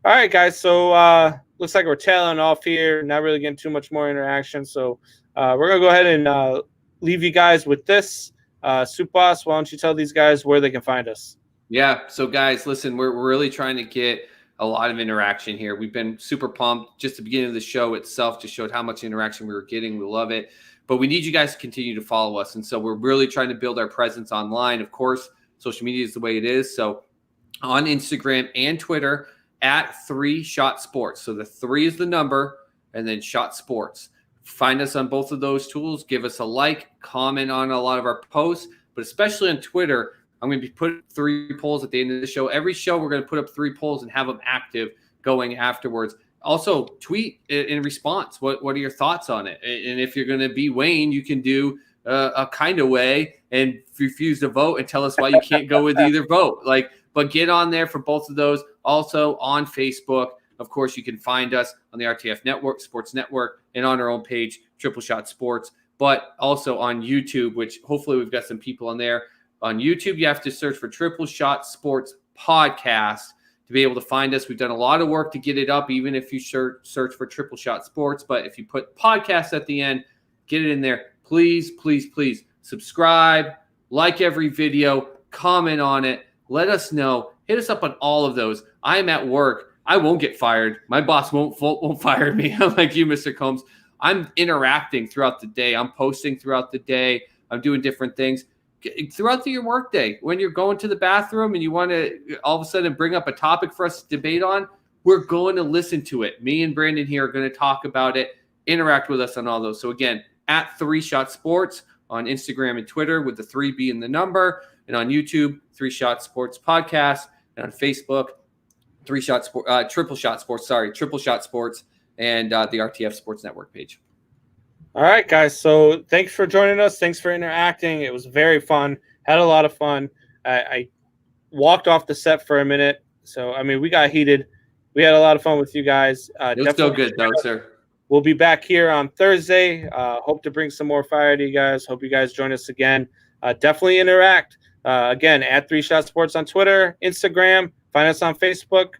all right, guys. So looks like we're tailing off here. Not really getting too much more interaction. So we're gonna go ahead and leave you guys with this. Soup Boss, why don't you tell these guys where they can find us? Yeah. So, guys, listen, we're really trying to get a lot of interaction here. We've been super pumped. Just the beginning of the show itself just showed how much interaction we were getting. We love it. But we need you guys to continue to follow us. And so we're really trying to build our presence online. Of course, social media is the way it is. So on Instagram and Twitter at 3Shot Sports. So the 3 is the number, and then Shot Sports. Find us on both of those tools. Give us a like, comment on a lot of our posts, but especially on Twitter. I'm going to be putting 3 polls at the end of the show. Every show, we're going to put up 3 polls and have them active going afterwards. Also, tweet in response. What are your thoughts on it? And if you're going to be Wayne, you can do a kind of way and refuse to vote and tell us why you can't go with either vote. But get on there for both of those. Also on Facebook, of course, you can find us on the RTF Network, Sports Network, and on our own page, Triple Shot Sports. But also on YouTube, which hopefully we've got some people on there. On YouTube, you have to search for Triple Shot Sports Podcast to be able to find us. We've done a lot of work to get it up, even if you search for Triple Shot Sports. But if you put podcast at the end, get it in there. Please, please, please subscribe, like every video, comment on it. Let us know. Hit us up on all of those. I'm at work. I won't get fired. My boss won't fire me. Unlike you, Mr. Combs. I'm interacting throughout the day. I'm posting throughout the day. I'm doing different things throughout your workday. When you're going to the bathroom and you want to all of a sudden bring up a topic for us to debate on, we're going to listen to it. Me and Brandon here are going to talk about it, interact with us on all those. So again, at 3 Shot Sports on Instagram and Twitter with the 3 being the number, and on YouTube, 3 Shot Sports Podcast, and on Facebook, Triple Shot Sports, and the RTF Sports Network page. All right, guys. So thanks for joining us. Thanks for interacting. It was very fun. Had a lot of fun. I walked off the set for a minute. So, I mean, we got heated. We had a lot of fun with you guys. It was still good, though, sir. We'll be back here on Thursday. Hope to bring some more fire to you guys. Hope you guys join us again. Definitely interact. Again, at 3 Shot Sports on Twitter, Instagram. Find us on Facebook.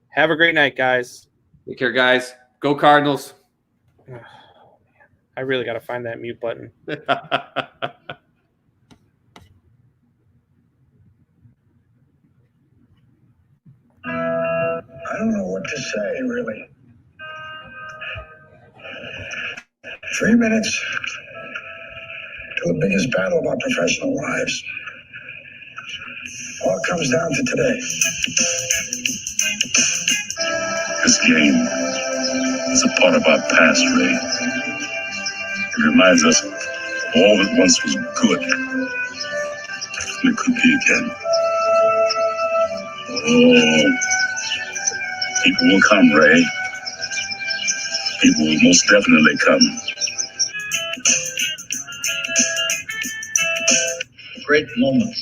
Have a great night, guys. Take care, guys. Go Cardinals. I really got to find that mute button. I don't know what to say, really. 3 minutes to the biggest battle of our professional lives. All comes down to today. This game is a part of our past, Ray. It reminds us of all that once was good, and it could be again. Oh, people will come, Ray. People will most definitely come. Great moments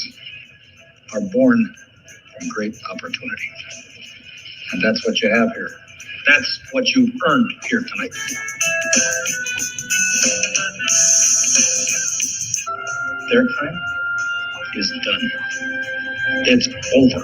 are born from great opportunity. And that's what you have here. That's what you've earned here tonight. Their time is done. It's over.